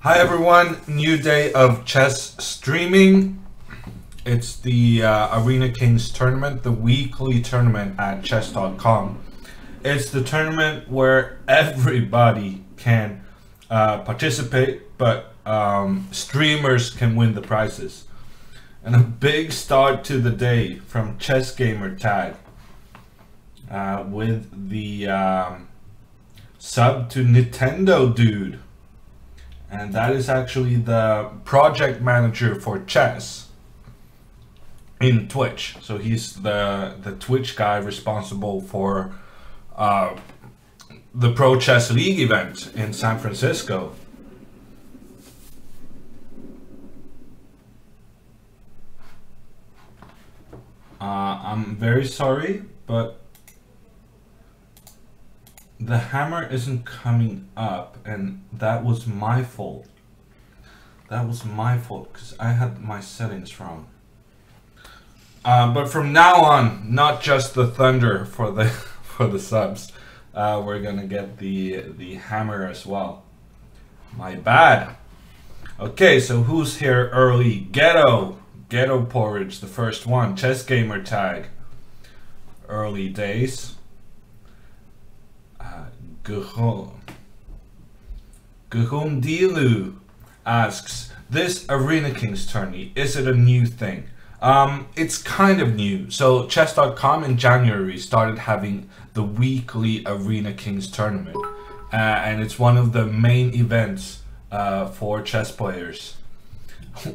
Hi everyone, new day of chess streaming. It's the Arena Kings tournament, the weekly tournament at chess.com. It's the tournament where everybody can participate, but streamers can win the prizes. And a big start to the day from Chess Gamer Tag with the sub to Nintendo dude. And that is actually the project manager for chess in Twitch. So he's the Twitch guy responsible for the Pro Chess League event in San Francisco. I'm very sorry, but the hammer isn't coming up, and that was my fault. That was my fault because I had my settings wrong. But from now on, not just the thunder for the subs. We're gonna get the hammer as well. My bad. Okay, so who's here early? Ghetto Porridge, the first one. Chess Gamer Tag. Early days. Dilu asks, this Arena Kings tourney, is it a new thing? It's kind of new. So chess.com in January started having the weekly Arena Kings tournament. And it's one of the main events for chess players.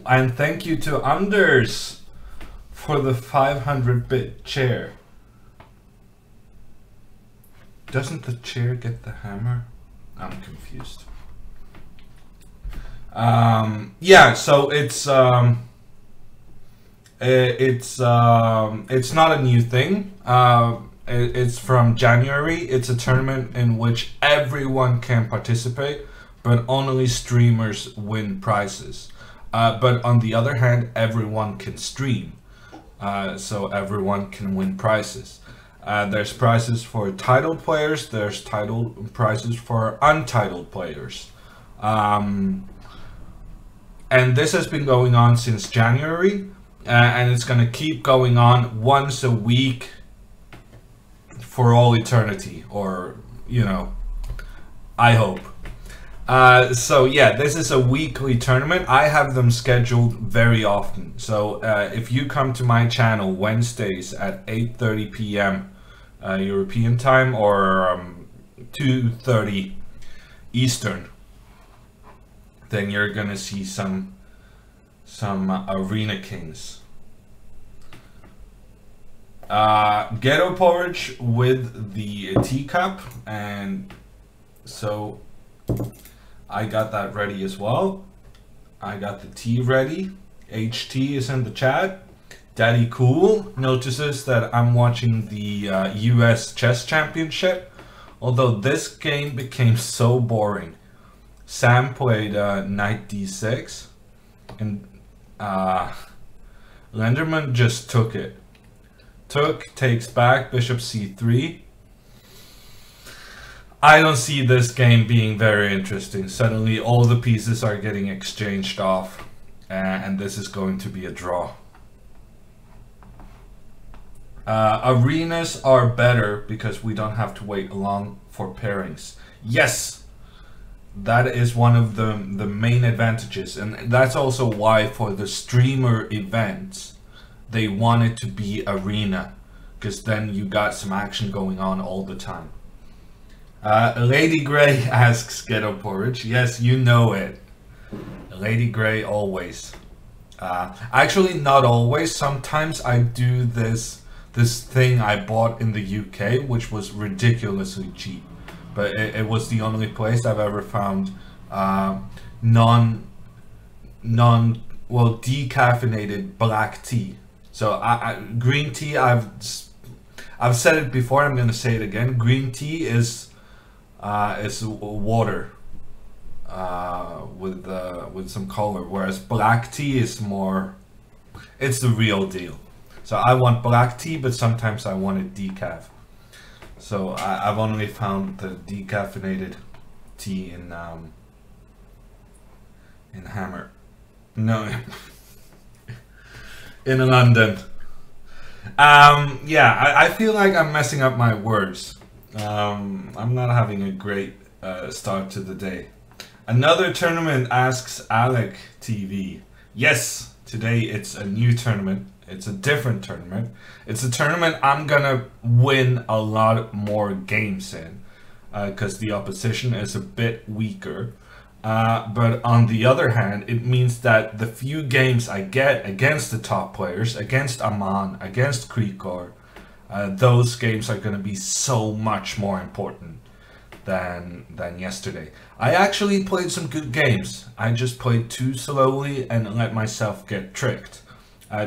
And thank you to Anders for the 500-bit chair. Doesn't the chair get the hammer? I'm confused. Yeah, so it's not a new thing. It's from January. It's a tournament in which everyone can participate, but only streamers win prizes. But on the other hand, everyone can stream, so everyone can win prizes. There's prizes for titled players, there's prizes for untitled players. And this has been going on since January, and it's going to keep going on once a week for all eternity, or, you know, I hope. So yeah, this is a weekly tournament. I have them scheduled very often. So if you come to my channel Wednesdays at 8:30 p.m. European time, or 2:30 Eastern, then you're gonna see some Arena Kings. Ghetto Porridge with the teacup, and so I got that ready as well. I got the tea ready. HT is in the chat. Daddy Cool notices that I'm watching the US Chess Championship, although this game became so boring. Sam played knight d6, and Lenderman just took it. Takes back, bishop c3. I don't see this game being very interesting. Suddenly all the pieces are getting exchanged off, and this is going to be a draw. Arenas are better because we don't have to wait long for pairings. Yes, that is one of the main advantages, and that's also why for the streamer events they want it to be arena, because then you got some action going on all the time. Lady Grey asks Ghetto Porridge. Yes, you know it. Lady Grey always. Actually, not always. Sometimes I do this thing I bought in the UK, which was ridiculously cheap, but it was the only place I've ever found decaffeinated black tea. So green tea, I've said it before, I'm gonna say it again. Green tea is water with some color, whereas black tea is more, it's the real deal. So I want black tea, but sometimes I want it decaf. So I've only found the decaffeinated tea in In Hammer. No. In London. Yeah, I feel like I'm messing up my words. I'm not having a great start to the day. Another tournament, asks Alec TV. Yes, today it's a new tournament. It's a different tournament. It's a tournament I'm gonna win a lot more games in, because the opposition is a bit weaker. But on the other hand, it means that the few games I get against the top players, against Aman, against Krikor, those games are going to be so much more important than yesterday. I actually played some good games. I just played too slowly and let myself get tricked.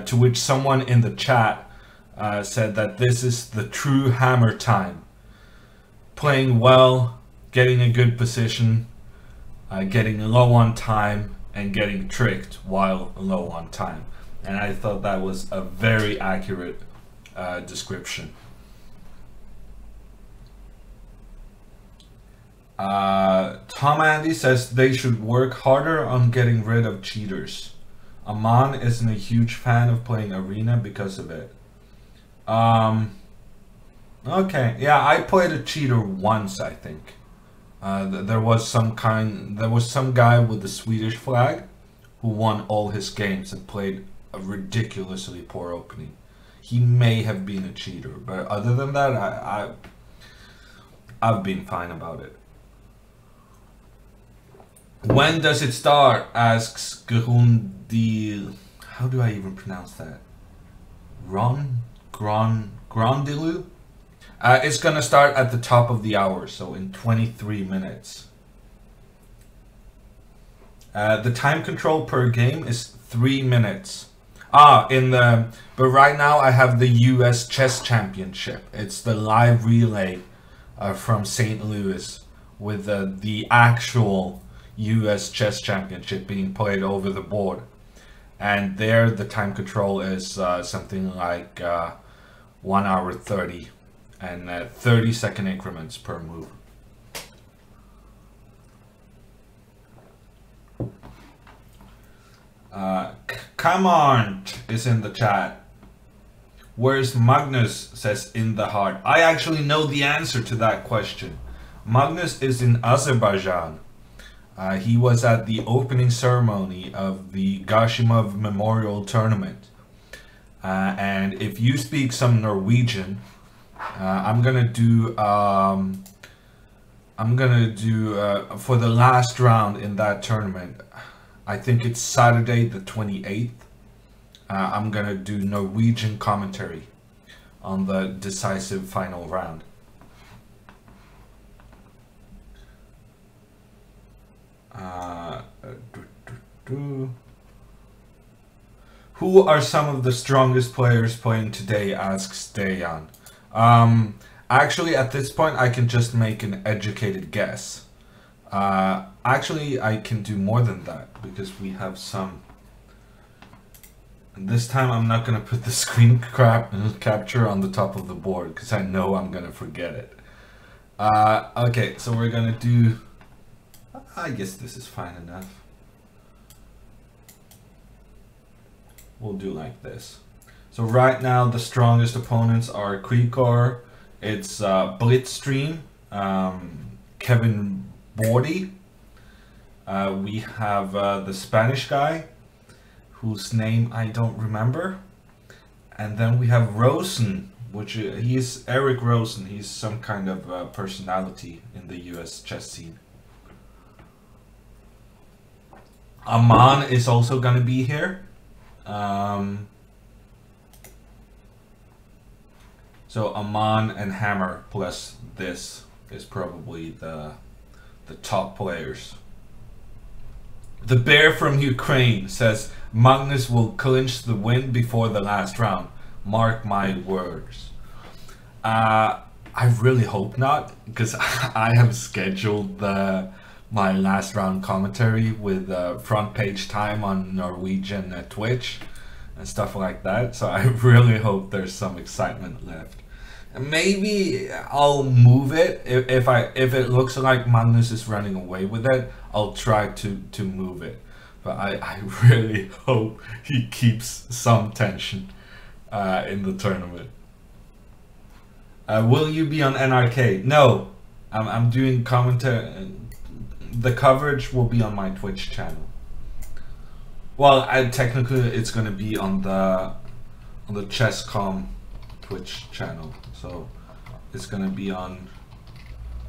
To which someone in the chat said that this is the true Hammer time. Playing well, getting a good position, getting low on time, and getting tricked while low on time. And I thought that was a very accurate description. Tom Andy says they should work harder on getting rid of cheaters. Aman isn't a huge fan of playing Arena because of it. Okay, yeah, I played a cheater once, I think. There was some guy with the Swedish flag who won all his games and played a ridiculously poor opening. He may have been a cheater, but other than that, I've been fine about it. When does it start? Asks Grundil. How do I even pronounce that? Grondilu? It's gonna start at the top of the hour, so in 23 minutes. The time control per game is 3 minutes. But right now I have the US Chess Championship. It's the live relay from St. Louis with the actual US Chess Championship being played over the board. And there the time control is something like 1 hour 30 and 30-second increments per move. Come on is in the chat. Where's Magnus? Says in the heart. I actually know the answer to that question. Magnus is in Azerbaijan. He was at the opening ceremony of the Gashimov Memorial Tournament. And if you speak some Norwegian, I'm gonna do for the last round in that tournament. I think it's Saturday the 28th. I'm gonna do Norwegian commentary on the decisive final round. Who are some of the strongest players playing today? Asks Dayan. Actually, at this point, I can just make an educated guess. Actually, I can do more than that because we have some. And this time, I'm not gonna put the screen capture on the top of the board because I know I'm gonna forget it. Okay, so we're gonna do. I guess this is fine enough. We'll do like this. So right now the strongest opponents are Krikor, it's Blitzstream, Kevin Bordy. We have the Spanish guy, whose name I don't remember. And then we have Rosen, which he's Eric Rosen. He's some kind of personality in the US chess scene. Aman is also going to be here. So Aman and Hammer plus this is probably the top players. The Bear from Ukraine says Magnus will clinch the win before the last round. Mark my words. I really hope not, because I have scheduled my last round commentary with front page time on Norwegian Twitch and stuff like that. So I really hope there's some excitement left. Maybe I'll move it if it looks like Magnus is running away with it. I'll try to move it. but I really hope he keeps some tension in the tournament. Will you be on NRK? No, I'm doing commentary. The coverage will be on my Twitch channel. Well, technically it's gonna be on the Chess.com Twitch channel, so it's gonna be on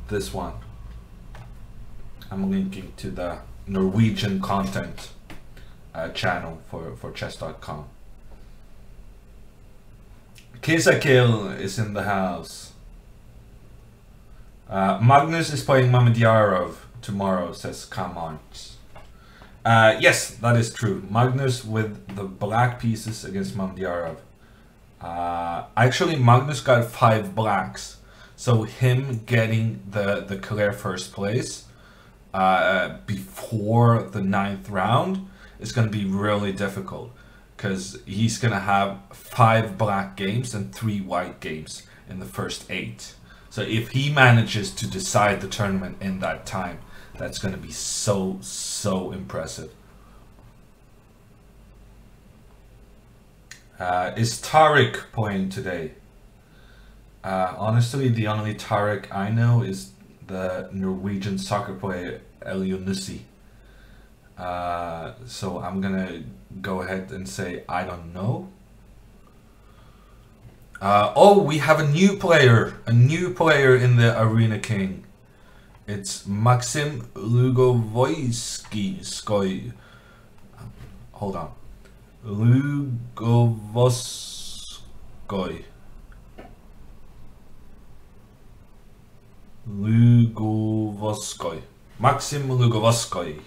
this one. I'm linking to the Norwegian content channel for chess.com. Kisakil is in the house. Magnus is playing Mamedyarov tomorrow, says Kamarts. Yes, that is true. Magnus with the black pieces against Mamedyarov. Actually, Magnus got 5 blacks, so him getting the clear first place before the 9th round is going to be really difficult, because he's going to have 5 black games and 3 white games in the first 8. So if he manages to decide the tournament in that time, that's going to be so impressive. Is Tariq playing today? Honestly, the only Tariq I know is the Norwegian soccer player Elionussi. So I'm gonna go ahead and say I don't know. Oh, we have a new player in the Arena King. It's Maxim Lugovoyski. Hold on. Lugovoskoy. Maxim Lugovoskoy.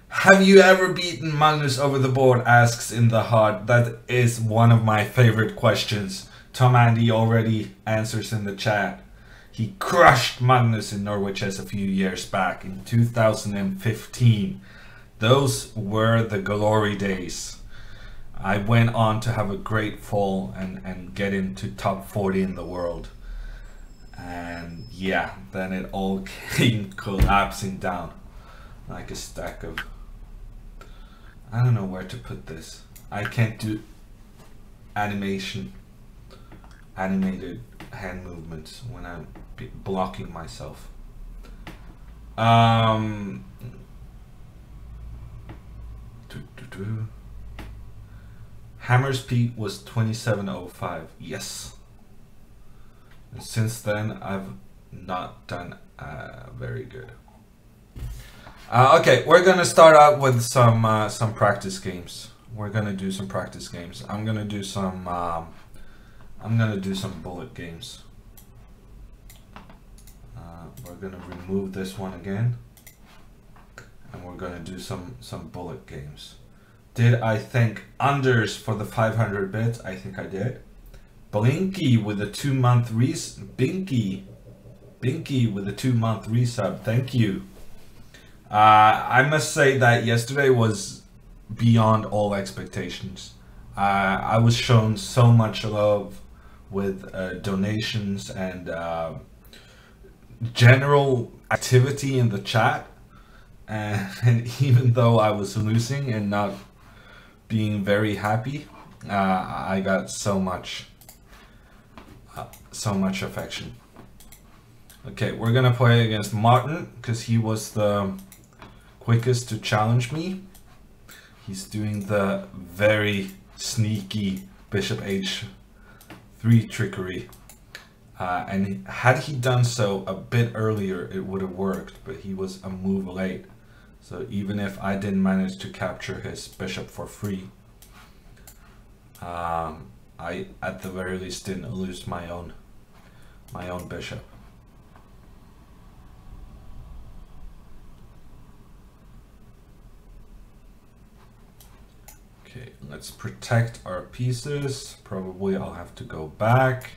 Have you ever beaten Magnus over the board? Asks in the heart. That is one of my favorite questions. Tom Andy already answers in the chat. He crushed Magnus in Norway Chess a few years back in 2015. Those were the glory days. I went on to have a great fall and get into top 40 in the world. And yeah, then it all came collapsing down like a stack of... I don't know where to put this. I can't do animated hand movements when I'm blocking myself. Hammer's peak was 27.05. Yes. And since then, I've not done very good. Okay, we're gonna start out with some practice games. We're gonna do some practice games. I'm gonna do some bullet games. We're gonna remove this one again, and we're gonna do some bullet games. Did I think unders for the 500 bits? I think I did. Blinky with a 2-month Binky with a 2-month resub. Thank you. I must say that yesterday was beyond all expectations. I was shown so much love with donations and general activity in the chat, and even though I was losing and not being very happy, I got so much affection. Okay, we're gonna play against Martin because he was the quickest to challenge me. He's doing the very sneaky bishop h3 trickery, and had he done so a bit earlier it would have worked, but he was a move late. So even if I didn't manage to capture his bishop for free, I at the very least didn't lose my own bishop. Okay, let's protect our pieces. Probably I'll have to go back.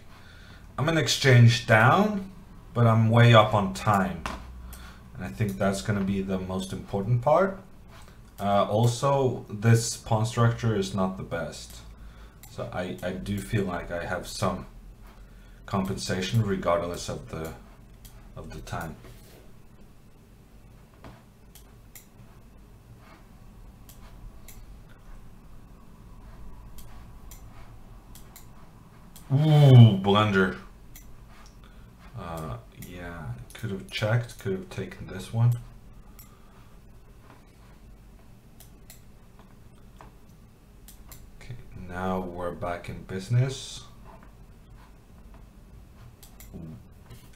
I'm gonna exchange down, but I'm way up on time. And I think that's gonna be the most important part. Also, this pawn structure is not the best. So I do feel like I have some compensation regardless of the time. Ooh, blunder. Yeah, could have checked, could have taken this one. Okay, now we're back in business. Ooh.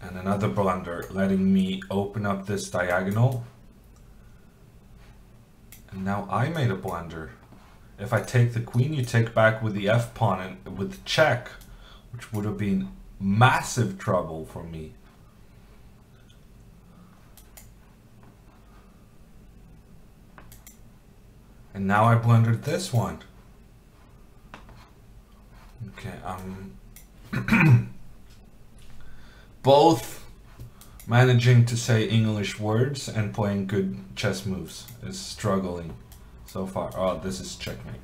And another blunder, letting me open up this diagonal. And now I made a blunder. If I take the queen, you take back with the f pawn and with the check, which would have been massive trouble for me. And now I blundered this one. Okay, both managing to say English words and playing good chess moves is struggling so far. Oh, this is checkmate.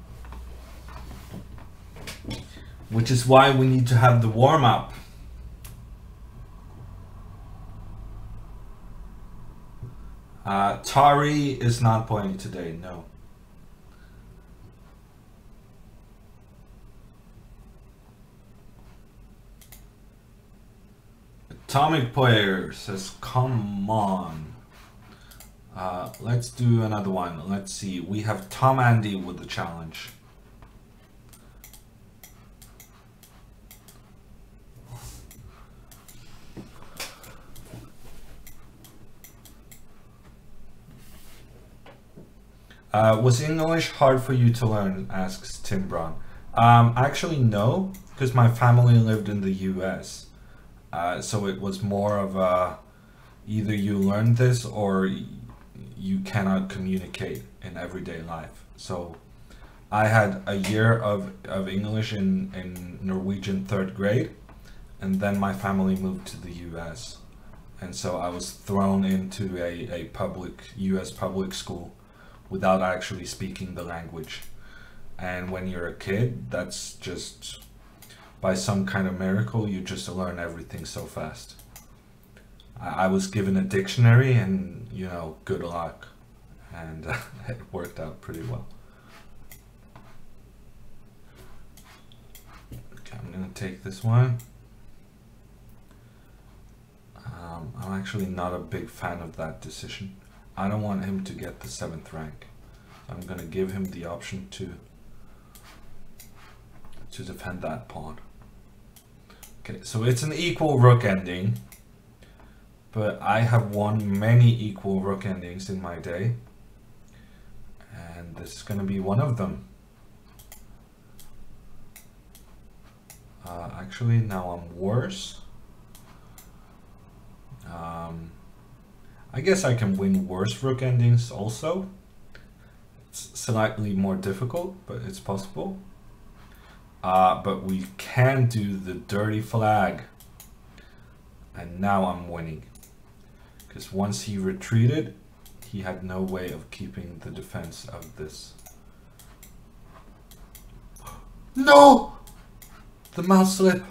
Which is why we need to have the warm-up. Tari is not playing today, no. Atomic Player says, come on. Let's do another one. Let's see. We have Tom Andy with the challenge. Was English hard for you to learn? Asks Tim Braun. Actually, no, because my family lived in the US. So it was more of a, either you learn this or you cannot communicate in everyday life. So I had a year of English in Norwegian 3rd grade, and then my family moved to the US. And so I was thrown into a US public school without actually speaking the language. And when you're a kid, that's just, by some kind of miracle, you just learn everything so fast. I was given a dictionary and, you know, good luck. And it worked out pretty well. Okay, I'm gonna take this one. I'm actually not a big fan of that decision. I don't want him to get the 7th rank. I'm gonna give him the option to defend that pawn. Okay, so it's an equal rook ending, but I have won many equal rook endings in my day, and this is gonna be one of them. Actually, now I'm worse. I guess I can win worse rook endings also. It's slightly more difficult, but it's possible. But we can do the dirty flag. And now I'm winning. Because once he retreated, he had no way of keeping the defense of this. No! The mouse slip.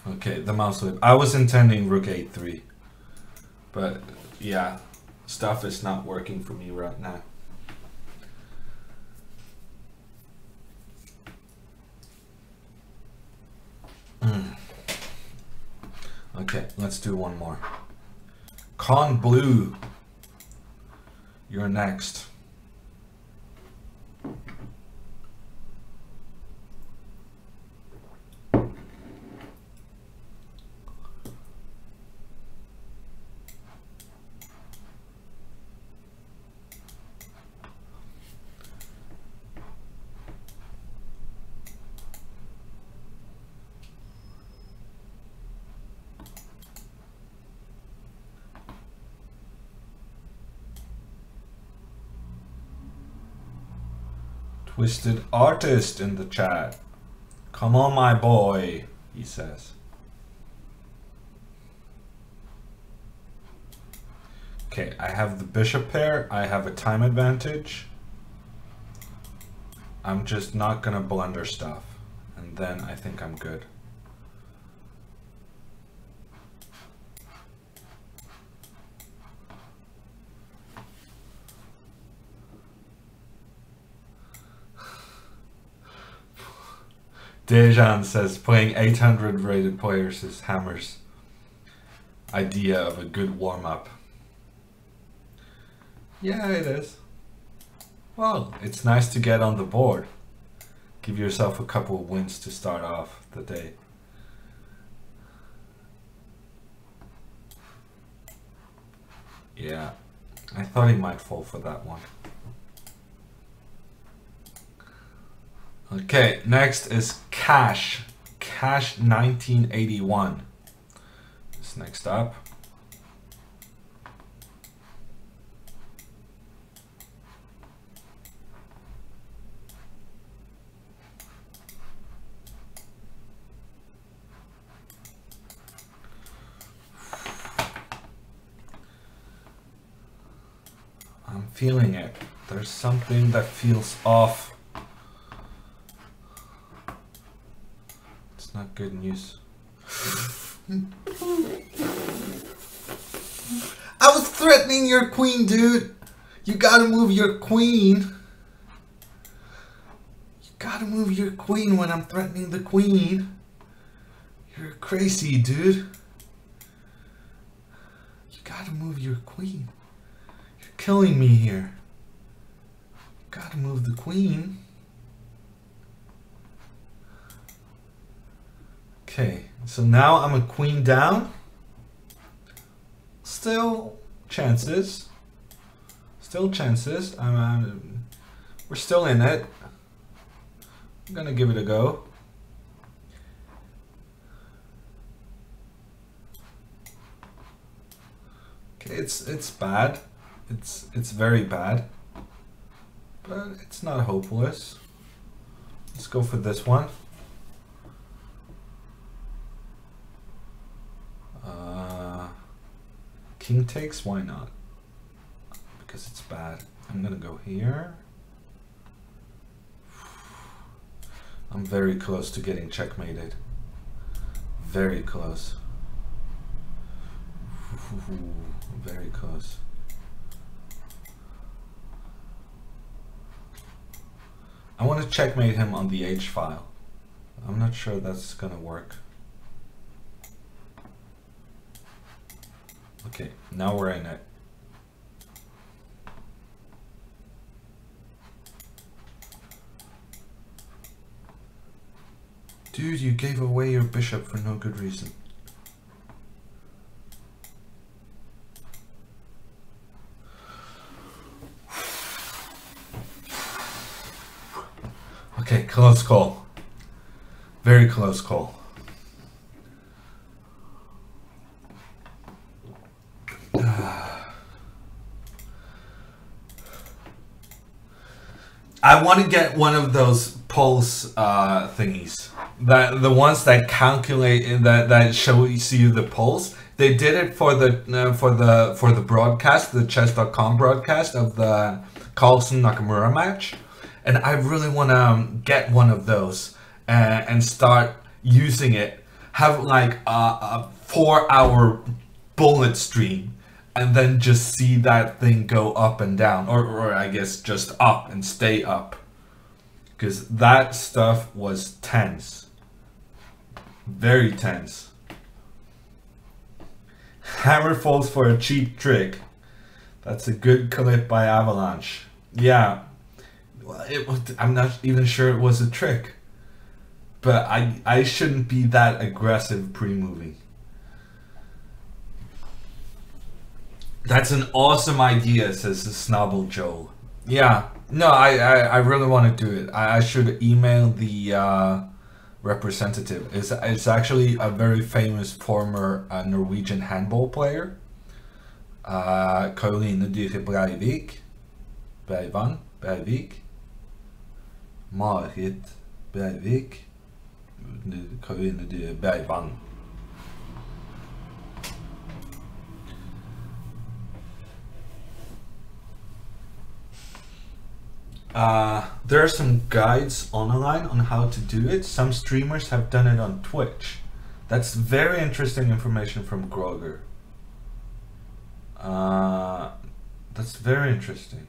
Okay, the mouse slip. I was intending rook a3. But yeah, stuff is not working for me right now. Okay, let's do one more. Con Blue, you're next. Twisted Artist in the chat. Come on, my boy, he says. Okay, I have the bishop pair. I have a time advantage. I'm just not gonna blunder stuff. And then I think I'm good. Dejan says playing 800 rated players is Hammer's idea of a good warm-up. Yeah, it is. Well, it's nice to get on the board. Give yourself a couple of wins to start off the day. Yeah, I thought he might fall for that one. Okay, next is Cash. Cash 1981 is next up. I'm feeling it. There's something that feels off. It's not good news. I was threatening your queen, dude. You gotta move your queen. You gotta move your queen when I'm threatening the queen. You're crazy, dude. You gotta move your queen. Killing me here. Gotta move the queen. Okay, so now I'm a queen down. Still chances. Still chances. We're still in it. I'm gonna give it a go. Okay, it's bad. It's very bad, but it's not hopeless. Let's go for this one. King takes, why not? Because it's bad. I'm gonna go here. I'm very close to getting checkmated. Very close. Very close. I want to checkmate him on the H file. I'm not sure that's gonna work. Okay, now we're in it. Dude, you gave away your bishop for no good reason. Okay, close call. Very close call. I want to get one of those pulse thingies, that the ones that calculate that shows you the pulse. They did it for the broadcast, the chess.com broadcast of the Carlsen Nakamura match, and I really want to get one of those and start using it. Have like a 4-hour bullet stream. And then just see that thing go up and down, or I guess just up and stay up, because that stuff was tense, very tense. Hammer falls for a cheap trick. That's a good clip by Avalanche. Yeah, well, I'm not even sure it was a trick, but I shouldn't be that aggressive pre-moving. That's an awesome idea, says the Snobble Joel. Yeah, no, I really want to do it. I should email the representative. It's actually a very famous former Norwegian handball player. Caroline Dyre Breivik. Marit Breivik. Caroline Dyre Breivik. There are some guides online on how to do it. Some streamers have done it on Twitch. That's very interesting information from Groger. That's very interesting.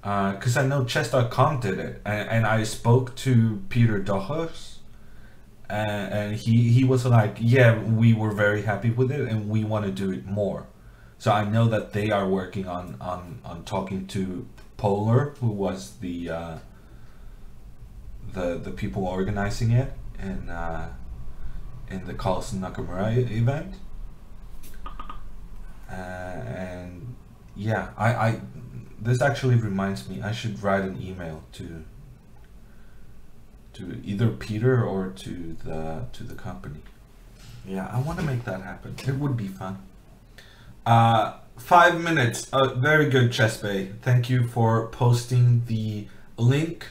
because I know chess.com did it, and I spoke to Peter Dochers, and he was like, yeah, we were very happy with it, and we want to do it more. So I know that they are working on talking to Polar, who was the people organizing it in the Carlsen Nakamura event, and yeah, I this actually reminds me, I should write an email to either Peter or to the company. Yeah, I want to make that happen. It would be fun. 5 minutes. Very good, Chess Bay. Thank you for posting the link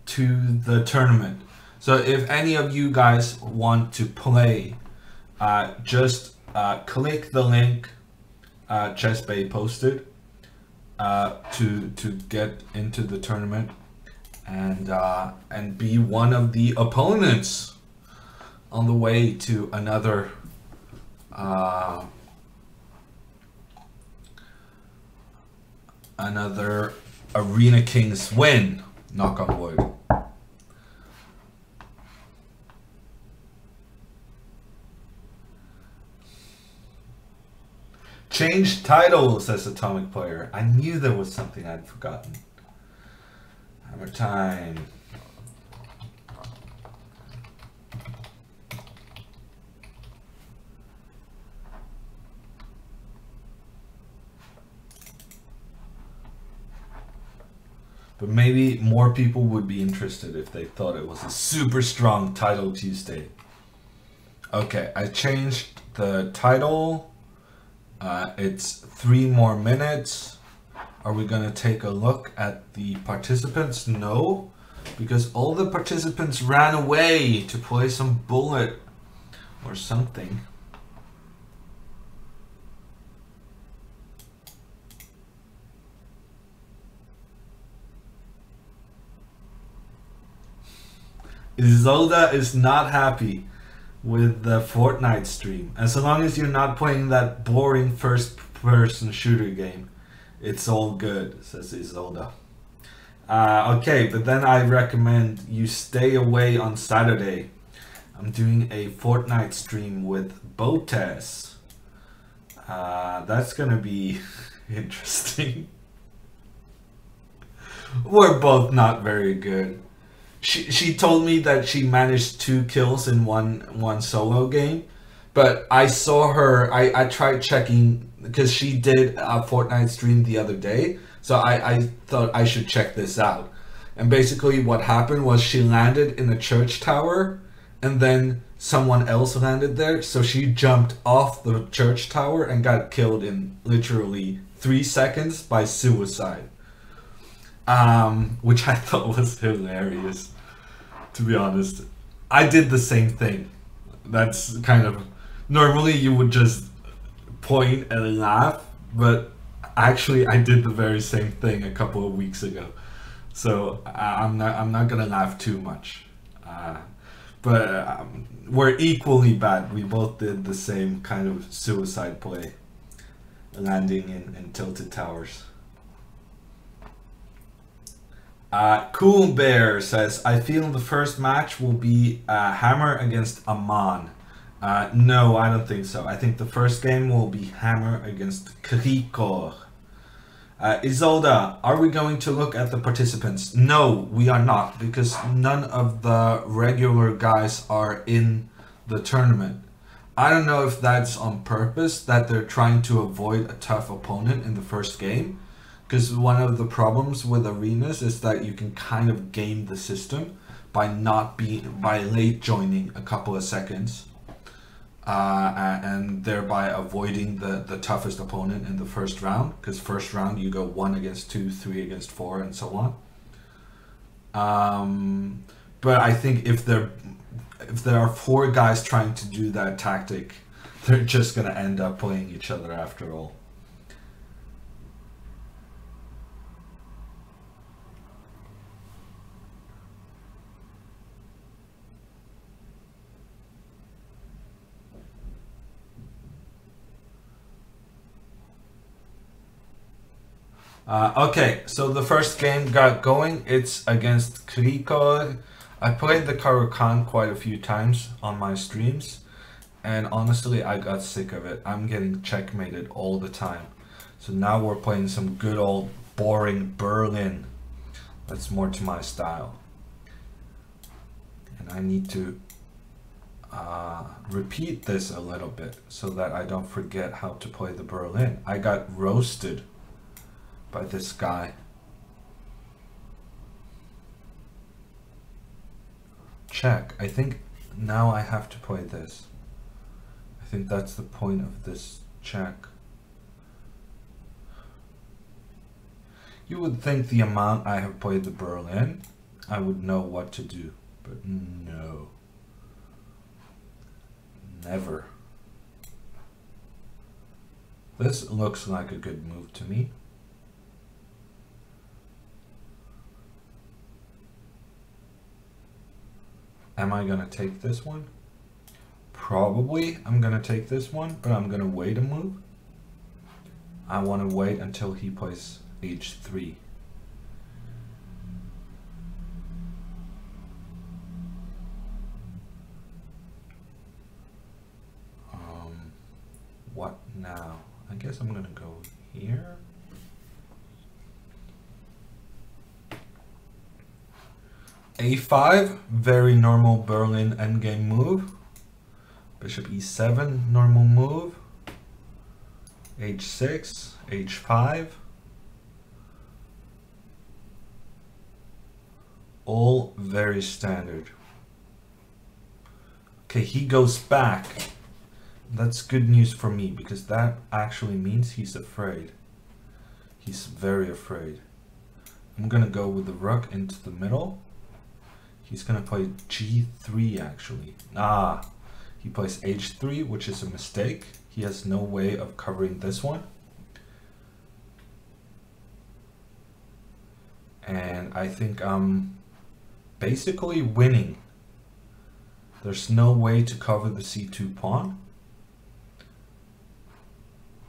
to the tournament. So if any of you guys want to play, just click the link Chess Bay posted to get into the tournament and be one of the opponents on the way to another another Arena Kings win. Knock on wood. Change title, says Atomic Player. I knew there was something I'd forgotten. Hammer time. But maybe more people would be interested if they thought it was a super strong title Tuesday. Okay, I changed the title. It's 3 more minutes. Are we gonna take a look at the participants? No, because all the participants ran away to play some bullet or something. Isolda is not happy with the Fortnite stream. As long as you're not playing that boring first-person shooter game, it's all good, says Isolda. Okay, but then I recommend you stay away on Saturday. I'm doing a Fortnite stream with Botes. That's gonna be interesting. We're both not very good. She told me that she managed 2 kills in one solo game, but I saw her. I tried checking because she did a Fortnite stream the other day, so I thought I should check this out. And basically, what happened was she landed in a church tower, and then someone else landed there, so she jumped off the church tower and got killed in literally 3 seconds by suicide. Which I thought was hilarious, to be honest. I did the same thing. That's kind of, normally you would just point and laugh, but actually I did the very same thing a couple of weeks ago. So I'm not gonna laugh too much. But we're equally bad. We both did the same kind of suicide play, landing in tilted towers. Cool Bear says, I feel the first match will be Hammer against Aman. No, I don't think so. I think the first game will be Hammer against Krikor. Isolda, are we going to look at the participants? No, we are not, because none of the regular guys are in the tournament. I don't know if that's on purpose, that they're trying to avoid a tough opponent in the first game. Because one of the problems with arenas is that you can kind of game the system by late joining a couple of seconds, and thereby avoiding the toughest opponent in the first round. Because first round you go 1 against 2, 3 against 4, and so on. But I think if there are 4 guys trying to do that tactic, they're just gonna end up playing each other after all. Okay, so the first game got going. It's against Krikor. I played the Karukan quite a few times on my streams, and honestly, I got sick of it. I'm getting checkmated all the time. So now we're playing some good old boring Berlin. That's more to my style. And I need to repeat this a little bit so that I don't forget how to play the Berlin. I got roasted by this guy. Check. I think now I have to play this. I think that's the point of this check. You would think the amount I have played the Berlin, I would know what to do, but no. Never. This looks like a good move to me. Am I gonna take this one? Probably I'm gonna take this one, but I'm gonna wait a move. I wanna wait until he plays h3. What now? I guess I'm gonna go here. a5, very normal Berlin endgame move. Bishop e7, normal move. h6, h5. All very standard. Okay, he goes back. That's good news for me because that actually means he's afraid. He's very afraid. I'm gonna go with the rook into the middle. He's gonna play g3 actually. He plays h3, which is a mistake. He has no way of covering this one. And I think I'm basically winning. There's no way to cover the c2 pawn.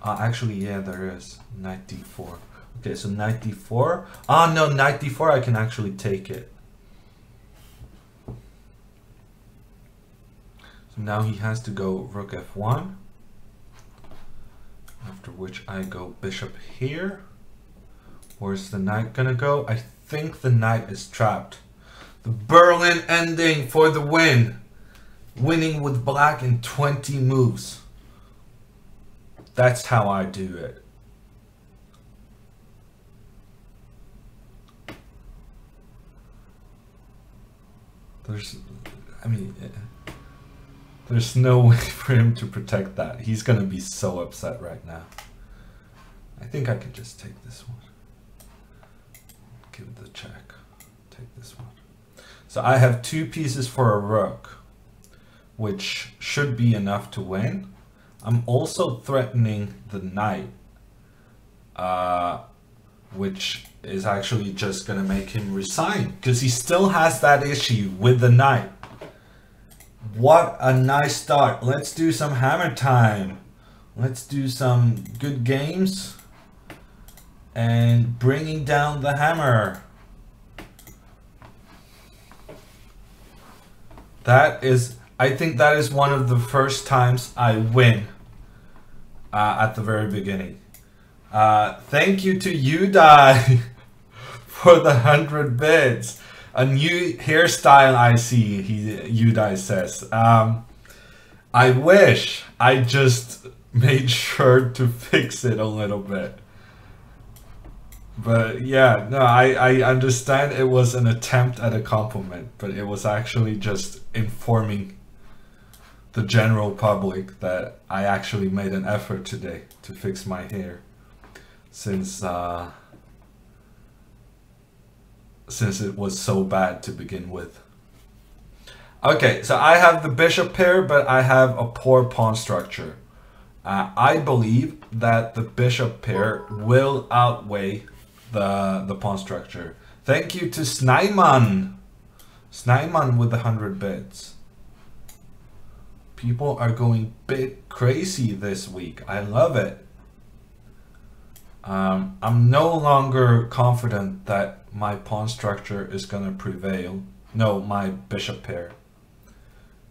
Actually, yeah, there is. Knight d4. Okay, so knight d4. No, knight d4, I can actually take it. So now he has to go rook f1. After which I go bishop here. Where's the knight gonna go? I think the knight is trapped. The Berlin ending for the win. Winning with black in 20 moves. That's how I do it. There's no way for him to protect that. He's gonna be so upset right now. I think I could just take this one. Give it the check. Take this one. So I have 2 pieces for a rook, which should be enough to win. I'm also threatening the knight, which is actually just gonna make him resign because he still has that issue with the knight. What a nice start. Let's do some hammer time. Let's do some good games and bringing down the hammer. I think that is one of the first times I win at the very beginning. Thank you to Udai for the 100 bits. A new hairstyle I see, Udai says. I wish I just made sure to fix it a little bit. But yeah, no, I understand it was an attempt at a compliment, but it was actually just informing the general public that I actually made an effort today to fix my hair since it was so bad to begin with. Okay, so I have the bishop pair, but I have a poor pawn structure. I believe that the bishop pair will outweigh the pawn structure. Thank you to Snaiman. Snaiman with the 100 bits. People are going bit crazy this week. I love it. I'm no longer confident that my pawn structure is going to prevail. No, my bishop pair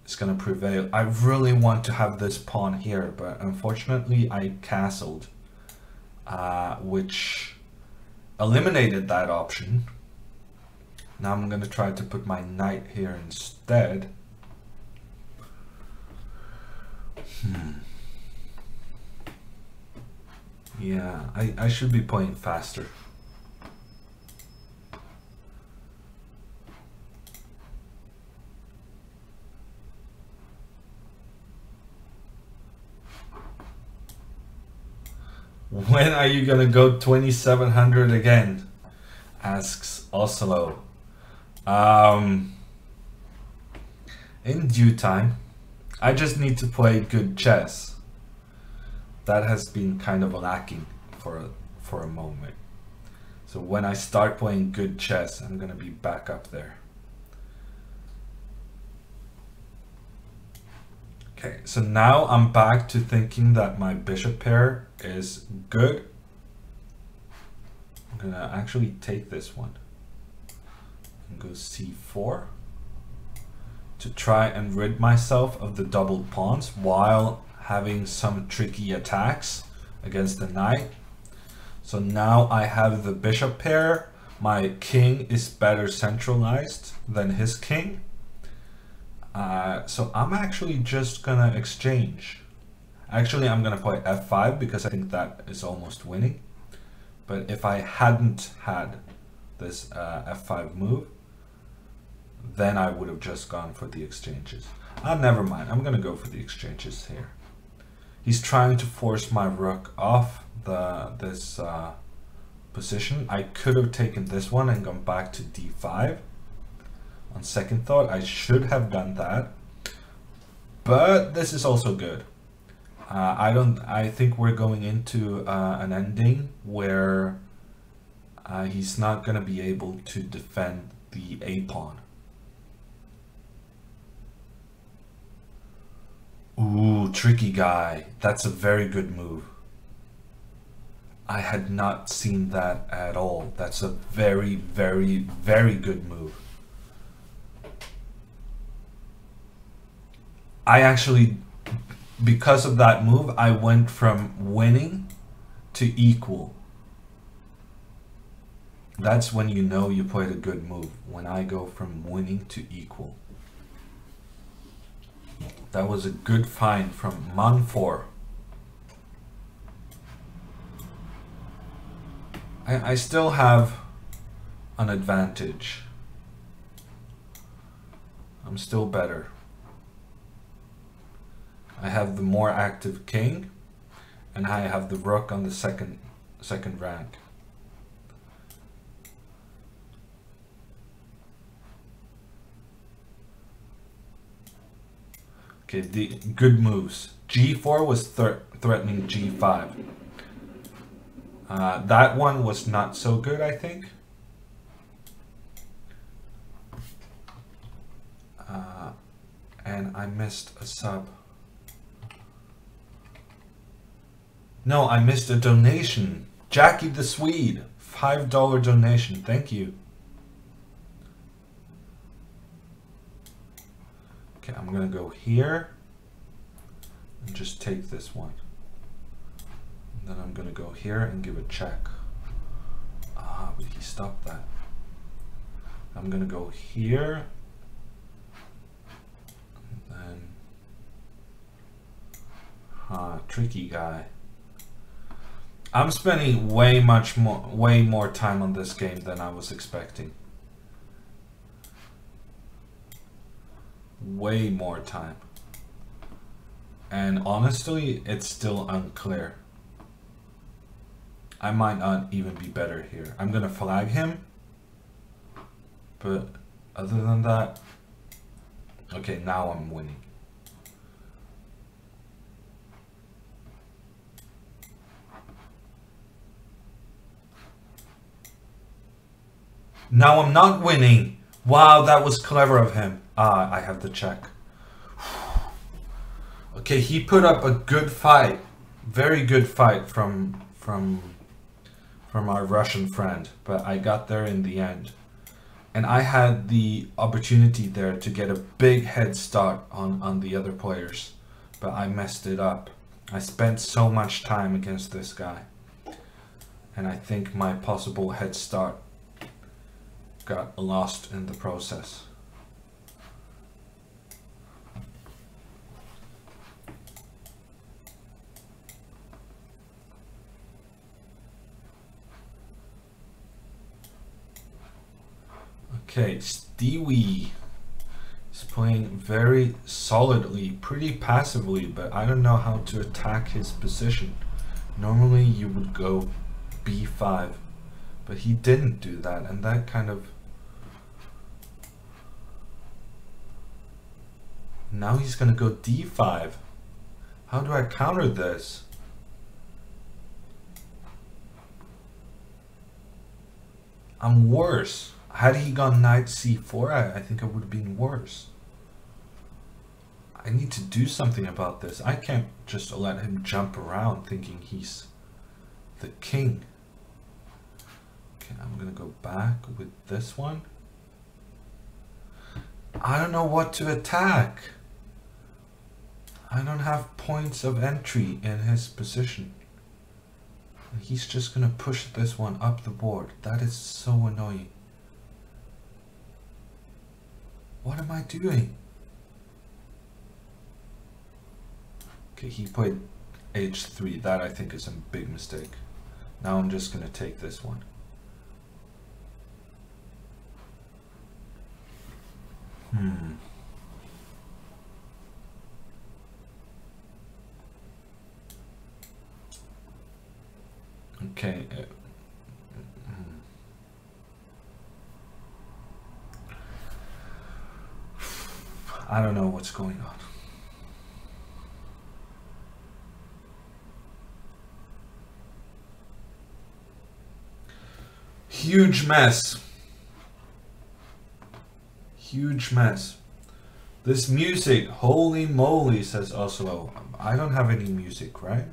is going to prevail. I really want to have this pawn here, but unfortunately I castled, which eliminated that option. Now I'm going to try to put my knight here instead. Yeah, I should be playing faster. When are you gonna go 2700 again? Asks Oslo. In due time. I just need to play good chess. That has been kind of lacking for a moment. So when I start playing good chess, I'm gonna be back up there. Okay, so now I'm back to thinking that my bishop pair is good. I'm gonna actually take this one and go c4 to try and rid myself of the doubled pawns while having some tricky attacks against the knight. So now I have the bishop pair. My king is better centralized than his king. So I'm actually just gonna exchange. Actually, I'm gonna play f5 because I think that is almost winning. But if I hadn't had this f5 move, then I would have just gone for the exchanges. Never mind, I'm gonna go for the exchanges here. He's trying to force my rook off this position. I could have taken this one and gone back to d5. On second thought, I should have done that, but this is also good. I think we're going into an ending where he's not going to be able to defend the a pawn. Ooh, tricky guy. That's a very good move. I had not seen that at all. That's a very, very, very good move. I actually, because of that move, I went from winning to equal. That's when you know you played a good move, when I go from winning to equal. That was a good find from Manfor. I still have an advantage. I'm still better. I have the more active king, and I have the rook on the second rank. Okay, the good moves. G4 was threatening G5. That one was not so good, I think. And I missed a sub. No, I missed a donation. Jackie the Swede, $5 donation. Thank you. Okay, I'm gonna go here and just take this one. Then I'm gonna go here and give a check. But he stopped that. I'm gonna go here. And then, tricky guy. I'm spending way more time on this game than I was expecting. Way more time. And honestly, it's still unclear. I might not even be better here. I'm gonna flag him. But other than that, okay, now I'm winning. Now I'm not winning. Wow, that was clever of him. I have the check. Okay, he put up a good fight. Very good fight from from our Russian friend, but I got there in the end. And I had the opportunity there to get a big head start on the other players, but I messed it up. I spent so much time against this guy, and I think my possible head start got lost in the process. Okay, Stewie is playing very solidly, pretty passively, but I don't know how to attack his position. Normally you would go b5, but he didn't do that, and that kind of... Now he's gonna go d5. How do I counter this? I'm worse. Had he gone knight c4, I think I would have been worse. I need to do something about this. I can't just let him jump around thinking he's the king. Okay, I'm gonna go back with this one. I don't know what to attack. I don't have points of entry in his position. He's just gonna push this one up the board. That is so annoying. What am I doing? Okay, he played h3. That I think is a big mistake. Now I'm just gonna take this one. Okay. I don't know what's going on. Huge mess. Huge mess. This music, holy moly, says Oslo. I don't have any music, right?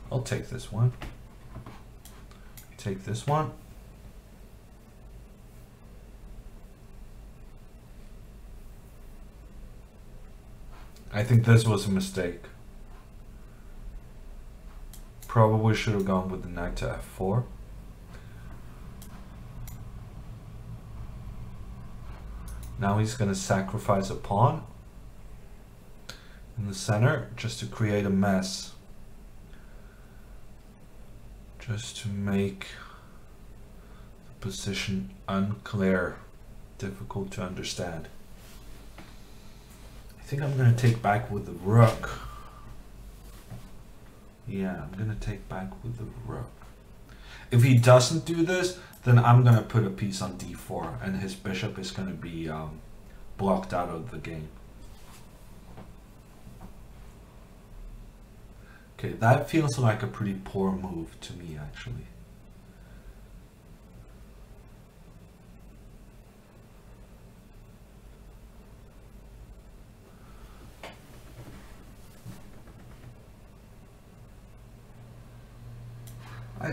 I'll take this one. Take this one. I think this was a mistake. Probably should have gone with the knight to f4. Now he's going to sacrifice a pawn in the center just to create a mess. Just to make the position unclear, difficult to understand. I think I'm going to take back with the rook. Yeah, I'm going to take back with the rook. If he doesn't do this, then I'm going to put a piece on d4 and his bishop is going to be blocked out of the game. Okay, that feels like a pretty poor move to me, actually.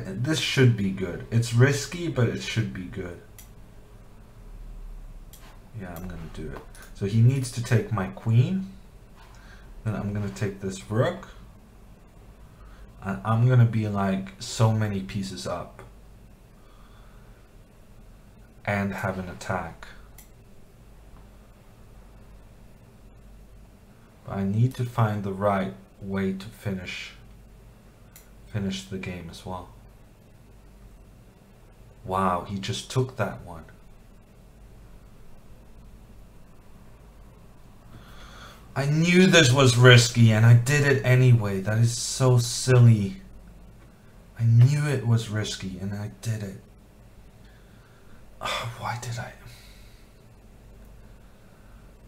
This should be good. It's risky, but it should be good. Yeah, I'm gonna do it. So he needs to take my queen. Then I'm gonna take this rook. And I'm gonna be like so many pieces up. And have an attack. But I need to find the right way to finish the game as well. Wow, he just took that one. I knew this was risky and I did it anyway. That is so silly. I knew it was risky and I did it. Oh, why did I?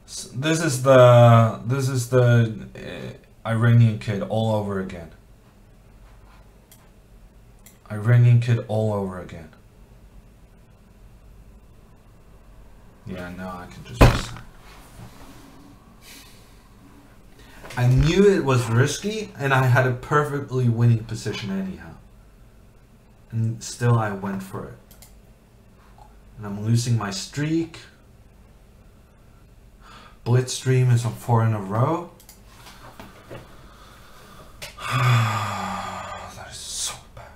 This is the Iranian kid all over again. Iranian kid all over again. Yeah, now I can just resign. I knew it was risky, and I had a perfectly winning position anyhow. And still I went for it. And I'm losing my streak. Blitzstream is on 4 in a row. That is so bad.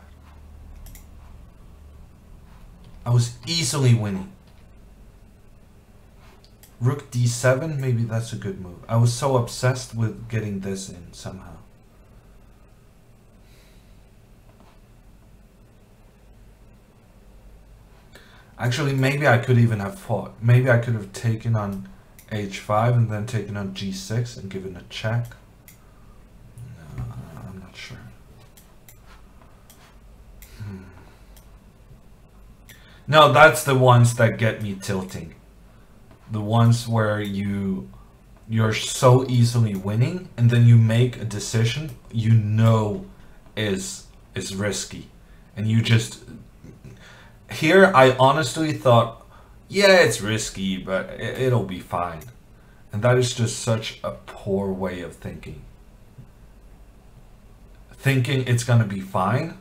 I was easily winning. Rook d7, maybe that's a good move. I was so obsessed with getting this in somehow. Actually, maybe I could even have fought. Maybe I could have taken on h5 and then taken on g6 and given a check. No, I'm not sure. No, that's the ones that get me tilting. The ones where you're so easily winning and then you make a decision you know is risky, and you just... Here I honestly thought, yeah, it's risky, but it'll be fine. And that is just such a poor way of thinking. Thinking it's gonna be fine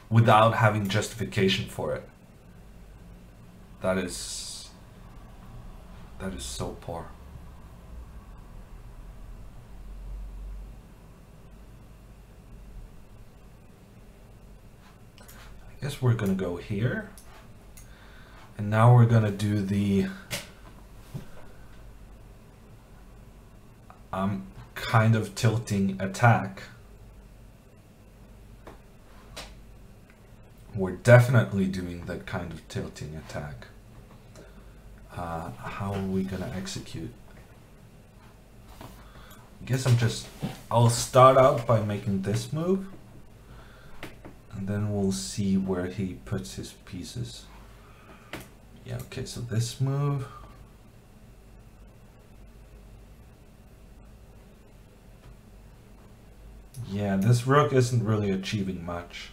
without having justification for it. That is so poor. I guess we're gonna go here. And now we're gonna do the kind of tilting attack. We're definitely doing the kind of tilting attack. How are we gonna execute? I guess I'll start out by making this move, and then we'll see where he puts his pieces. Yeah, okay, so this move. Yeah, this rook isn't really achieving much.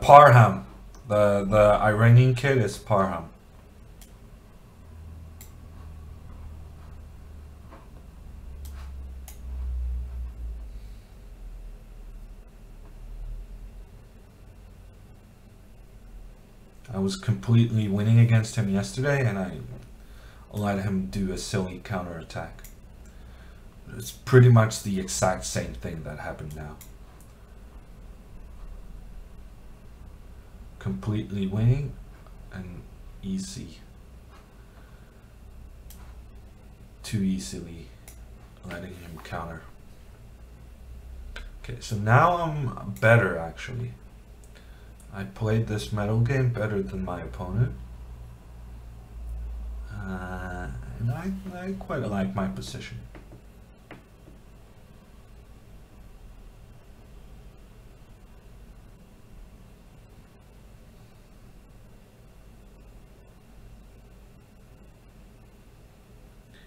Parham. The Iranian kid is Parham. I was completely winning against him yesterday, and I let him do a silly counterattack. It's pretty much the exact same thing that happened now. Completely winning and easy. Too easily letting him counter. Okay, so now I'm better actually. I played this medal game better than my opponent. And I quite like my position.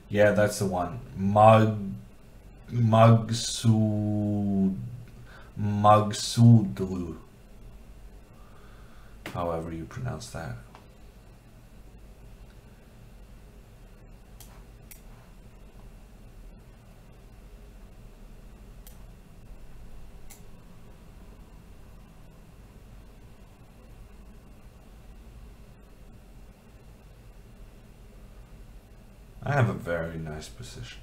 Yeah, that's the one. Magsudlu. However you pronounce that. I have a very nice position.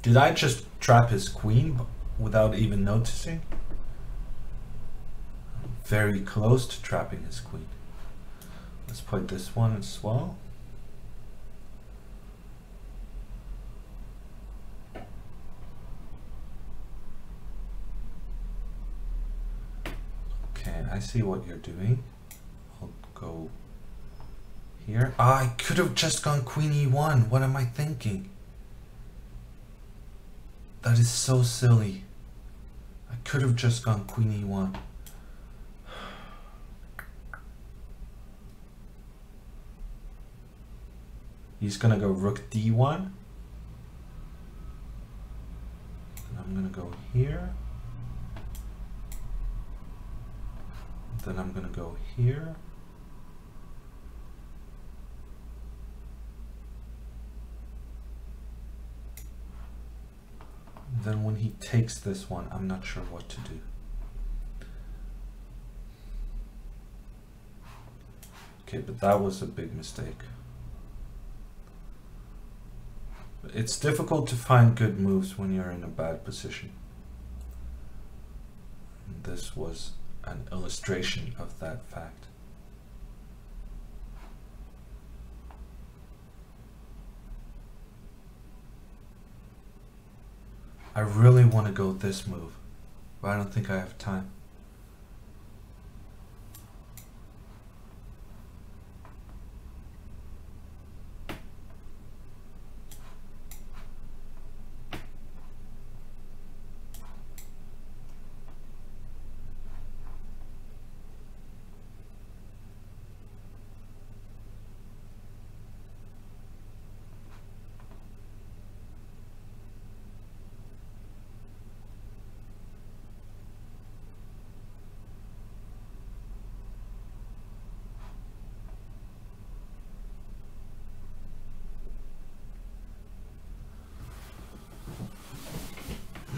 Did I just trap his queen without even noticing? I'm very close to trapping his queen. Let's play this one as well. Okay, I see what you're doing. I'll go here. Ah, I could have just gone queen e1. What am I thinking? That is so silly. I could have just gone queen e1. He's gonna go rook d1. And I'm gonna go here. Then I'm gonna go here. Then when he takes this one, I'm not sure what to do. Okay, but that was a big mistake. It's difficult to find good moves when you're in a bad position. And this was an illustration of that fact. I really want to go this move, but I don't think I have time.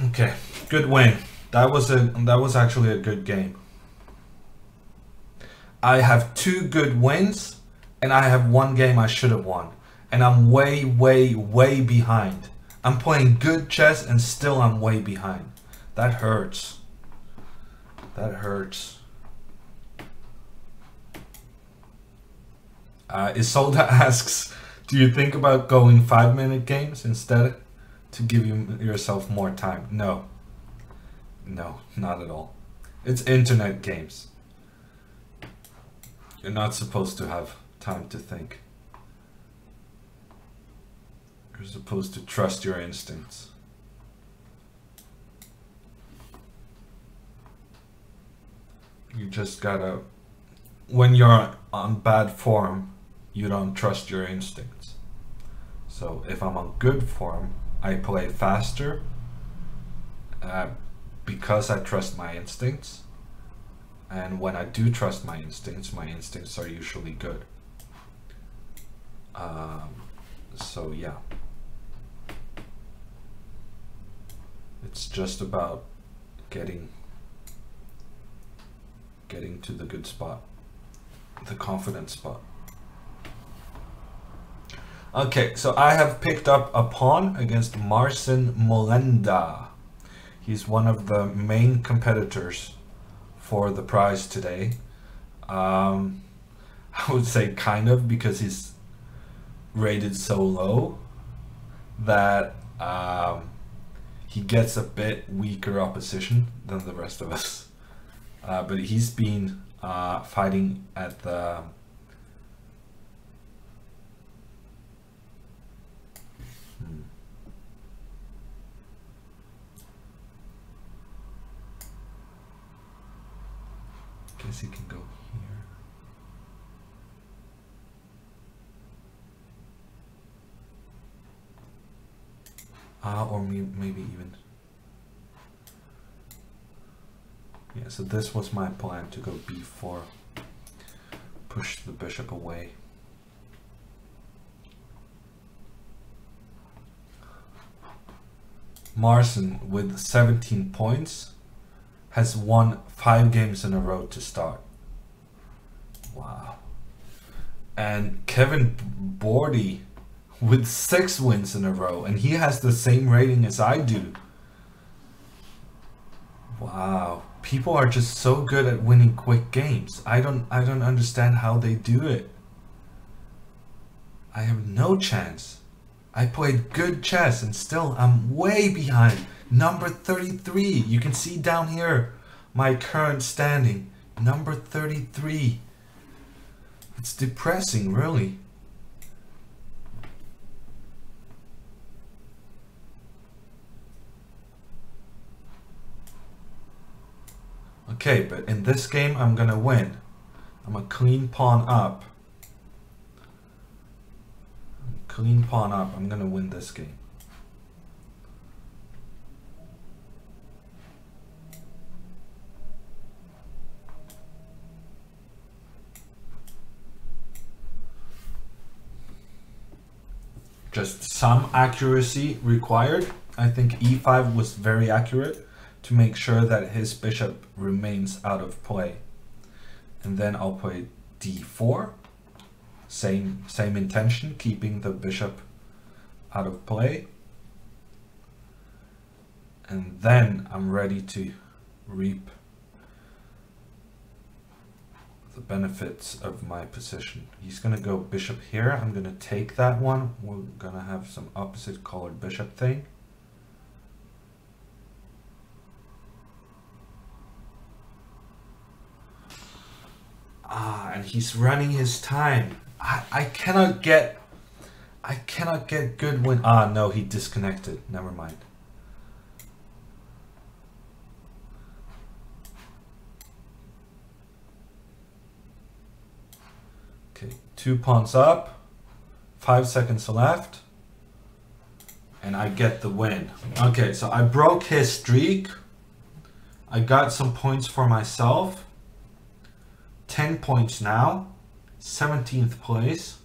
Okay, good win. That was actually a good game. I have 2 good wins, and I have 1 game I should have won. And I'm way, way, way behind. I'm playing good chess and still I'm way behind. That hurts. That hurts. Isolda asks, do you think about going 5-minute games instead to give yourself more time? No. No, not at all. It's internet games. You're not supposed to have time to think. You're supposed to trust your instincts. You just gotta, when you're on bad form, you don't trust your instincts. So if I'm on good form, I play faster because I trust my instincts. And when I do trust my instincts are usually good. So yeah. It's just about getting to the good spot, the confident spot. Okay, so I have picked up a pawn against Marcin Molenda. He's one of the main competitors for the prize today. I would say kind of, because he's rated so low that he gets a bit weaker opposition than the rest of us. But he's been fighting at the guess he can go here. Or maybe even. Yeah, so this was my plan, to go b4, push the bishop away. Marcin, with 17 points, has won 5 games in a row to start. Wow. And Kevin Bordy with 6 wins in a row, and he has the same rating as I do. Wow. People are just so good at winning quick games. I don't understand how they do it. I have no chance. I played good chess and still I'm way behind. Number 33. You can see down here my current standing. Number 33. It's depressing, really. Okay, but in this game I'm gonna win. I'm a clean pawn up. Clean pawn up. I'm gonna win this game. Just some accuracy required. I think e5 was very accurate to make sure that his bishop remains out of play. And then I'll play d4. Same intention, keeping the bishop out of play. And then I'm ready to reap the benefits of my position. He's gonna go bishop here. I'm gonna take that one. We're gonna have some opposite colored bishop thing. And he's running his time. I cannot get good when no, he disconnected. Never mind. Okay, 2 pawns up, 5 seconds left, and I get the win. Okay, so I broke his streak. I got some points for myself. 10 points now, 17th place.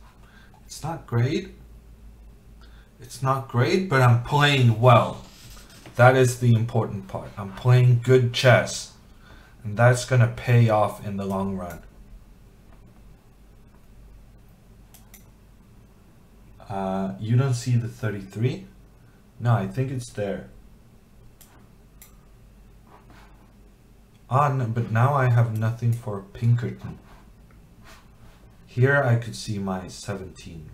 It's not great. It's not great, but I'm playing well. That is the important part. I'm playing good chess, and that's gonna pay off in the long run. You don't see the 33? No, I think it's there. No, but now I have nothing for Pinkerton. Here I could see my 17.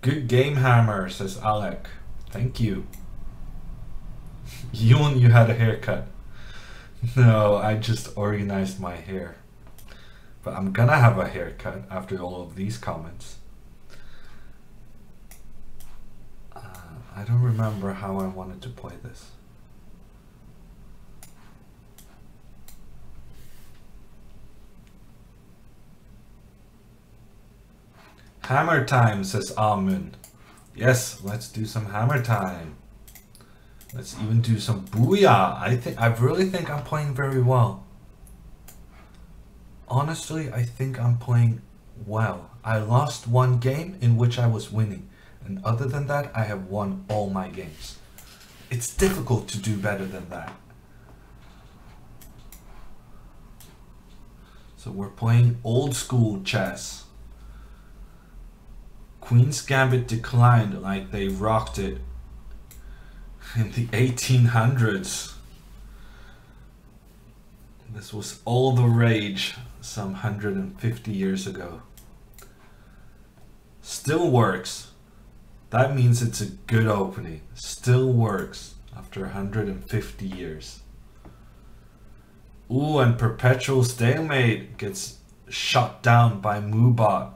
Good game, Hammer, says Alec. Thank you. You had a haircut. No, I just organized my hair. But I'm gonna have a haircut after all of these comments. I don't remember how I wanted to play this. Hammer time, says Amun. Yes, let's do some hammer time. Let's even do some booyah. I really think I'm playing very well. Honestly, I think I'm playing well. I lost one game in which I was winning. And other than that, I have won all my games. It's difficult to do better than that. So we're playing old school chess. Queen's Gambit declined like they rocked it in the 1800s. This was all the rage some 150 years ago. Still works. That means it's a good opening. Still works after 150 years. Ooh, and Perpetual Stalemate gets shot down by Moobot.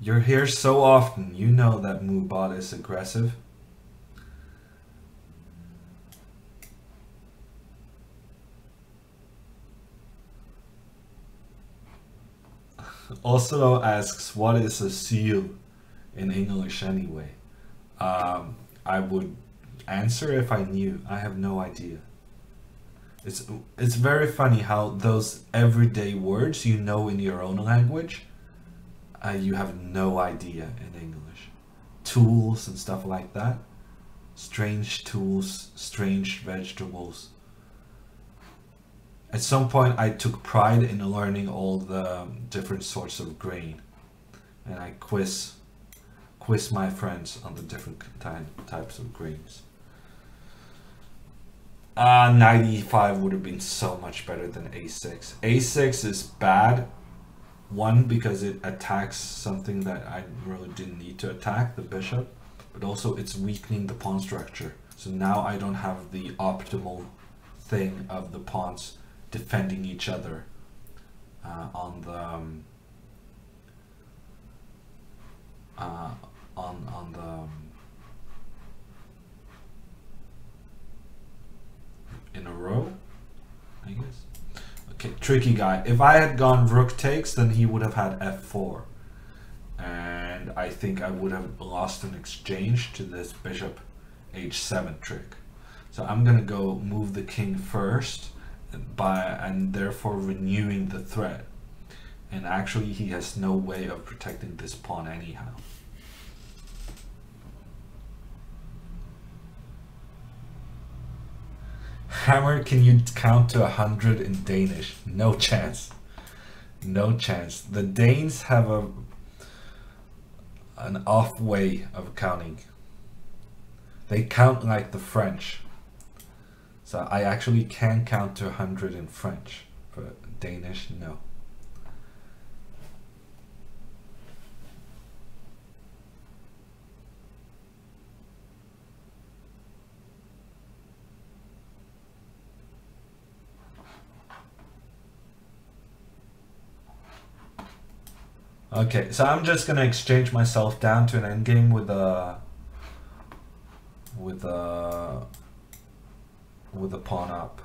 You're here so often, you know that Moobot is aggressive. Oslo asks, what is a seal in English anyway? I would answer if I knew. I have no idea. It's very funny how those everyday words you know in your own language, you have no idea in English. Tools and stuff like that. Strange tools, strange vegetables. At some point I took pride in learning all the different sorts of grain. And I quiz my friends on the different types of grains. 95 would have been so much better than a6. a6 is bad. One, because it attacks something that I really didn't need to attack, the bishop. But also it's weakening the pawn structure. So now I don't have the optimal thing of the pawns defending each other on the tricky guy. If I had gone rook takes, then he would have had f4. And I think I would have lost an exchange to this bishop h7 trick. So I'm gonna go move the king first, and therefore renewing the threat. And actually he has no way of protecting this pawn anyhow. Hammer, can you count to 100 in Danish? No chance. No chance. The Danes have an off way of counting. They count like the French. So I actually can count to 100 in French, but Danish, no. Okay, so I'm just gonna exchange myself down to an endgame with a pawn up.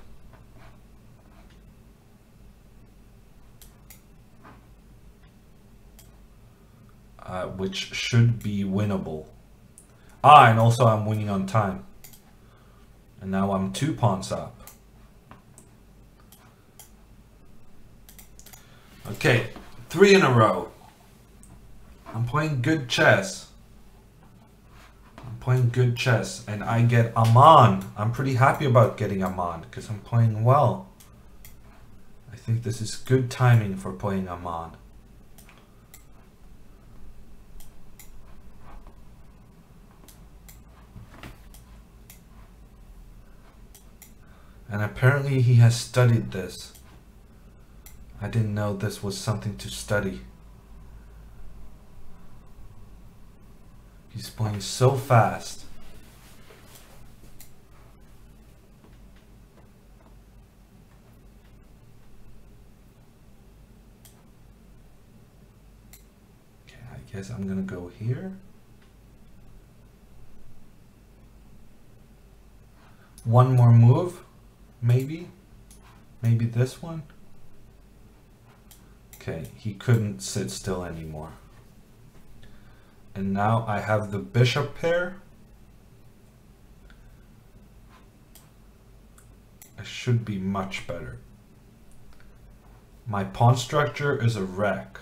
Which should be winnable. And also I'm winning on time. And now I'm 2 pawns up. Okay, 3 in a row. I'm playing good chess. I'm playing good chess, and I get Aman. I'm pretty happy about getting Aman because I'm playing well. I think this is good timing for playing Aman. And apparently he has studied this. I didn't know this was something to study. He's playing so fast. Okay, I guess I'm gonna go here. One more move, maybe. Maybe this one. Okay, he couldn't sit still anymore. And now I have the bishop pair. I should be much better. My pawn structure is a wreck.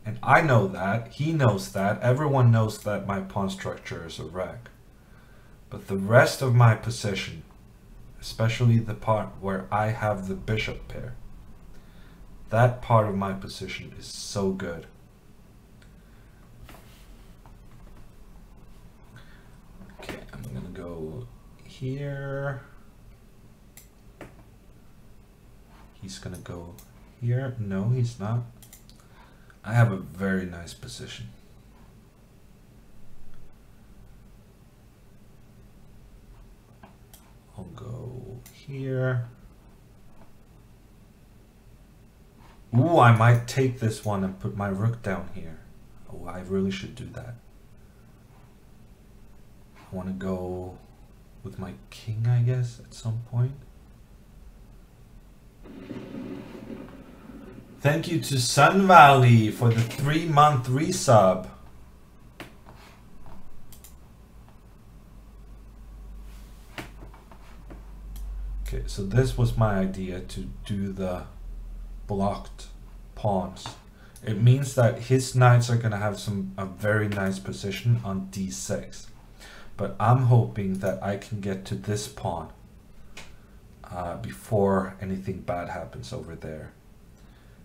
And I know that, he knows that, everyone knows that my pawn structure is a wreck. But the rest of my position, especially the part where I have the bishop pair, that part of my position is so good. Okay, I'm gonna go here. He's gonna go here. No, he's not. I have a very nice position. I'll go here. Ooh, I might take this one and put my rook down here. Oh, I really should do that. I want to go with my king, I guess, at some point. Thank you to Sun Valley for the 3-month resub. Okay, so this was my idea, to do the blocked pawns. It means that his knights are going to have a very nice position on d6. But I'm hoping that I can get to this pawn before anything bad happens over there.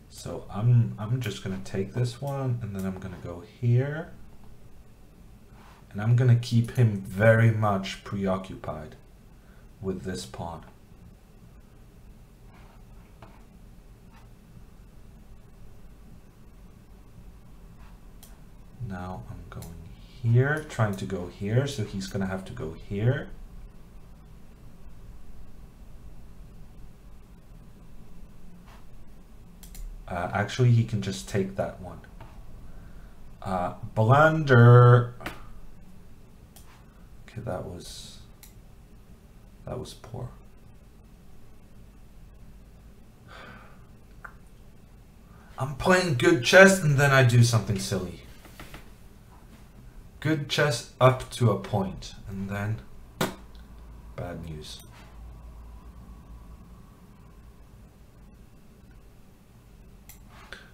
So I'm just going to take this one, and then I'm going to go here. And I'm going to keep him very much preoccupied with this pawn. Now I'm going here, trying to go here, so he's going to have to go here. Actually, he can just take that one. Blunder. Okay, that was poor. I'm playing good chess and then I do something silly. Good chess up to a point and then bad news.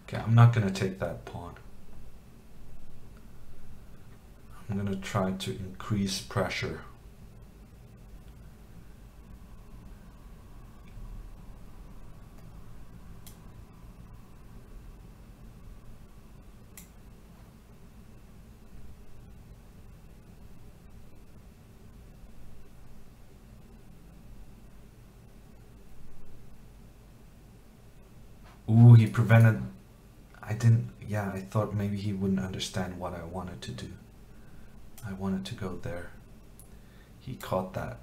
Okay, I'm not gonna take that pawn. I'm gonna try to increase pressure. Ooh, he prevented. I thought maybe he wouldn't understand what I wanted to do. I wanted to go there. He caught that.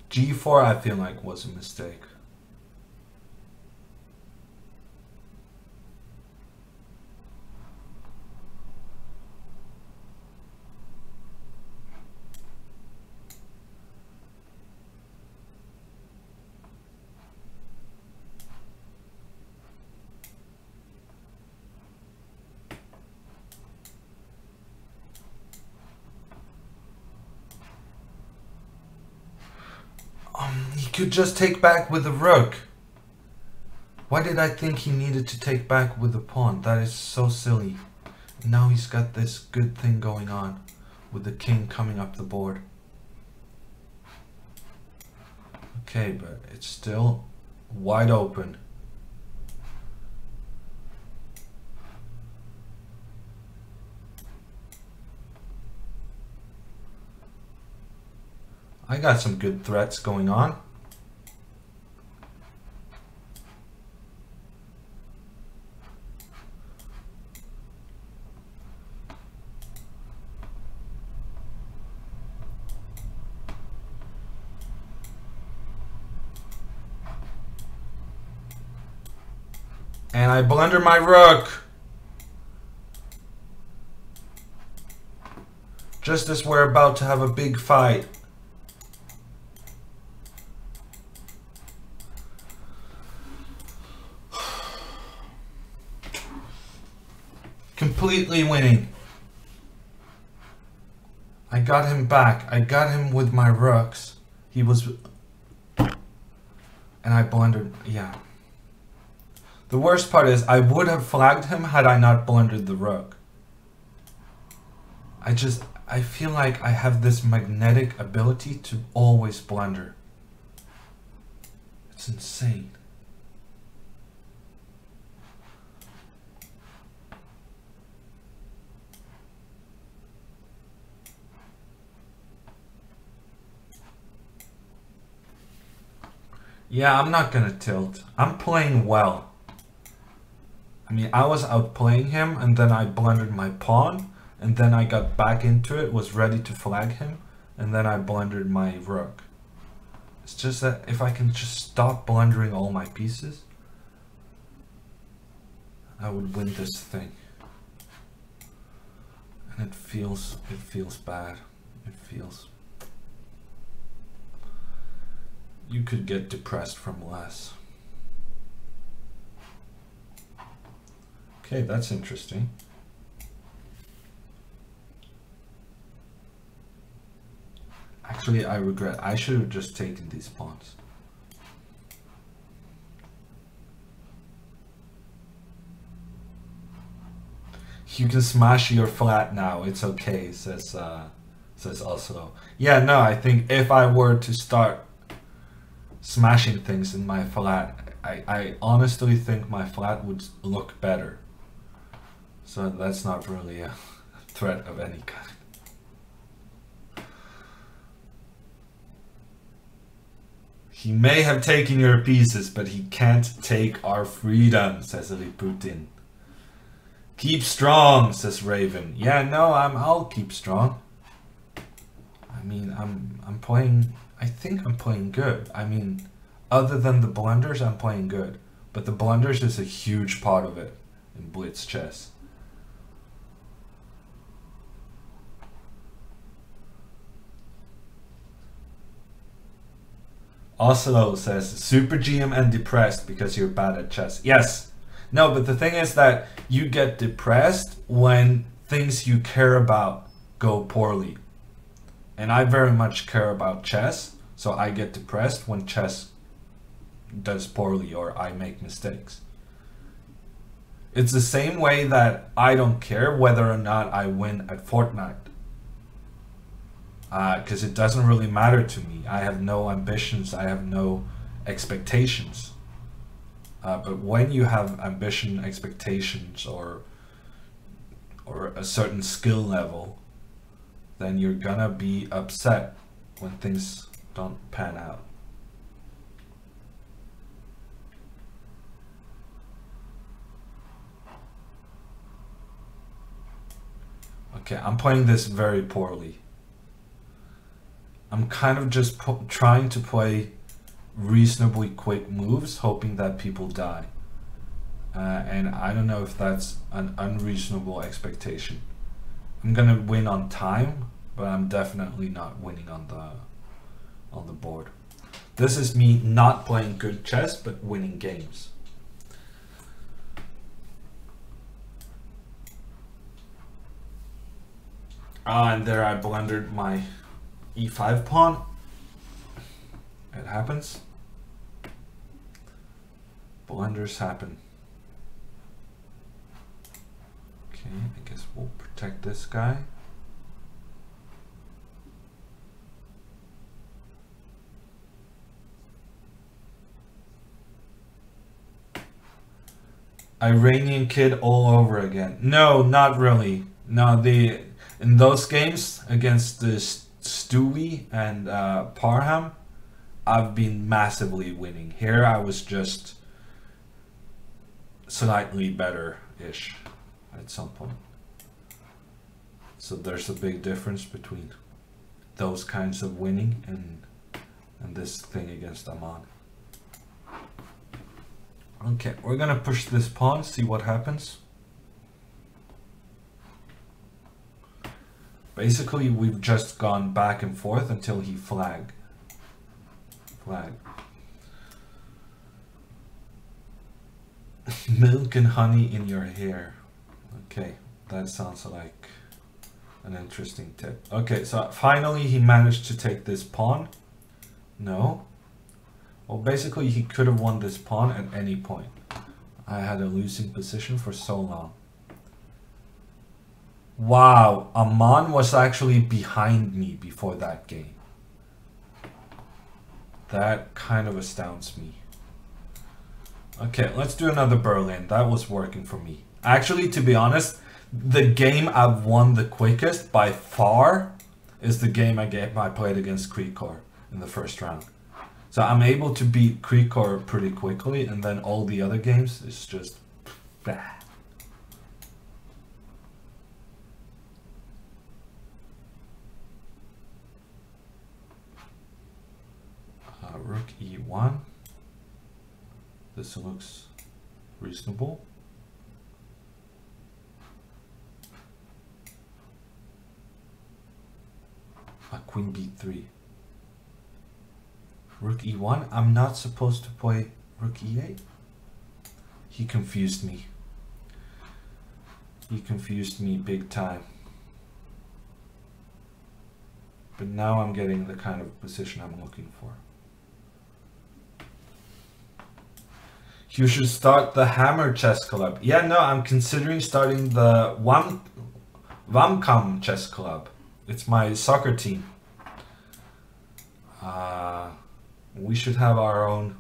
G4 I feel like was a mistake. He could just take back with the rook. Why did I think he needed to take back with the pawn? That is so silly. Now he's got this good thing going on with the king coming up the board. Okay, but it's still wide open. I got some good threats going on. And I blunder my rook. Just as we're about to have a big fight. Completely winning. I got him back. I got him with my rooks. He was... And I blundered. Yeah. The worst part is I would have flagged him had I not blundered the rook. I feel like I have this magnetic ability to always blunder. It's insane. Yeah, I'm not gonna tilt. I'm playing well. I mean, I was outplaying him and then I blundered my pawn and then I got back into it, was ready to flag him, and then I blundered my rook. It's just that if I can just stop blundering all my pieces, I would win this thing. And it feels bad. It feels... You could get depressed from less. Okay, that's interesting. Actually, I regret. I should have just taken these pawns. You can smash your flat now. It's okay, says Oslo. Yeah, no, I think if I were to start smashing things in my flat, I honestly think my flat would look better. So that's not really a threat of any kind. He may have taken your pieces, but he can't take our freedom, says Putin. Keep strong, says Raven. Yeah, no, I'll keep strong. mean, I'm playing. I think I'm playing good. I mean, other than the blunders, I'm playing good. But the blunders is a huge part of it in blitz chess. Oslo says, Super GM and depressed because you're bad at chess. Yes. No, but the thing is that you get depressed when things you care about go poorly. And I very much care about chess, so I get depressed when chess does poorly or I make mistakes. It's the same way that I don't care whether or not I win at Fortnite. Because it doesn't really matter to me. I have no ambitions, I have no expectations. But when you have ambition, expectations, or a certain skill level, then you're gonna be upset when things don't pan out. Okay, I'm playing this very poorly. I'm kind of just trying to play reasonably quick moves, hoping that people die. And I don't know if that's an unreasonable expectation. I'm gonna win on time, but I'm definitely not winning on the board. This is me not playing good chess, but winning games. And there I blundered my e5 pawn. It happens. Blunders happen. Okay, I guess we'll protect this guy. Iranian kid all over again. No, not really. No, in those games against the Stewie and Parham, I've been massively winning. Here I was just slightly better-ish at some point. So there's a big difference between those kinds of winning and this thing against Ahmad. Okay, we're gonna push this pawn, see what happens. Basically, we've just gone back and forth until he flagged. Milk and honey in your hair. Okay, that sounds like an interesting tip. Okay, so finally he managed to take this pawn. No. Well, basically he could have won this pawn at any point. I had a losing position for so long. Wow, Aman was actually behind me before that game. That kind of astounds me. Okay, let's do another Berlin. That was working for me. Actually, to be honest, the game I've won the quickest by far is the game I played against Krikor in the first round. So I'm able to beat Krikor pretty quickly, and then all the other games is just bah. Rook e1. This looks reasonable. Queen b3. Rook e1. I'm not supposed to play rook e8. He confused me. He confused me big time. But now I'm getting the kind of position I'm looking for. You should start the Hammer Chess Club. Yeah, no, I'm considering starting the Vamkam Chess Club. It's my soccer team. We should have our own.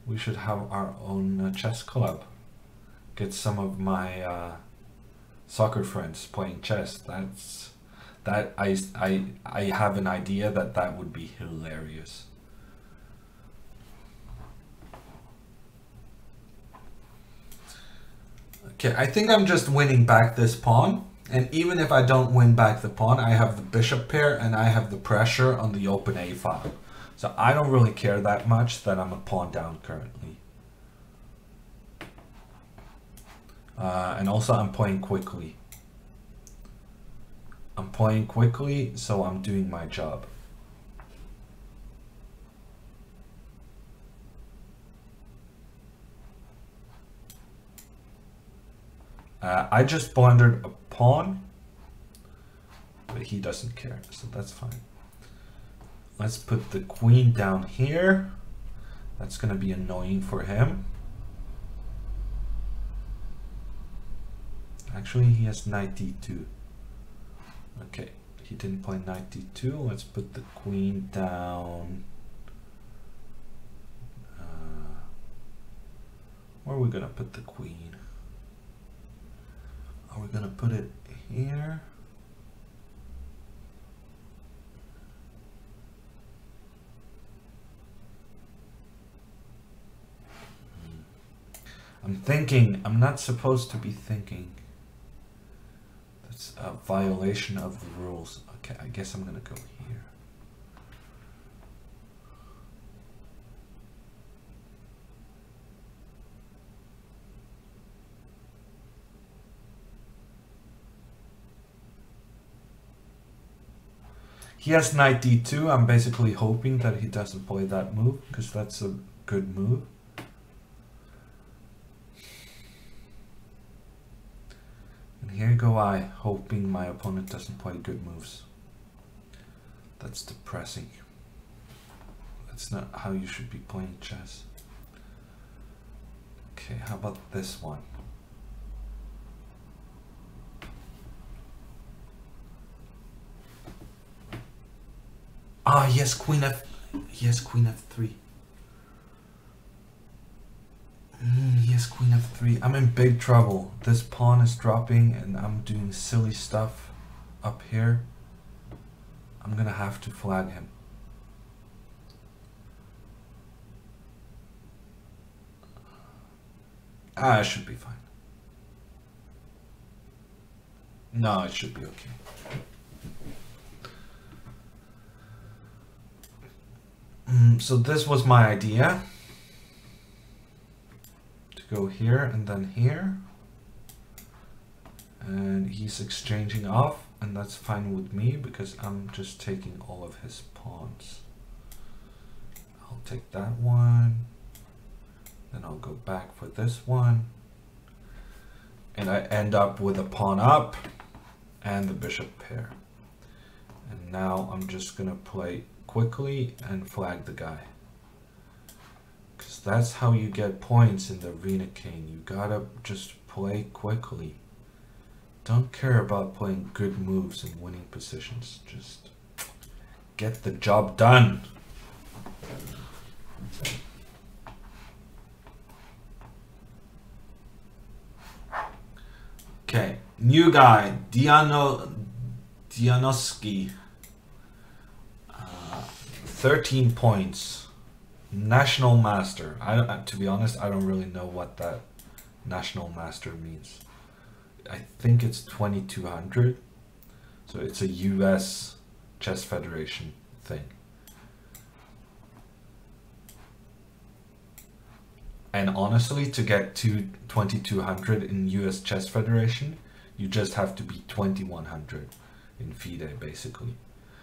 We should have our own chess club. Get some of my soccer friends playing chess. I have an idea that would be hilarious. Okay, I think I'm just winning back this pawn. And even if I don't win back the pawn, I have the bishop pair and I have the pressure on the open a file. So I don't really care that much that I'm a pawn down currently. And also I'm playing quickly. I'm playing quickly, so I'm doing my job. I just blundered a pawn, but he doesn't care, so that's fine. Let's put the queen down here. That's gonna be annoying for him. Actually, he has knight d2. Okay, he didn't play knight d2. Let's put the queen down. Where are we gonna put the queen? Are we gonna put it here? I'm thinking. I'm not supposed to be thinking. That's a violation of the rules. Okay, I guess I'm gonna go here. He has knight d2. I'm basically hoping that he doesn't play that move, because that's a good move. And here go I, hoping my opponent doesn't play good moves. That's depressing. That's not how you should be playing chess. Okay, how about this one? Ah, yes, queen f. Yes, queen f3. Yes, queen f3. I'm in big trouble. This pawn is dropping and I'm doing silly stuff up here. I'm gonna have to flag him. Ah, it should be fine. No, it should be okay. So this was my idea. To go here and then here. And he's exchanging off, and that's fine with me because I'm just taking all of his pawns. I'll take that one. Then I'll go back for this one. And I end up with a pawn up and the bishop pair. And now I'm just gonna play quickly and flag the guy. Because that's how you get points in the Arena King. You gotta just play quickly. Don't care about playing good moves and winning positions. Just get the job done. Okay, new guy, Dianoski. 13 points. National Master. To be honest, I don't really know what that National Master means. I think it's 2200. So it's a US Chess Federation thing. And honestly, to get to 2200 in US Chess Federation, you just have to be 2100 in FIDE, basically.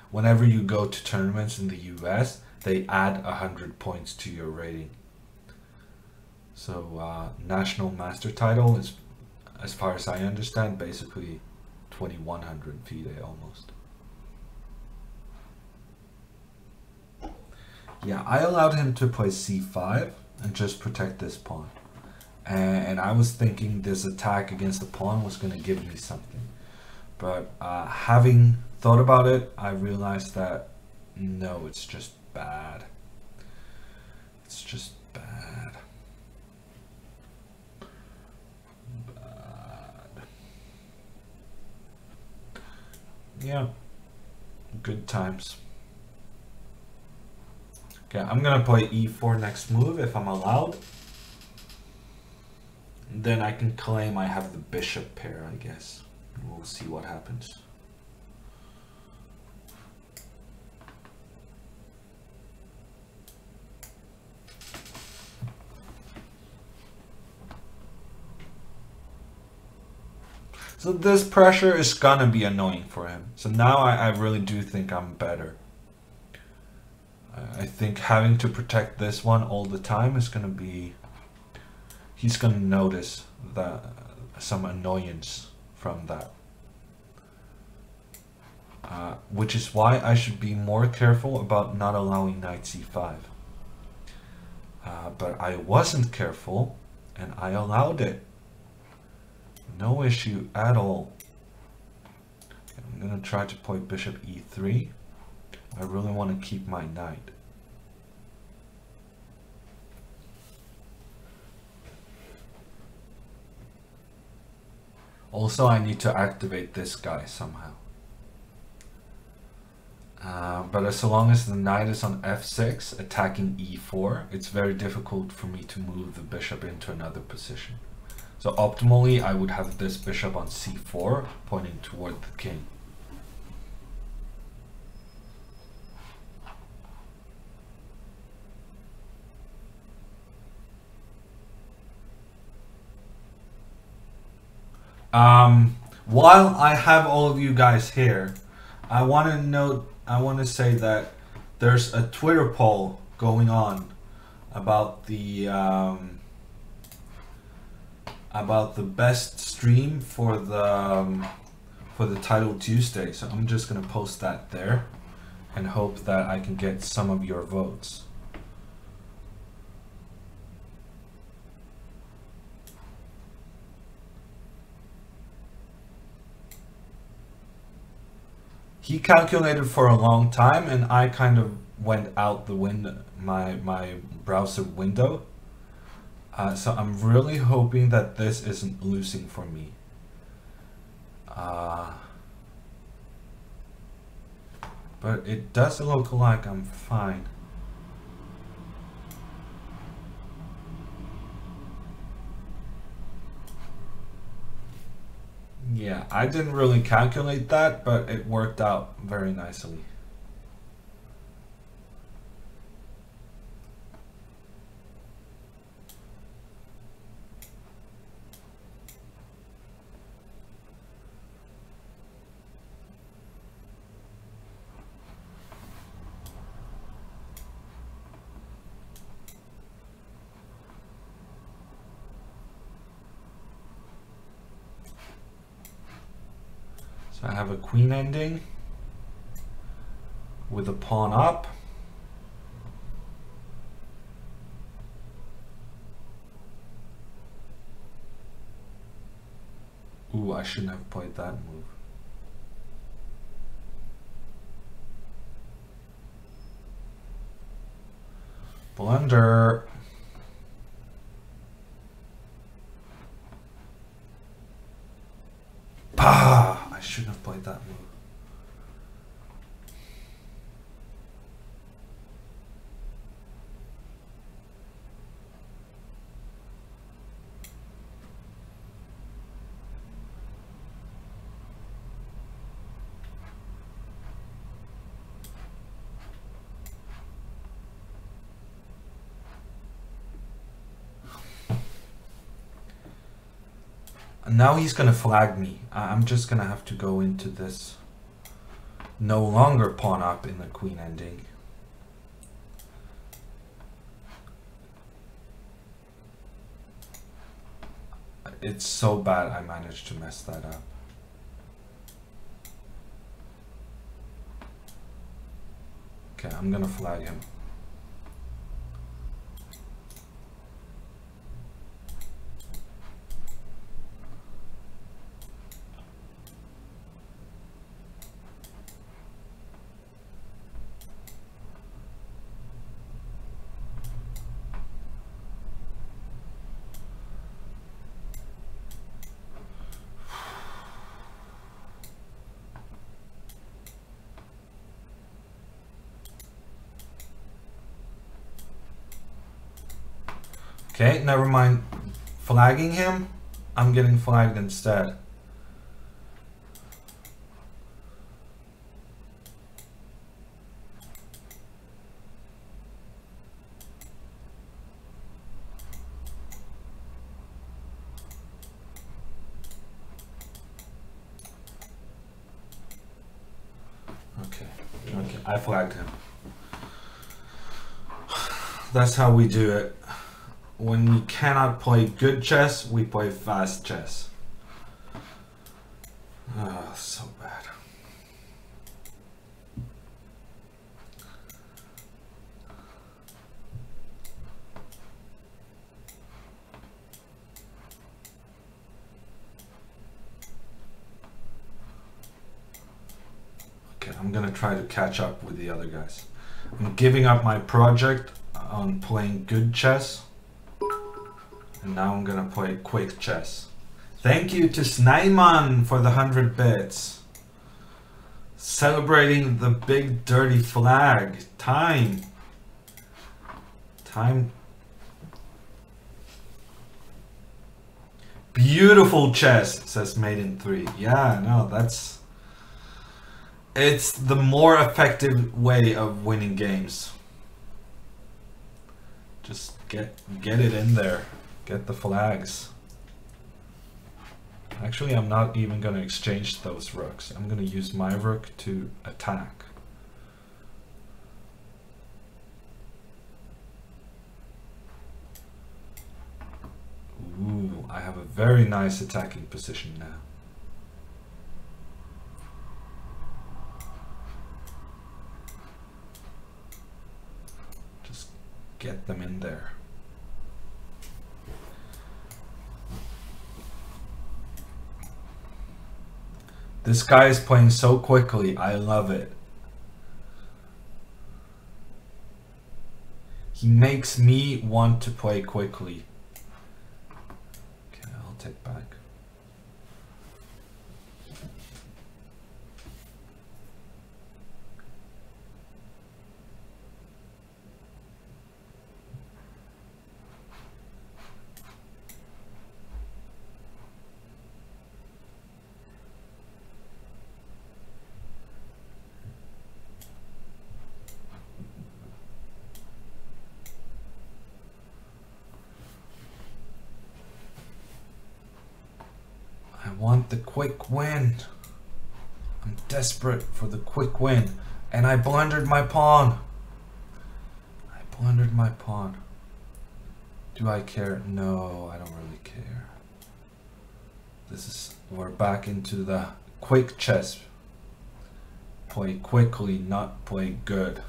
Whenever you go to tournaments in the US, they add 100 points to your rating. So National Master title is, as far as I understand, basically 2100 FIDE almost. Yeah, I allowed him to play c5 and just protect this pawn. And I was thinking this attack against the pawn was going to give me something. But having thought about it, I realized that no, it's just bad. It's just bad. Bad. Yeah, good times. Okay, I'm gonna play e4 next move if I'm allowed. Then I can claim I have the bishop pair, I guess. We'll see what happens. So this pressure is gonna be annoying for him. So now I really do think I'm better. I think having to protect this one all the time is gonna be... He's gonna notice that some annoyance from that. Which is why I should be more careful about not allowing knight c5. But I wasn't careful and I allowed it. No issue at all. I'm gonna try to play bishop e3. I really want to keep my knight. Also, I need to activate this guy somehow. But as long as the knight is on f6, attacking e4, it's very difficult for me to move the bishop into another position. So optimally, I would have this bishop on c4, pointing toward the king. While I have all of you guys here, I want to say that there's a Twitter poll going on about the best stream for the Title Tuesday. So I'm just gonna post that there and hope that I can get some of your votes. He calculated for a long time and I kind of went out the window, my browser window. So I'm really hoping that this isn't losing for me. But it does look like I'm fine. Yeah, I didn't really calculate that, but it worked out very nicely. So I have a queen ending with a pawn up. Ooh, I shouldn't have played that move. Blunder. Pah! I shouldn't have played that move. And now he's gonna flag me. I'm just gonna have to go into this no longer pawn up in the queen ending. It's so bad I managed to mess that up. Okay, I'm gonna flag him. Okay, never mind flagging him. I'm getting flagged instead. I flagged him. That's how we do it. When we cannot play good chess, we play fast chess. Oh, so bad. Okay, I'm gonna try to catch up with the other guys. I'm giving up my project on playing good chess. And now I'm gonna play quick chess. Thank you to Snaiman for the 100 bits. Celebrating the big dirty flag. Time. Beautiful chess, says Maiden 3. Yeah, no, that's... It's the more effective way of winning games. Just get it in there. Get the flags. Actually, I'm not even going to exchange those rooks. I'm going to use my rook to attack. Ooh, I have a very nice attacking position now. Just get them in there. This guy is playing so quickly, I love it. He makes me want to play quickly. Okay, I'll take back. I want the quick win. I'm desperate for the quick win. And I blundered my pawn. Do I care? No, I don't really care. We're back into the quick chess. Play quickly, not play good.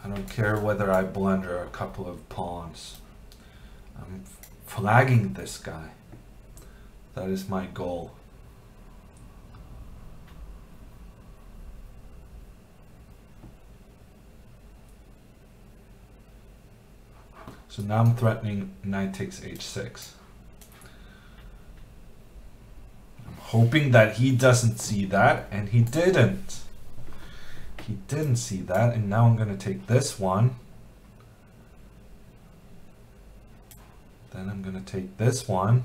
I don't care whether I blunder a couple of pawns. I'm flagging this guy. That is my goal. So now I'm threatening knight takes h6. I'm hoping that he doesn't see that, and he didn't. He didn't see that, and now I'm going to take this one. Then I'm going to take this one.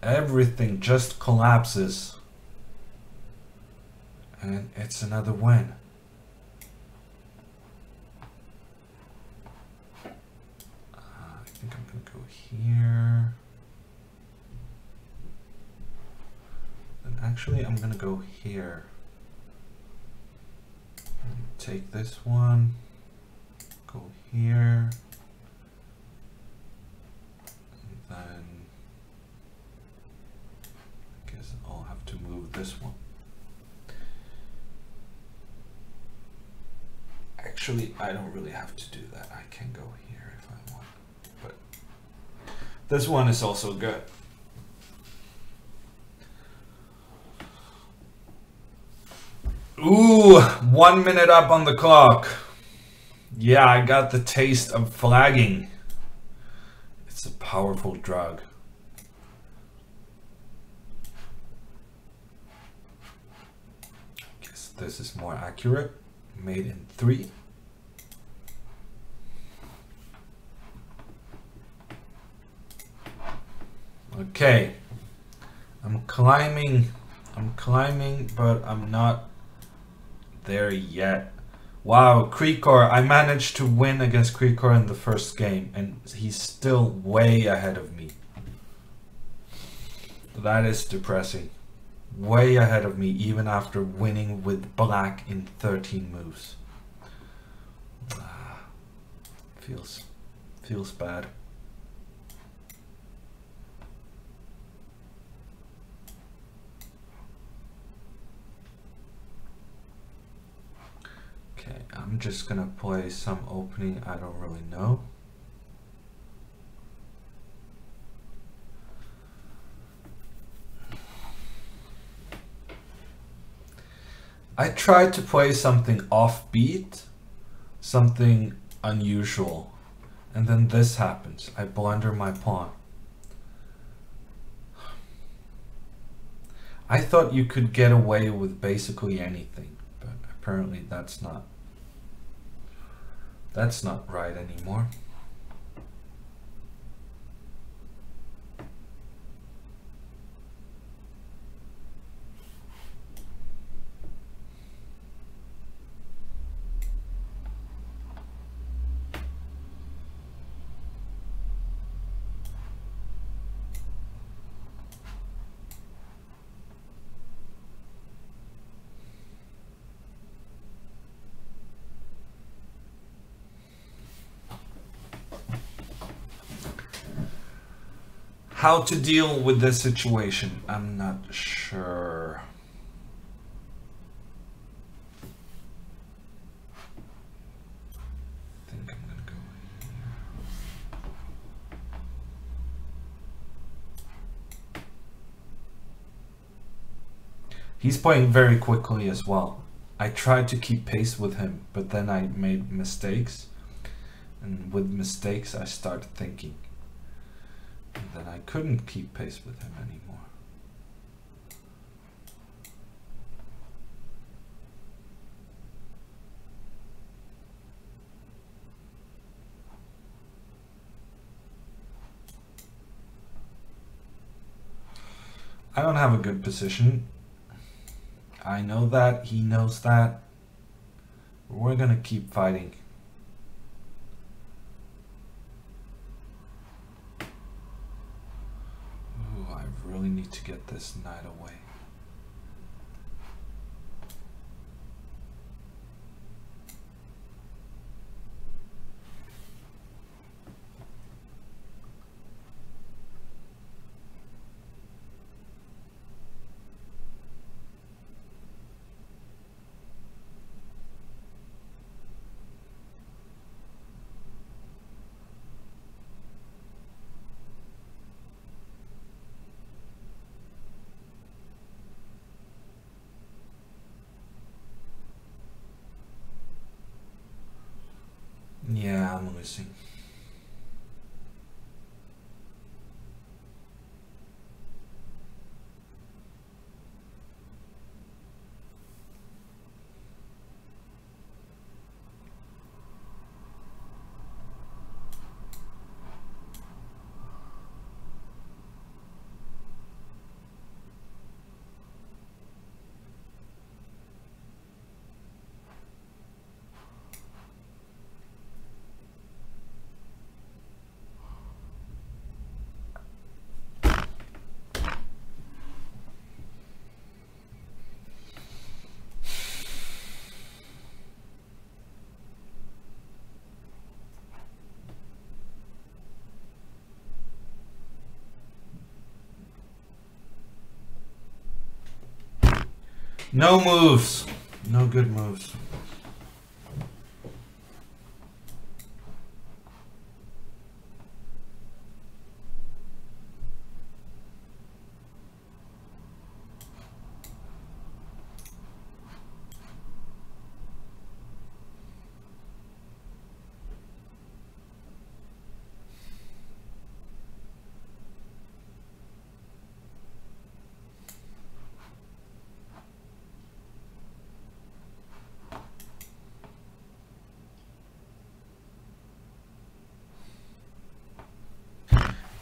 Everything just collapses. And it's another win. I think I'm going to go here. And actually, I'm going to go here. Take this one. Go here. And then I guess I'll have to move this one. Actually, I don't really have to do that. I can go here if I want. But this one is also good. Ooh, 1 minute up on the clock. Yeah, I got the taste of flagging. It's a powerful drug. I guess this is more accurate. Made in 3. Okay. I'm climbing, but I'm not there yet. Wow, Krikor, I managed to win against Krikor in the first game, and he's still way ahead of me. That is depressing. way ahead of me even after winning with black in 13 moves. Feels bad. Okay, I'm just gonna play some opening I don't really know. I tried to play something offbeat, something unusual, and then this happens. I blunder my pawn. I thought you could get away with basically anything, but apparently that's not right anymore. How to deal with this situation? I'm not sure. I think I'm gonna go here. He's playing very quickly as well. I tried to keep pace with him, but then I made mistakes. And with mistakes, I started thinking. And then I couldn't keep pace with him anymore. I don't have a good position. I know that, he knows that. We're gonna keep fighting. I really need to get this knight away. Yeah, I'm losing. No moves. No good moves.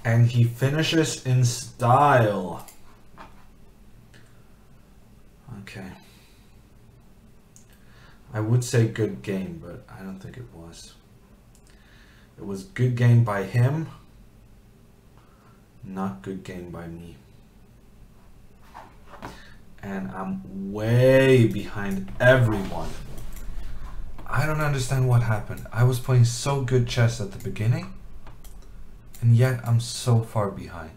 And he finishes in style. Okay. I would say good game, but I don't think it was. It was good game by him, not good game by me. and I'm way behind everyone. I don't understand what happened. I was playing so good chess at the beginning, and yet I'm so far behind.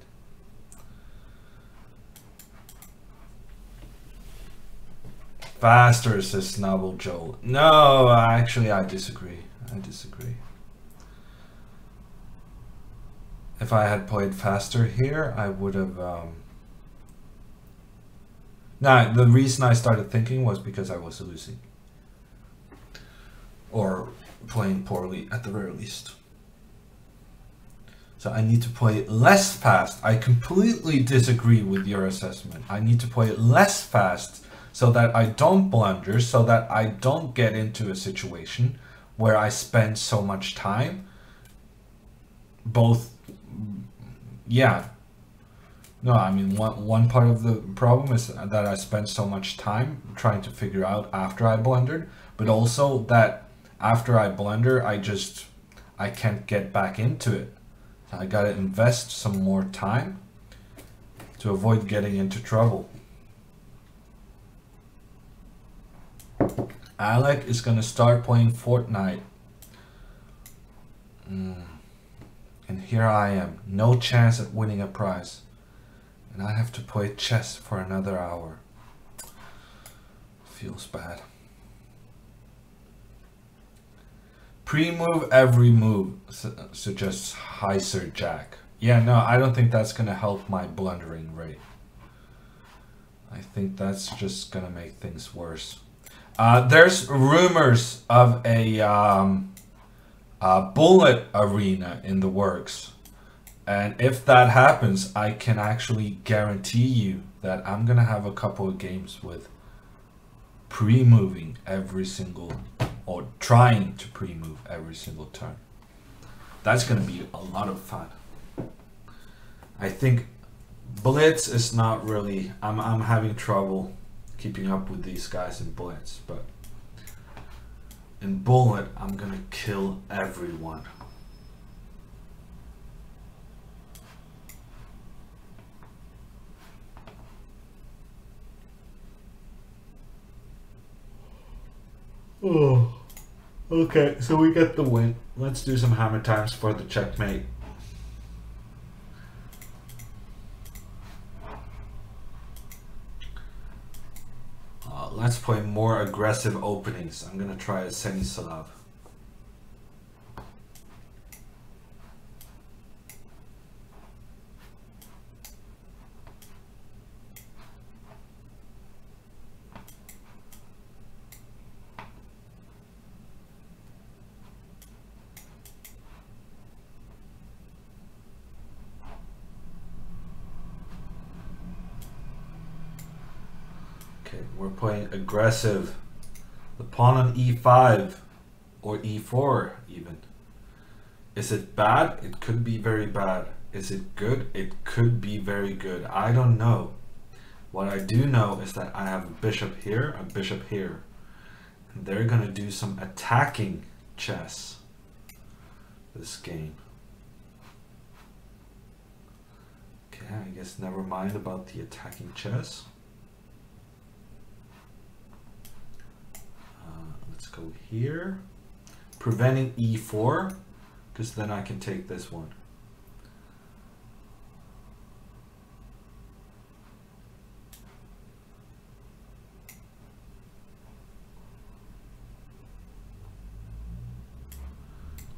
Faster, says Snobble Joel. No, actually I disagree. I disagree. If I had played faster here, I would have... Nah, the reason I started thinking was because I was losing. Or playing poorly, at the very least. So I need to play less fast. I completely disagree with your assessment. I need to play less fast so that I don't blunder, so that I don't get into a situation where I spend so much time. Both, yeah. No, I mean, one part of the problem is that I spent so much time trying to figure out after I blundered, but also that after I blunder, I can't get back into it. So I gotta invest some more time to avoid getting into trouble. Alec is gonna start playing Fortnite. And here I am, no chance at winning a prize. And I have to play chess for another hour. Feels bad. Pre-move every move, suggests Heiser Jack. Yeah, no, I don't think that's going to help my blundering rate. I think that's just going to make things worse. There's rumors of a bullet arena in the works. And if that happens, I can actually guarantee you that I'm going to have a couple of games with pre-moving every single, or trying to pre-move every single turn. That's going to be a lot of fun. I think Blitz is not really, I'm having trouble keeping up with these guys in Blitz, but in Bullet, I'm going to kill everyone. Oh, okay, so we get the win. Let's do some hammer times for the checkmate. Let's play more aggressive openings. I'm gonna try a semi-Slav. We're playing aggressive. The pawn on e5 or e4 even. Is it bad? It could be very bad. Is it good? It could be very good. I don't know. What I do know is that I have a bishop here, a bishop here. And they're gonna do some attacking chess this game. Okay, I guess never mind about the attacking chess. Let's go here, preventing e4, because then I can take this one.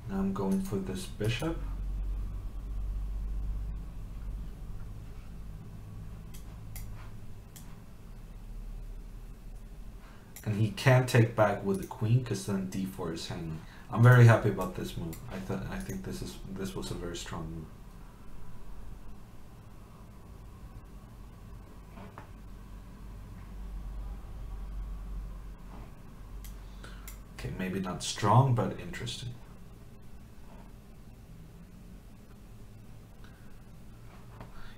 Now I'm going for this bishop. And he can't take back with the queen because then d4 is hanging. I'm very happy about this move. I think this was a very strong move. Okay, maybe not strong, but interesting.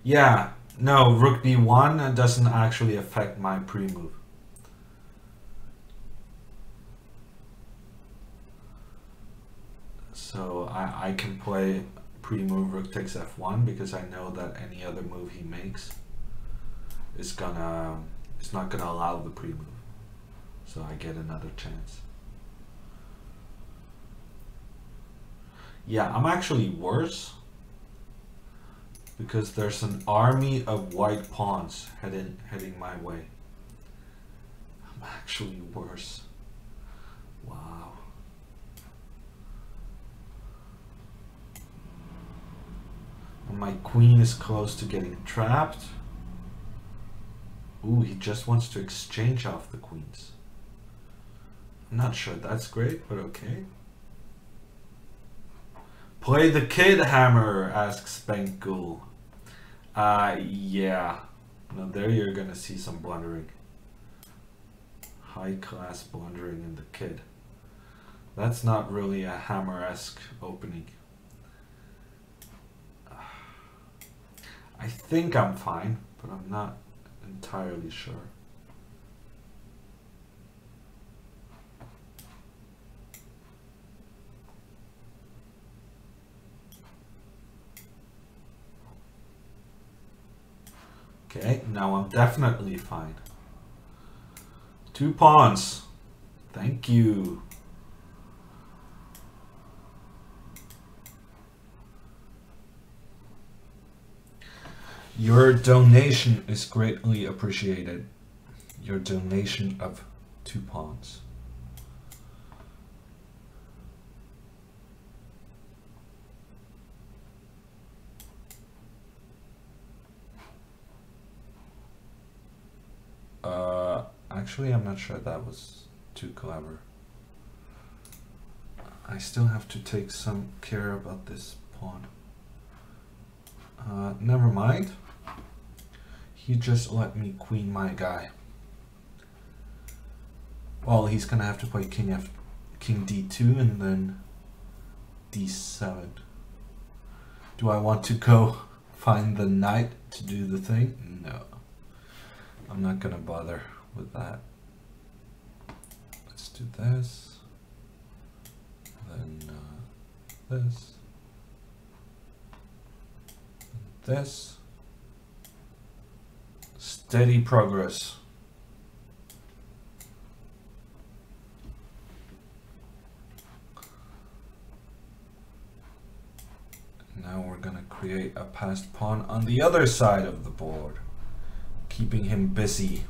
Yeah, no, rook b1 doesn't actually affect my pre-move. So I can play pre-move rook takes f1 because I know that any other move he makes is gonna It's not gonna allow the pre-move. So I get another chance. Yeah, I'm actually worse. Because there's an army of white pawns heading my way. I'm actually worse. Wow. And my queen is close to getting trapped. Ooh, he just wants to exchange off the queens. I'm not sure that's great, but okay. Play the kid hammer, asks Spankul. Yeah. No, there you're gonna see some blundering. High class blundering in the kid. That's not really a hammer-esque opening. I think I'm fine, but I'm not entirely sure. Okay, now I'm definitely fine. 2 pawns. Thank you. Your donation is greatly appreciated. Your donation of 2 pawns. Actually, I'm not sure that was too clever. I still have to take some care about this pawn. Never mind. He just let me queen my guy. Well, he's gonna have to play king d2 and then d7. Do I want to go find the knight to do the thing? No. I'm not gonna bother with that. Let's do this. Then this. And this. Steady progress. Now we're gonna create a passed pawn on the other side of the board, keeping him busy.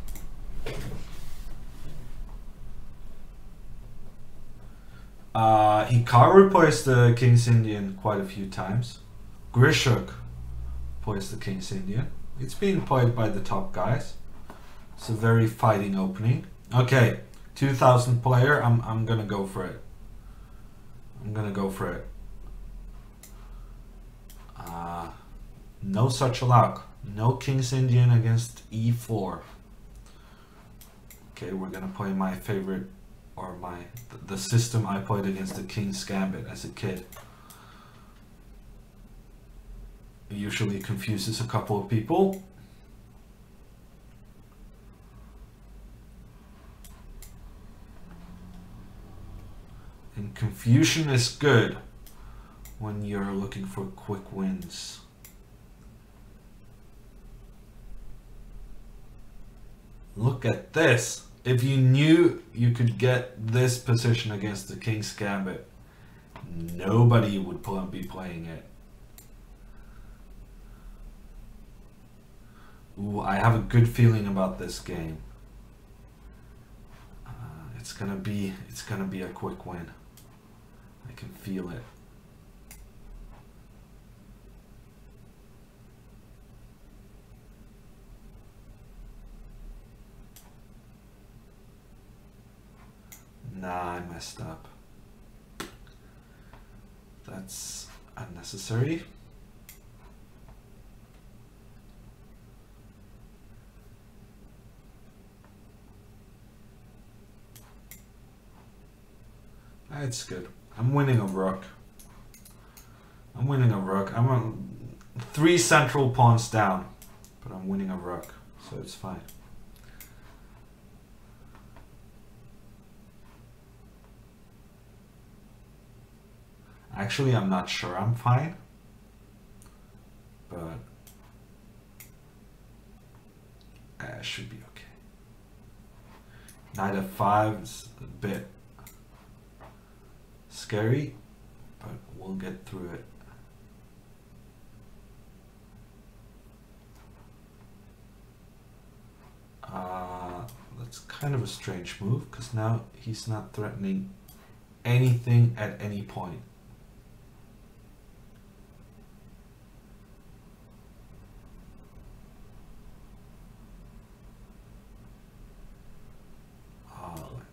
Hikaru plays the King's Indian quite a few times. Grishuk plays the King's Indian. It's being played by the top guys. It's a very fighting opening. Okay, 2000 player. I'm gonna go for it. I'm gonna go for it. No such luck. No King's Indian against e4. Okay, we're gonna play my favorite, or the system I played against the King's Gambit as a kid. It usually confuses a couple of people. And confusion is good when you're looking for quick wins. Look at this. If you knew you could get this position against the King's Gambit, nobody would be playing it. Ooh, I have a good feeling about this game. It's gonna be a quick win. I can feel it. Nah, I messed up. That's unnecessary. It's good. I'm winning a rook. I'm winning a rook. I'm on 3 central pawns down, but I'm winning a rook, so it's fine. Actually, I'm not sure I'm fine, but I should be okay. Knight f5 is a bit scary, but we'll get through it. That's kind of a strange move, because now he's not threatening anything at any point.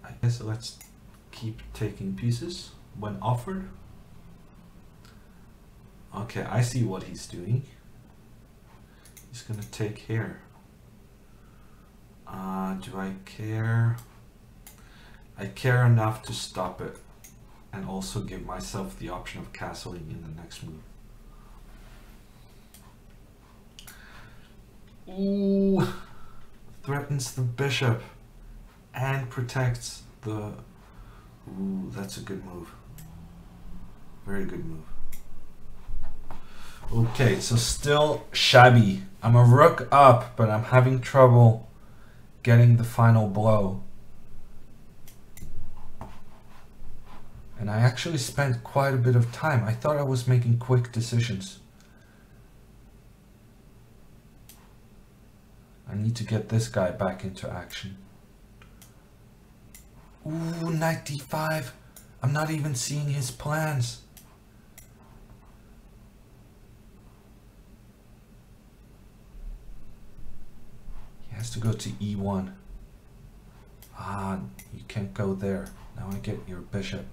I guess let's keep taking pieces when offered. Okay, I see what he's doing. He's gonna take here. Do I care? I care enough to stop it and also give myself the option of castling in the next move. Ooh, threatens the bishop and protects the... Ooh, that's a good move. Very good move. Okay, so still shabby. I'm a rook up, but I'm having trouble getting the final blow. And I actually spent quite a bit of time. I thought I was making quick decisions. I need to get this guy back into action. Ooh, knight d5. I'm not even seeing his plans. He has to go to e1. Ah, you can't go there. Now I get your bishop.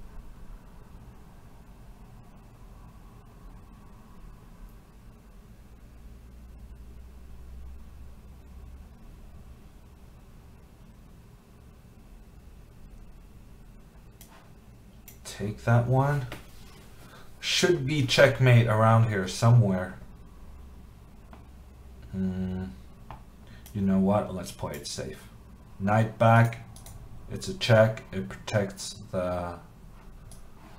Take that one. Should be checkmate around here somewhere. You know what? Let's play it safe. Knight back. It's a check. It protects the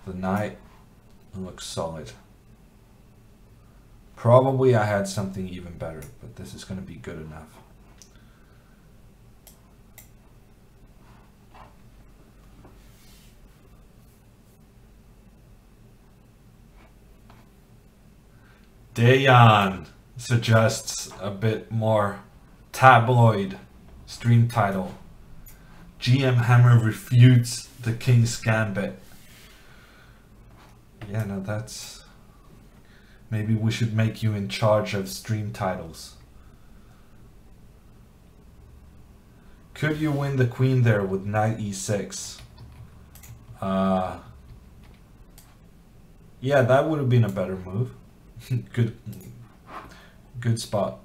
knight. It looks solid. Probably I had something even better, but this is going to be good enough. Dayan suggests a bit more tabloid stream title. GM Hammer refutes the King's Gambit. Yeah, no, that's... Maybe we should make you in charge of stream titles. Could you win the queen there with knight e6? Yeah, that would have been a better move. Good spot.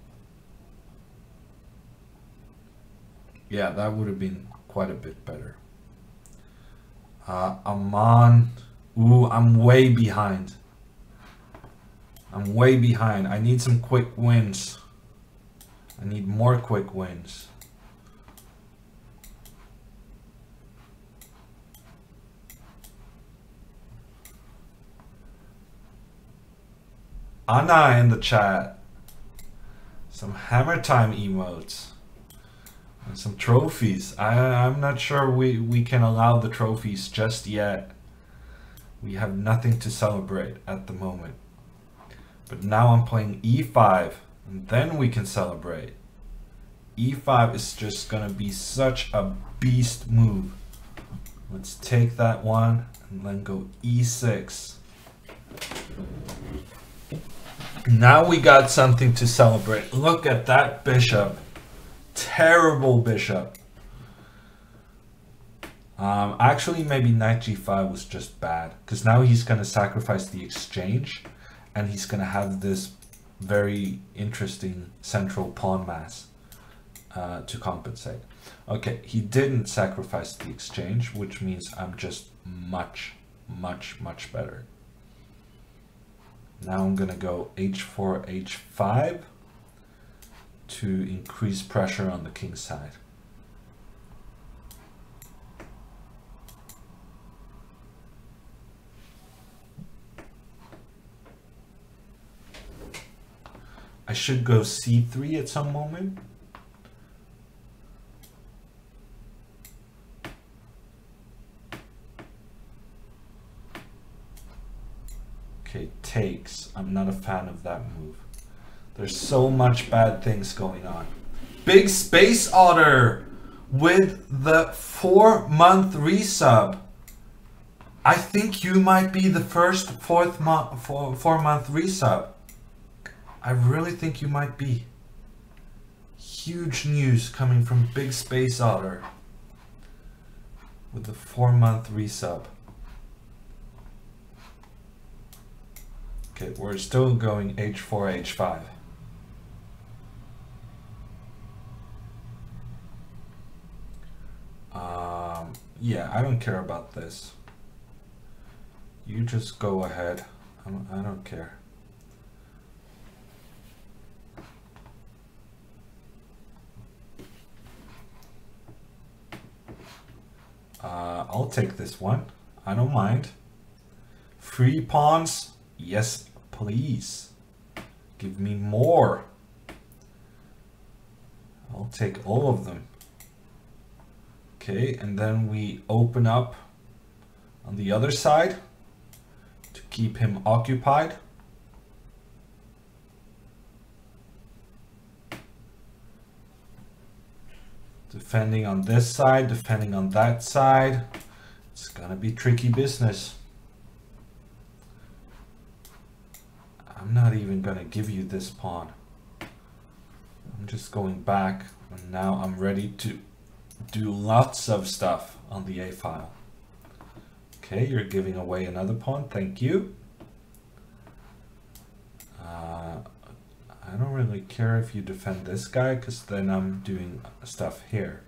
Yeah, that would have been quite a bit better. Aman. Ooh, I'm way behind. I'm way behind. I need some quick wins. I need more quick wins. Anna in the chat. Some hammer time emotes. And some trophies. I'm not sure we can allow the trophies just yet. We have nothing to celebrate at the moment. But now I'm playing e5. And then we can celebrate. e5 is just going to be such a beast move. Let's take that one and then go e6. Now we got something to celebrate. Look at that bishop. Terrible bishop. Actually, maybe knight g5 was just bad. Because now he's going to sacrifice the exchange. And he's going to have this very interesting central pawn mass to compensate. Okay, he didn't sacrifice the exchange, which means I'm just much better. Now I'm going to go h4, h5 to increase pressure on the king's side. I should go c3 at some moment. takes. I'm not a fan of that move. There's so much bad things going on. Big Space Otter with the 4-month resub. I think you might be the first 4-month resub. I really think you might be. Huge news coming from Big Space Otter with the 4-month resub. Okay, we're still going H4, H5. Yeah, I don't care about this. You just go ahead. I don't care. I'll take this one. I don't mind. Free pawns? Yes, please. Give me more. I'll take all of them. Okay, and then we open up on the other side to keep him occupied. Defending on this side, defending on that side. It's gonna be tricky business. I'm not even gonna give you this pawn. I'm just going back, and now I'm ready to do lots of stuff on the A file. Okay, you're giving away another pawn, thank you. I don't really care if you defend this guy, because then I'm doing stuff here.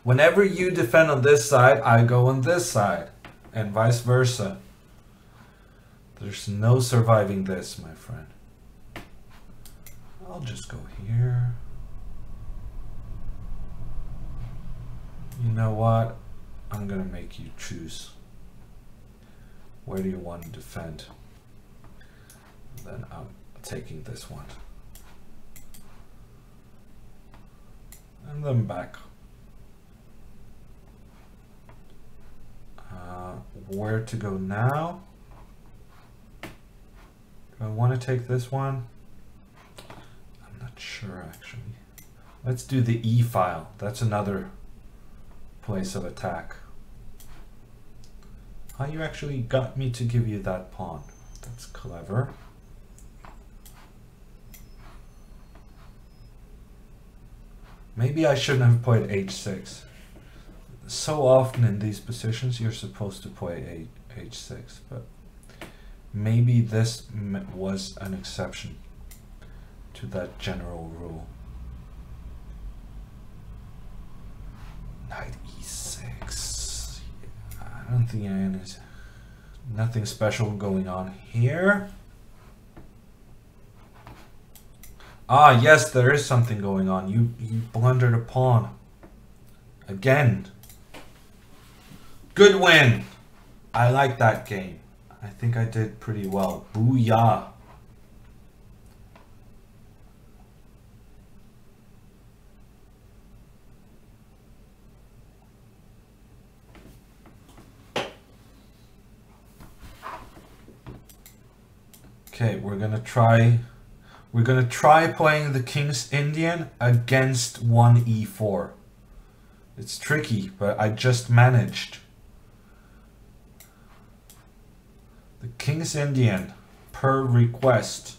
Whenever you defend on this side, I go on this side, and vice versa. There's no surviving this, my friend. I'll just go here. You know what? I'm gonna make you choose. Where do you want to defend? Then I'm taking this one. And then back. Where to go now? Do I want to take this one? I'm not sure actually. Let's do the E file. That's another place of attack. Oh, you actually got me to give you that pawn. That's clever. Maybe I shouldn't have played H6. So often in these positions you're supposed to play H6, but maybe this was an exception to that general rule. Knight E6. I don't think there's nothing special going on here. Ah, yes, there is something going on. You blundered a pawn. Again. Good win. I like that game. I think I did pretty well. Booyah. Okay, we're gonna try playing the King's Indian against 1e4. It's tricky, but I just managed. The King's Indian per request.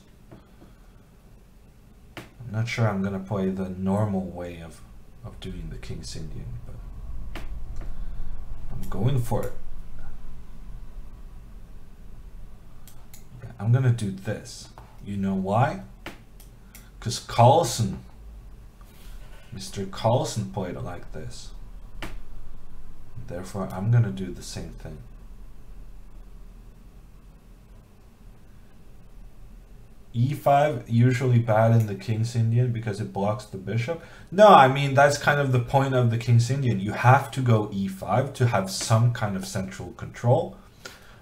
I'm not sure I'm gonna play the normal way of doing the King's Indian, but I'm going for it. Yeah, I'm gonna do this. You know why? Because Carlsen, Mr. Carlsen played it like this. Therefore, I'm gonna do the same thing. E5 usually bad in the King's Indian because it blocks the bishop. No, I mean that's kind of the point of the King's Indian. You have to go E5 to have some kind of central control,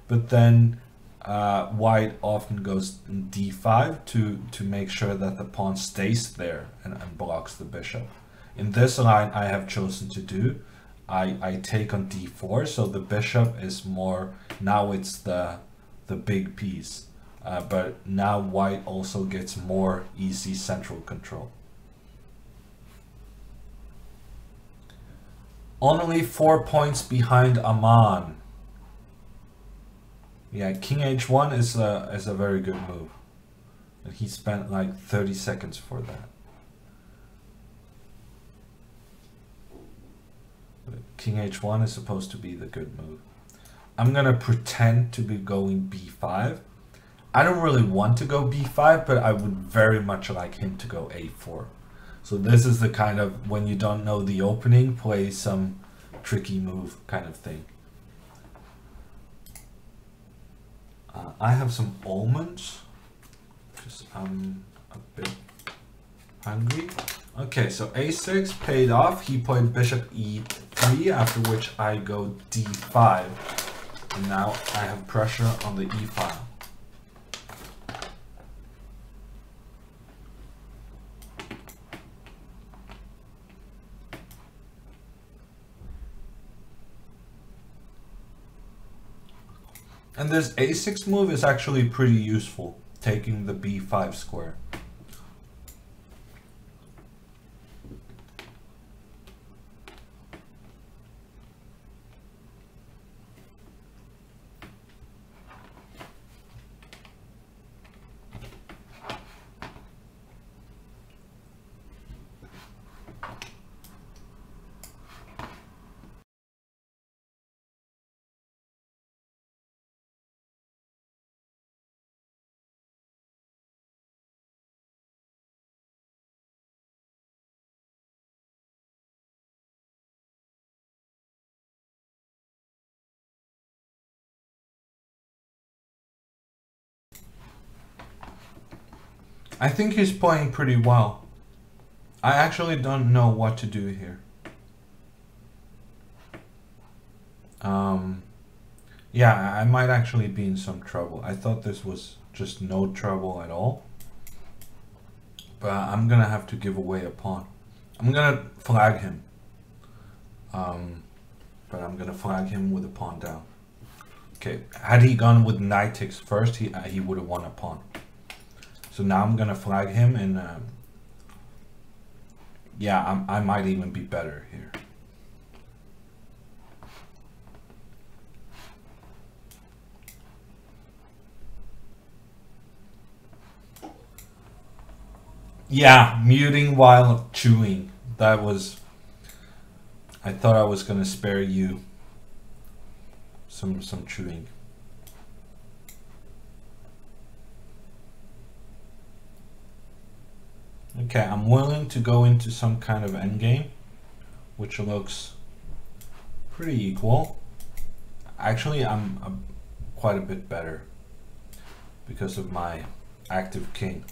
but then white often goes in D5 to make sure that the pawn stays there and blocks the bishop. In this line I have chosen to do, I take on D4, so the bishop is more, now it's the big piece. but now white also gets more easy central control. Only 4 points behind Aman. Yeah, king h1 is a very good move. And he spent like 30 seconds for that. But king h1 is supposed to be the good move. I'm gonna pretend to be going b5. I don't really want to go b5, but I would very much like him to go a4. So this is the kind of, when you don't know the opening, play some tricky move kind of thing. I have some almonds, because I'm a bit hungry. Okay, so a6 paid off. He played bishop e3, after which I go d5. And now I have pressure on the e file. And this a6 move is actually pretty useful, taking the b5 square. I think he's playing pretty well. I actually don't know what to do here. Yeah, I might actually be in some trouble. I thought this was just no trouble at all. But I'm gonna have to give away a pawn. I'm gonna flag him. But I'm gonna flag him with a pawn down. Okay, had he gone with knight takes first, he would have won a pawn. So now I'm gonna flag him, and yeah, I might even be better here. Yeah, muting while chewing. That was... I thought I was gonna spare you some chewing. Okay, I'm willing to go into some kind of endgame, which looks pretty equal. Actually, I'm quite a bit better because of my active king.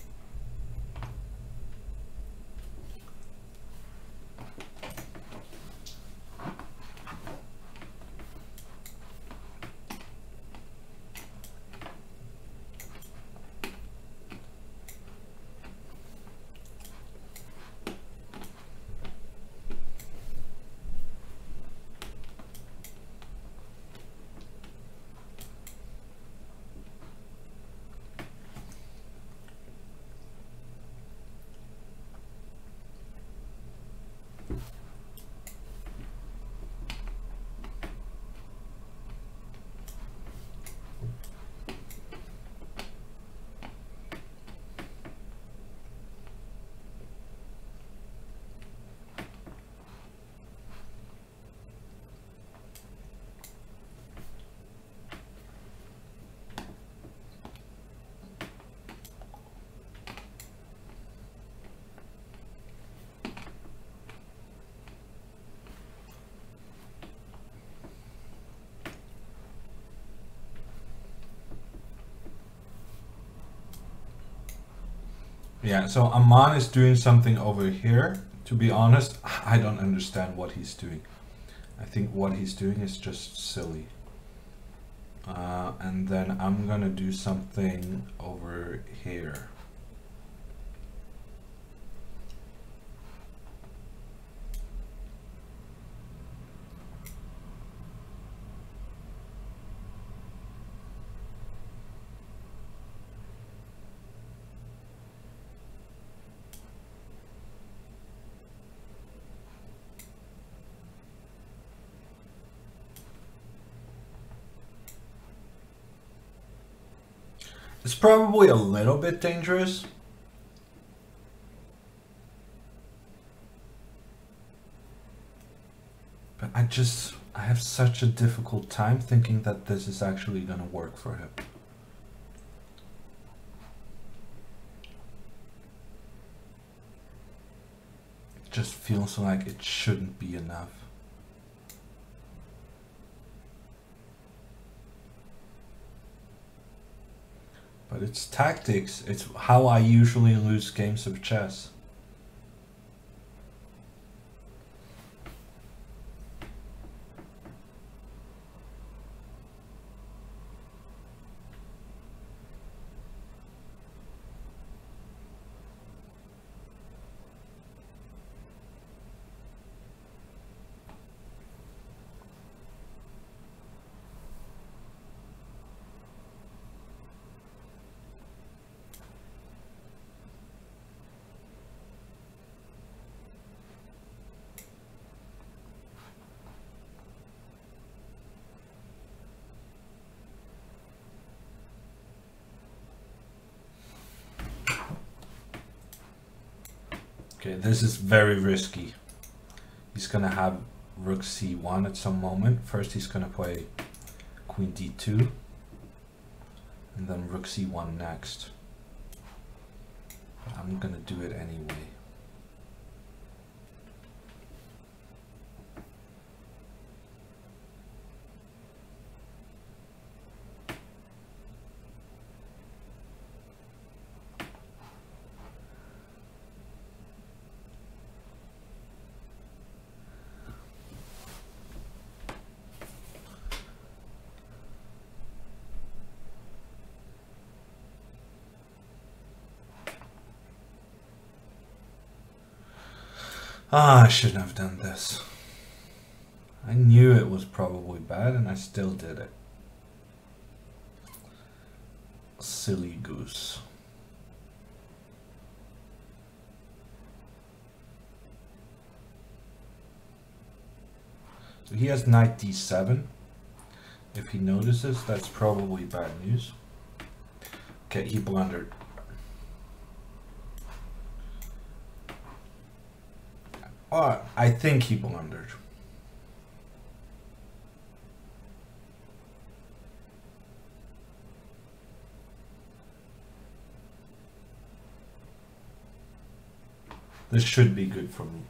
Yeah, so Aman is doing something over here. To be honest, I don't understand what he's doing. I think what he's doing is just silly. And then I'm gonna do something over here. It's probably a little bit dangerous. But I have such a difficult time thinking that this is actually gonna work for him. It just feels like it shouldn't be enough. But it's tactics. It's how I usually lose games of chess. Okay, this is very risky. He's gonna have rook c1 at some moment. First he's gonna play queen d2 and then rook c1 next. But I'm gonna do it anyway. Ah, I shouldn't have done this. I knew it was probably bad and I still did it. Silly goose. So he has knight d7. If he notices, that's probably bad news. Okay, he blundered. Oh, I think he blundered. This should be good for me.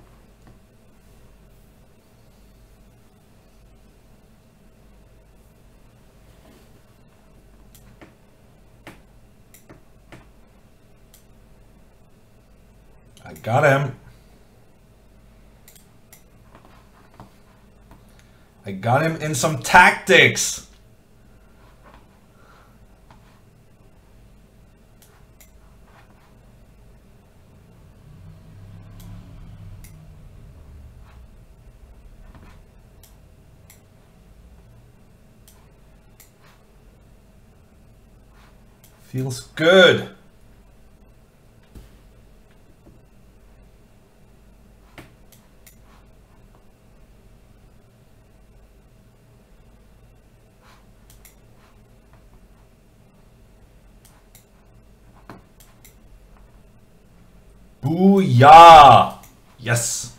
I got him. I got him in some tactics. Feels good. Booyah! Yes!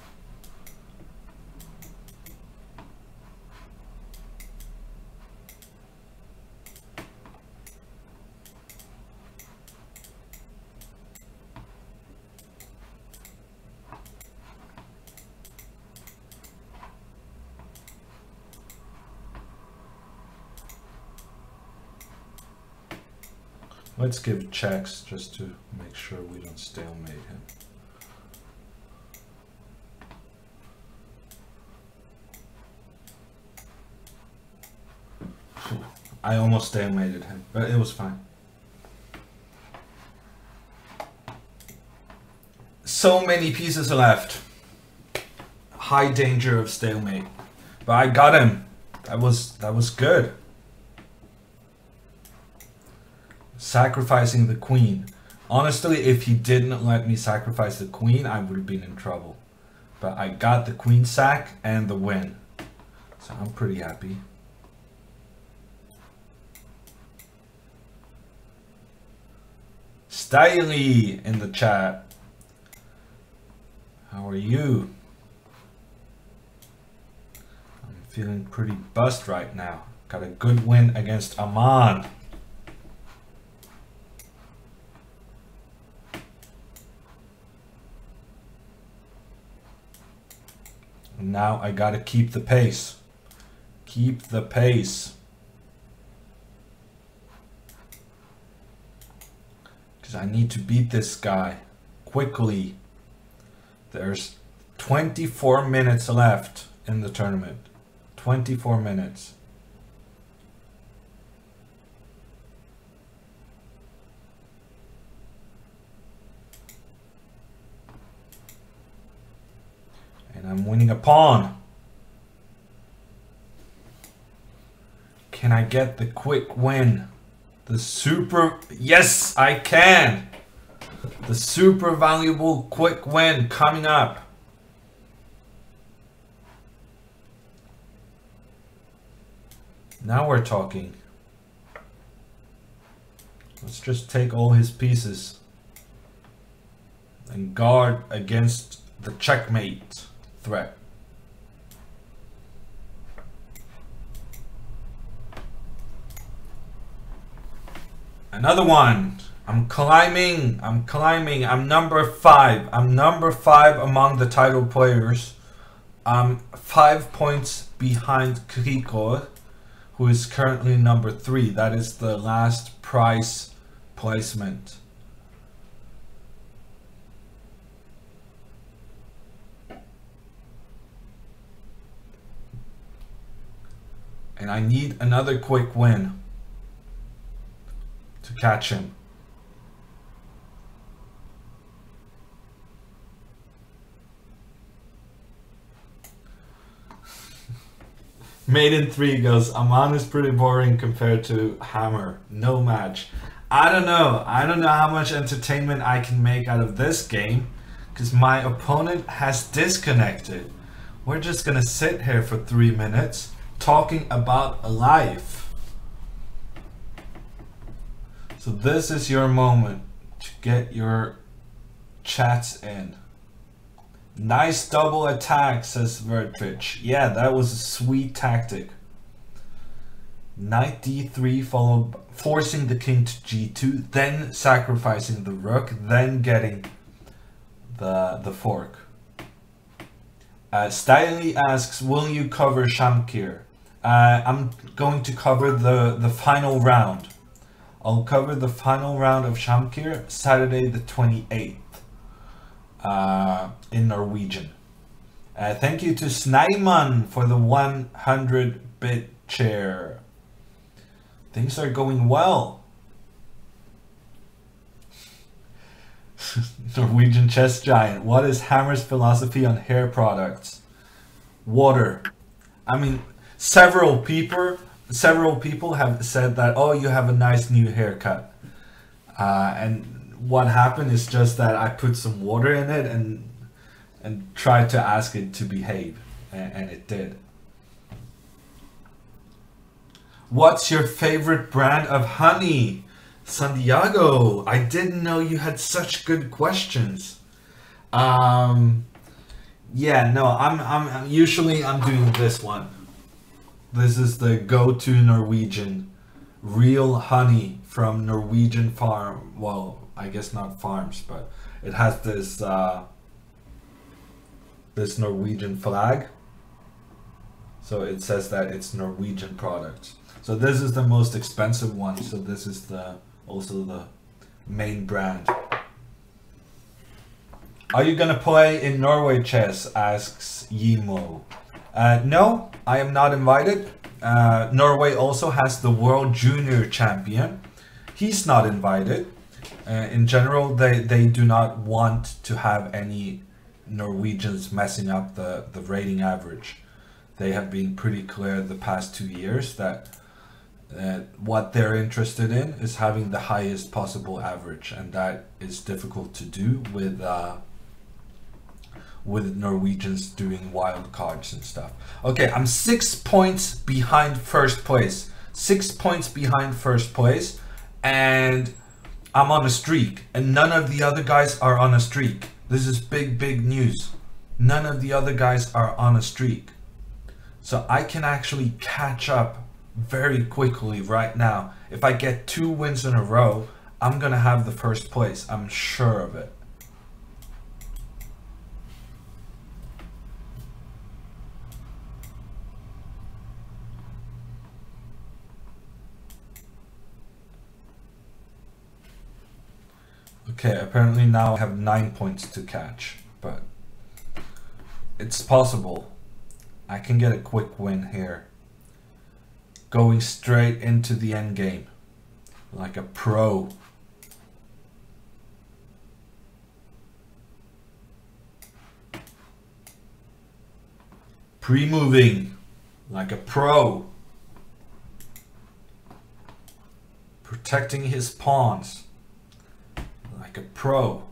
Let's give checks just to make sure we don't stalemate him. I almost stalemated him, but it was fine. So many pieces left. High danger of stalemate. But I got him. That was good. Sacrificing the queen. Honestly, if he didn't let me sacrifice the queen, I would have been in trouble. But I got the queen sack and the win. So I'm pretty happy. Stiley in the chat. How are you? I'm feeling pretty buzzed right now. Got a good win against Aman. And now I gotta keep the pace. Keep the pace. Because I need to beat this guy quickly. There's 24 minutes left in the tournament. 24 minutes. And I'm winning a pawn. Can I get the quick win? The super... Yes, I can! The super valuable quick win coming up. Now we're talking. Let's just take all his pieces and guard against the checkmate threat. Another one. I'm climbing. I'm number 5. I'm number 5 among the title players. I'm 5 points behind Krikor, who is currently number 3. That is the last prize placement. And I need another quick win to catch him. Maiden 3 goes, Aman is pretty boring compared to Hammer. No match. I don't know how much entertainment I can make out of this game, because my opponent has disconnected. We're just gonna sit here for 3 minutes talking about life. So this is your moment to get your chats in. Nice double attack, says Vertrich. Yeah, that was a sweet tactic. Knight d3 followed, forcing the king to g2, then sacrificing the rook, then getting the fork. Stiley asks, will you cover Shamkir? I'm going to cover the final round. I'll cover the final round of Shamkir Saturday the 28th. In Norwegian. Thank you to Snaiman for the 100-bit chair. Things are going well. Norwegian chess giant. What is Hammer's philosophy on hair products? Water. I mean, several people have said that, oh, you have a nice new haircut. And what happened is just that I put some water in it and tried to ask it to behave, and it did. What's your favorite brand of honey? Santiago, I didn't know you had such good questions. Yeah, no, I'm usually doing this one. This is the go-to Norwegian real honey from Norwegian farm. Well, I guess not farms, but it has this this Norwegian flag, so it says that it's Norwegian products. So this is the most expensive one, so this is also the main brand. Are you gonna play in Norway chess, asks Yimo. No, I am not invited. Norway also has the world junior champion. He's not invited. In general, they do not want to have any Norwegians messing up the rating average. They have been pretty clear the past 2 years that what they're interested in is having the highest possible average, and that is difficult to do with Norwegians doing wild cards and stuff. Okay, I'm 6 points behind first place. 6 points behind first place, and I'm on a streak, and none of the other guys are on a streak. This is big news. None of the other guys are on a streak. So I can actually catch up very quickly right now. If I get 2 wins in a row, I'm gonna have the first place. I'm sure of it. Okay, apparently now I have 9 points to catch, but it's possible. I can get a quick win here. Going straight into the end game, like a pro. Pre-moving, like a pro. Protecting his pawns, like a pro.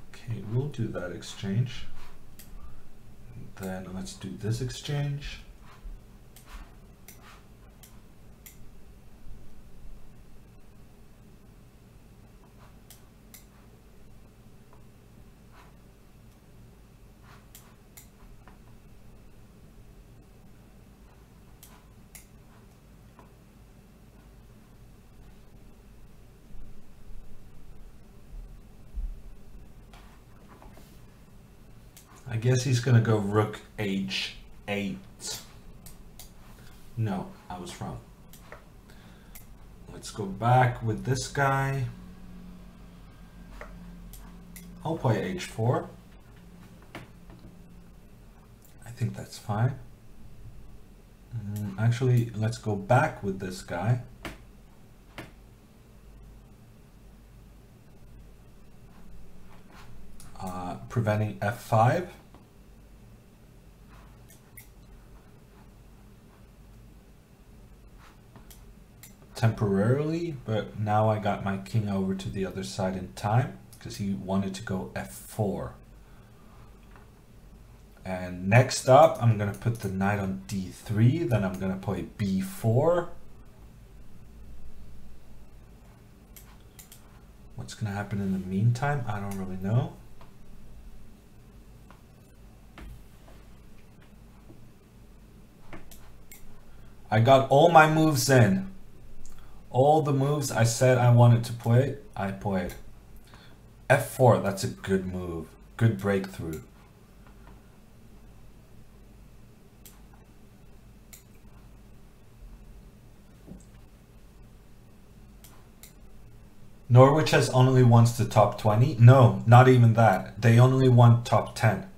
Okay, we'll do that exchange. Then let's do this exchange. I guess he's gonna go rook h8. No, I was wrong. Let's go back with this guy. I'll play h4. I think that's fine. Actually, let's go back with this guy. Preventing f5. Temporarily, but now I got my king over to the other side in time because he wanted to go f4. And next up, I'm going to put the knight on d3, then I'm going to play b4. What's going to happen in the meantime? I don't really know. I got all my moves in. All the moves I said I wanted to play, I played. f4, that's a good move. Good breakthrough. Norwich has only wants the top 20? No, not even that. They only want top 10.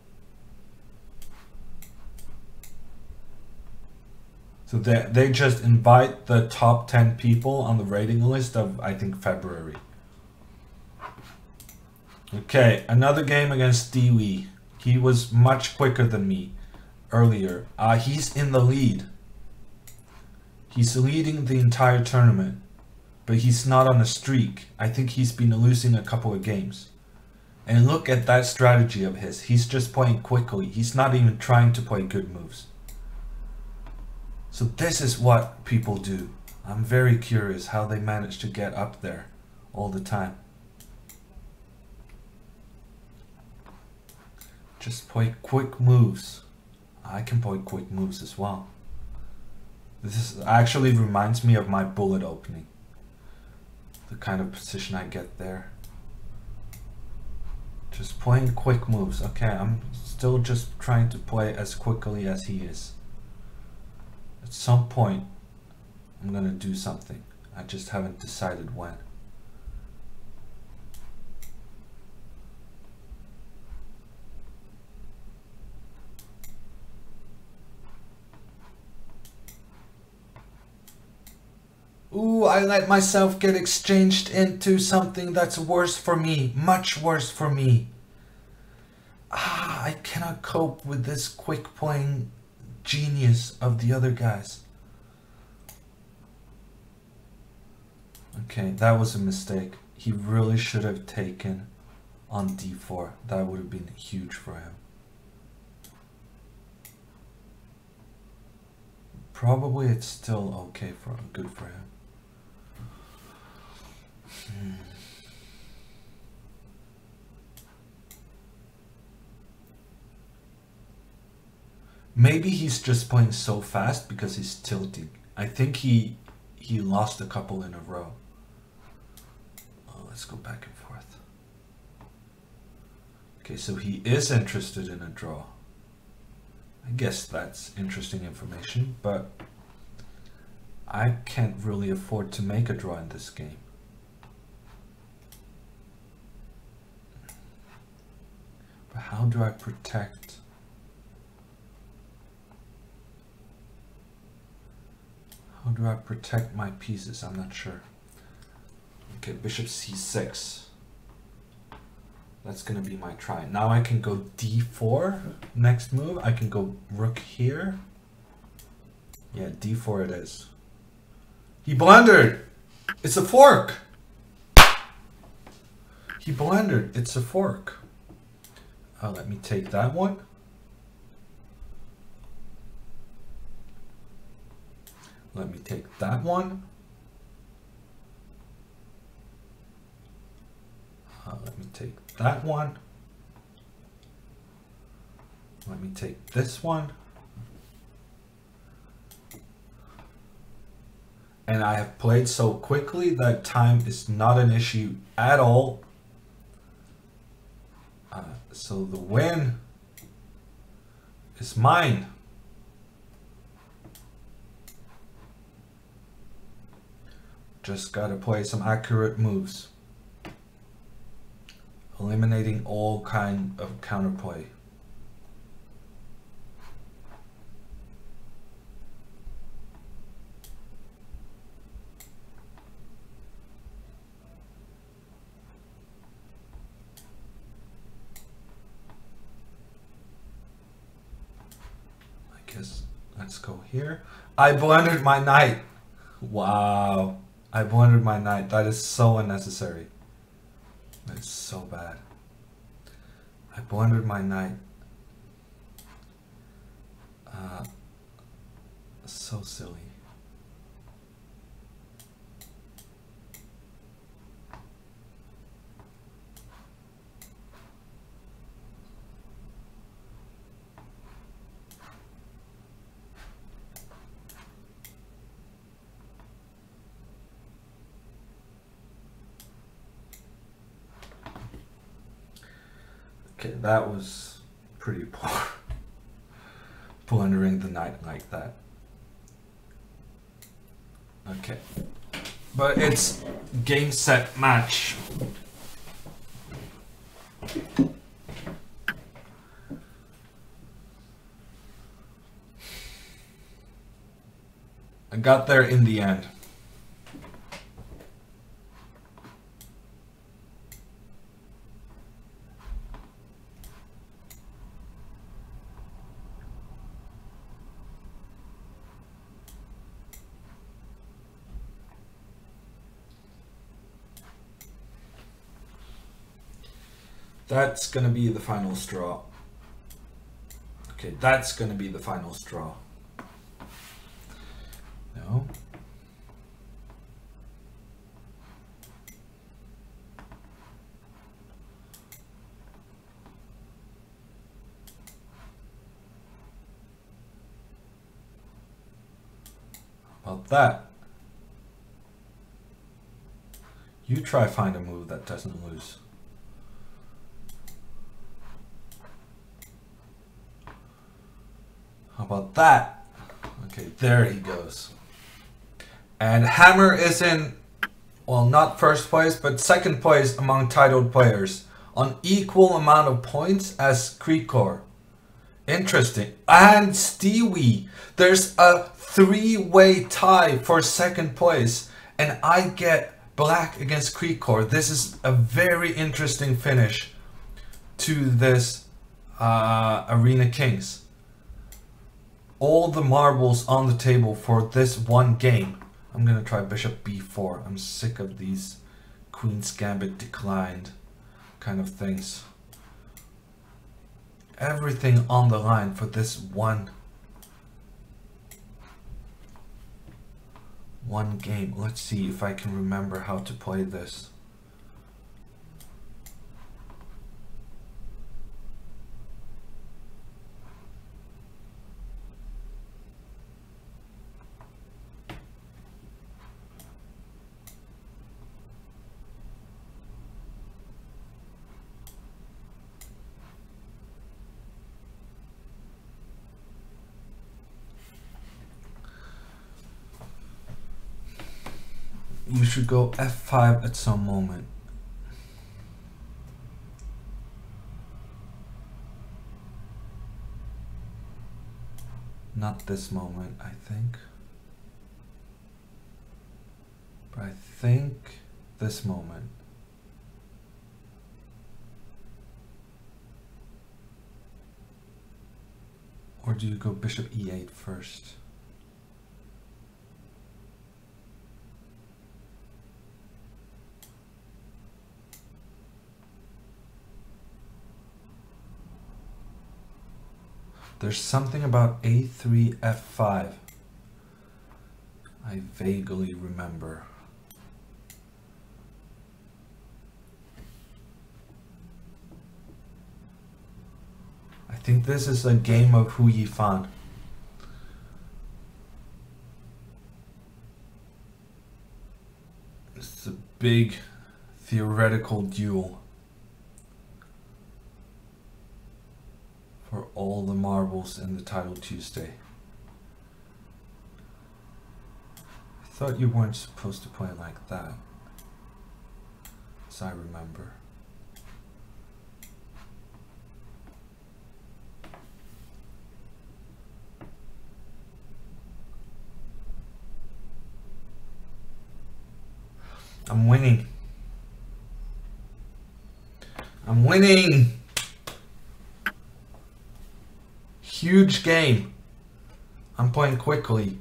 So they just invite the top 10 people on the rating list of, I think, February. Okay, another game against Dewey. He was much quicker than me earlier. He's in the lead. He's leading the entire tournament, but he's not on a streak. I think he's been losing a couple of games. And look at that strategy of his. He's just playing quickly. He's not even trying to play good moves. So this is what people do. I'm very curious how they manage to get up there all the time. Just play quick moves. I can play quick moves as well. This actually reminds me of my bullet opening. The kind of position I get there. Just playing quick moves. Okay, I'm still just trying to play as quickly as he is. At some point, I'm gonna do something. I just haven't decided when. Ooh, I let myself get exchanged into something that's worse for me, much worse for me. I cannot cope with this quick playing genius of the other guys. Okay, that was a mistake. He really should have taken on d4. That would have been huge for him. Probably it's still okay for him, good for him. Maybe he's just playing so fast because he's tilting. I think he lost a couple in a row. Oh, let's go back and forth. Okay, so he is interested in a draw. I guess that's interesting information, but I can't really afford to make a draw in this game. But how do I protect? How do I protect my pieces? I'm not sure. Okay, bishop c6. That's gonna be my try. Now I can go d4. Next move, I can go rook here. Yeah, d4 it is. He blundered. It's a fork. He blundered. It's a fork. Let me take that one. Let me take that one. Let me take that one. Let me take this one. And I have played so quickly that time is not an issue at all. So the win is mine. Just gotta play some accurate moves. Eliminating all kind of counterplay. I guess let's go here. I blundered my knight. Wow. I blundered my knight. That is so unnecessary. That's so bad. I blundered my knight. So silly. Okay, that was pretty poor. Blundering the knight like that. Okay. But it's game, set, match. I got there in the end. That's gonna be the final straw. Okay, that's gonna be the final straw. No. How about that? You try find a move that doesn't lose. How about that? Okay, there he goes. And Hammer is in, well, not first place, but second place among titled players on equal amount of points as Krikor. Interesting. And Stewie. There's a three-way tie for second place, and I get black against Krikor. This is a very interesting finish to this Arena Kings. All the marbles on the table for this one game. I'm gonna try bishop b4. I'm sick of these queen's gambit declined kind of things. Everything on the line for this one game. Let's see if I can remember how to play this. you should go f5 at some moment. Not this moment, I think. But I think this moment. Or do you go bishop e8 first? There's something about a3, f5 I vaguely remember. I think this is a game of Hu Yifan. It's a big theoretical duel for all the marbles in the title Tuesday. I thought you weren't supposed to play like that, as I remember. I'm winning. I'm winning. Huge game. I'm playing quickly.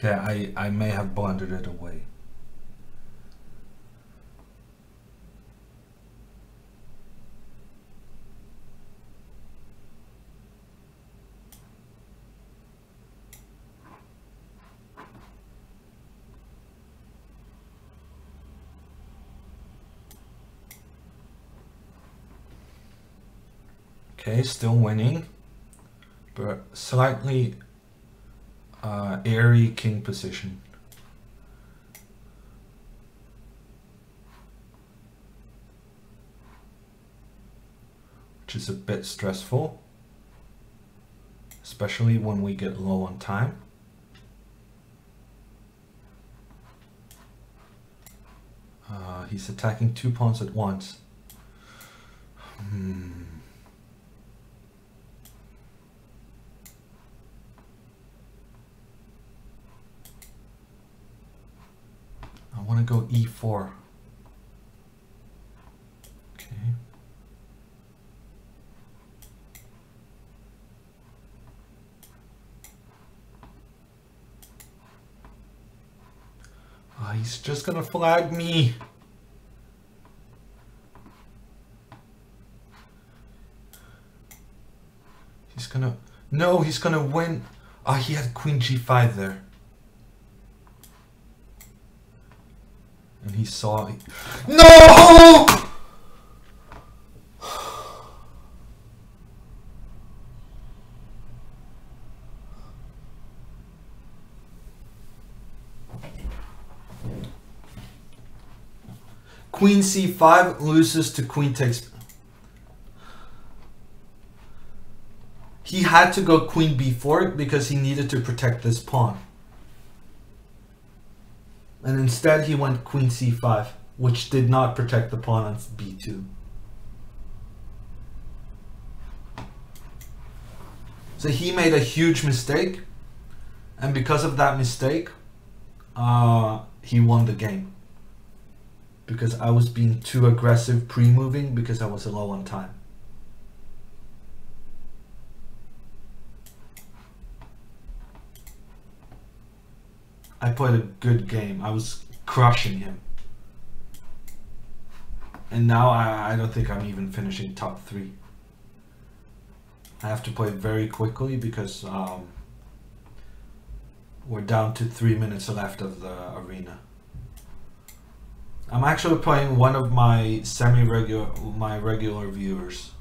Okay, I may have blundered it away. Okay, still winning, but slightly airy king position. Which is a bit stressful, especially when we get low on time. He's attacking 2 pawns at once. I want to go e4. Okay. He's just gonna flag me. He's gonna... No, he's gonna win. He had queen g5 there. And he saw... No! Queen c5 loses to queen takes... He had to go queen b4 because he needed to protect this pawn. And instead he went queen c5, which did not protect the pawn on b2. So he made a huge mistake, and because of that mistake, he won the game. Because I was being too aggressive pre-moving because I was low on time. I played a good game. I was crushing him. And now I don't think I'm even finishing top 3. I have to play very quickly because we're down to 3 minutes left of the arena. I'm actually playing one of my regular viewers,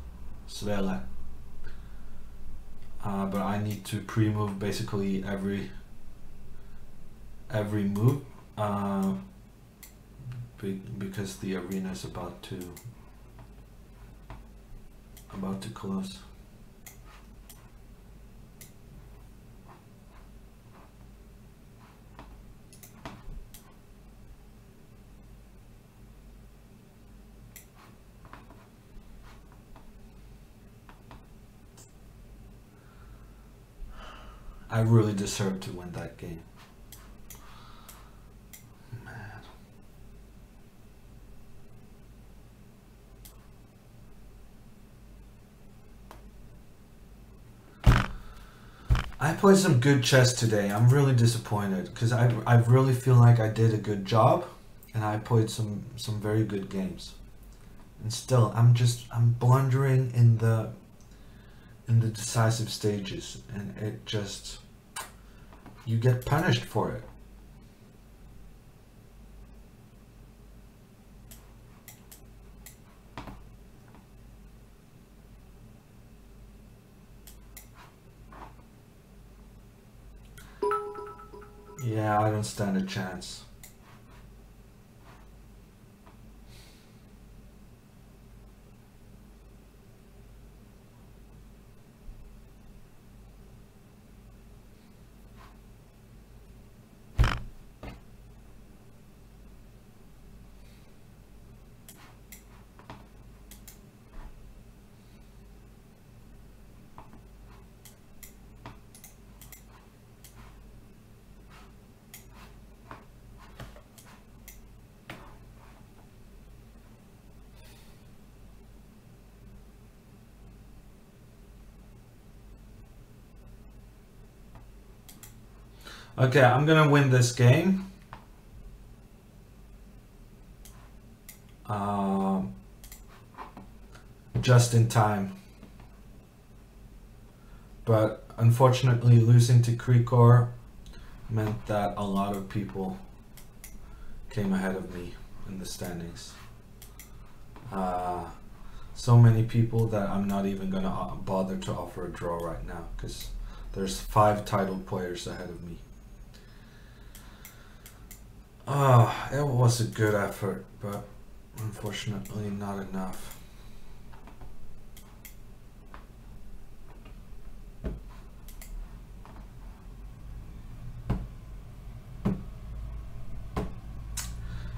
Svele. But I need to pre-move basically every move because the arena is about to close. I really deserve to win that game. Man. I played some good chess today. I'm really disappointed because I really feel like I did a good job and I played some very good games. And still I'm blundering in the decisive stages, and it just, you get punished for it. Yeah, I don't stand a chance. Okay, I'm gonna win this game. Just in time. But unfortunately, losing to Krikor meant that a lot of people came ahead of me in the standings. So many people that I'm not even gonna bother to offer a draw right now because there's 5 titled players ahead of me. It was a good effort, but unfortunately not enough.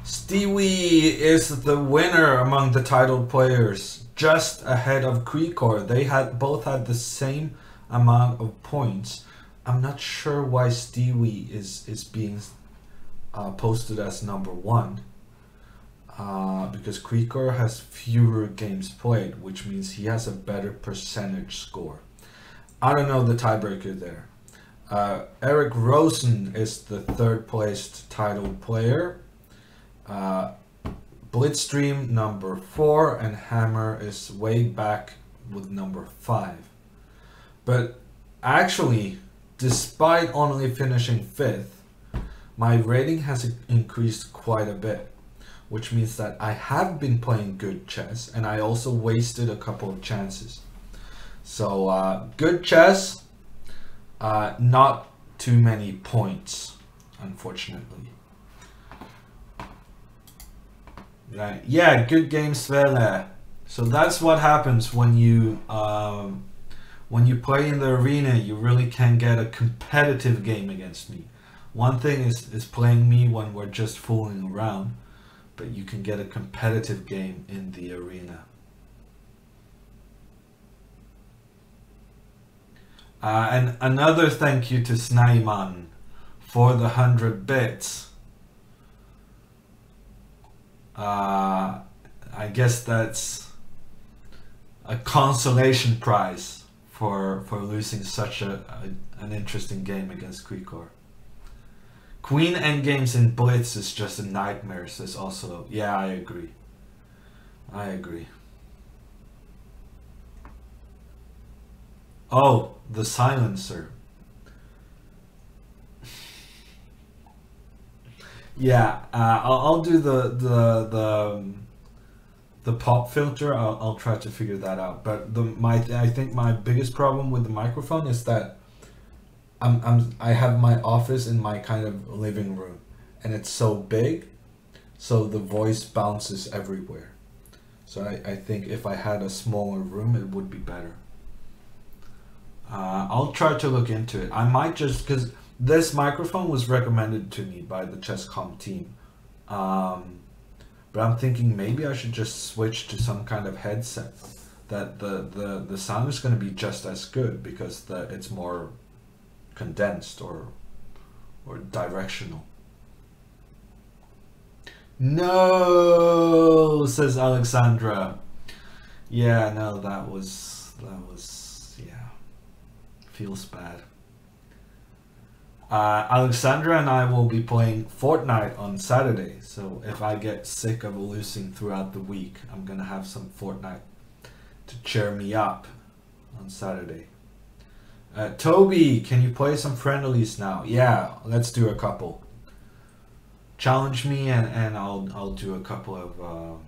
Stewie is the winner among the titled players, just ahead of Krikor. They both had the same amount of points. I'm not sure why Stewie is being posted as number 1, because Krikor has fewer games played, which means he has a better percentage score. I don't know the tiebreaker there. Eric Rosen is the 3rd placed titled player. Blitzstream number 4, and Hammer is way back with number 5. But actually, despite only finishing 5th, my rating has increased quite a bit, which means that I have been playing good chess, and I also wasted a couple of chances. So good chess, not too many points, unfortunately. Right. Yeah, good game, Svele. So that's what happens when you when you play in the arena, you really can get a competitive game against me. One thing is playing me when we're just fooling around, but you can get a competitive game in the arena. And another thank you to Snaiman for the 100 bits. I guess that's a consolation prize for losing such an interesting game against Quicor. Queen endgames in Blitz is just a nightmare, says also. Yeah, I agree. I agree. Oh, the silencer. Yeah, I'll do the pop filter. I'll try to figure that out. But I think my biggest problem with the microphone is that I have my office in my kind of living room, and it's so big, so the voice bounces everywhere. So I think if I had a smaller room, it would be better. I'll try to look into it. I might just, because this microphone was recommended to me by the Chesscom team. But I'm thinking maybe I should just switch to some kind of headset that the sound is going to be just as good, because it's more condensed or directional. No, says Alexandra. Yeah, no, that was yeah, feels bad. Alexandra and I will be playing Fortnite on Saturday, so if I get sick of losing throughout the week, I'm gonna have some Fortnite to cheer me up on Saturday. Toby, can you play some friendlies now? Yeah, let's do a couple. Challenge me and I'll do a couple of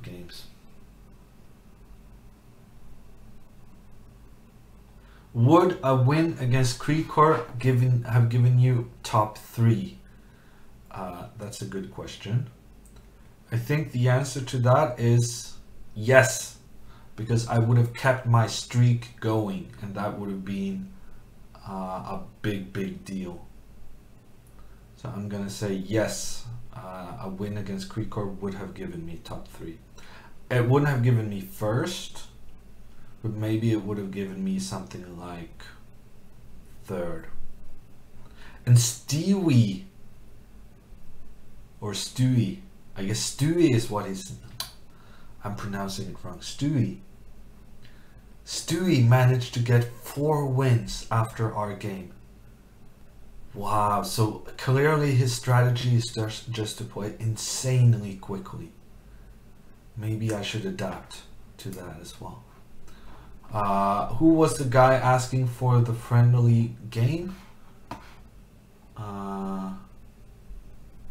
games. Would a win against Quicor have given you top 3? That's a good question. I think the answer to that is yes, because I would have kept my streak going, and that would have been a big deal. So I'm gonna say yes, a win against Quicor would have given me top 3. It wouldn't have given me first, but maybe it would have given me something like 3rd. And Stewie, or Stewie, I guess Stewie is what I'm pronouncing it wrong. Stewie managed to get 4 wins after our game. Wow, so clearly his strategy is just to play insanely quickly. Maybe I should adapt to that as well. Who was the guy asking for the friendly game?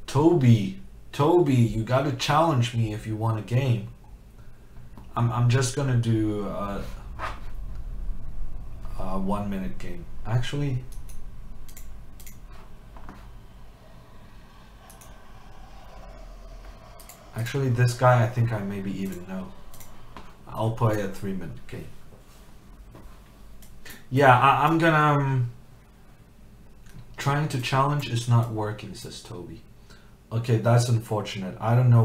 Toby, you gotta challenge me if you want a game. I'm just gonna do a 1-minute game. Actually, this guy I think I maybe even know. I'll play a 3-minute game. Yeah, I'm gonna... trying to challenge is not working, says Toby. Okay, that's unfortunate. I don't know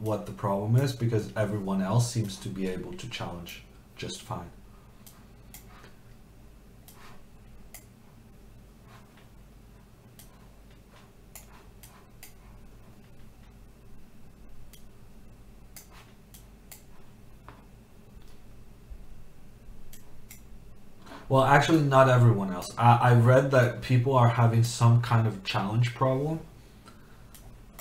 what the problem is, because everyone else seems to be able to challenge just fine. Well, actually not everyone else. I read that people are having some kind of challenge problem,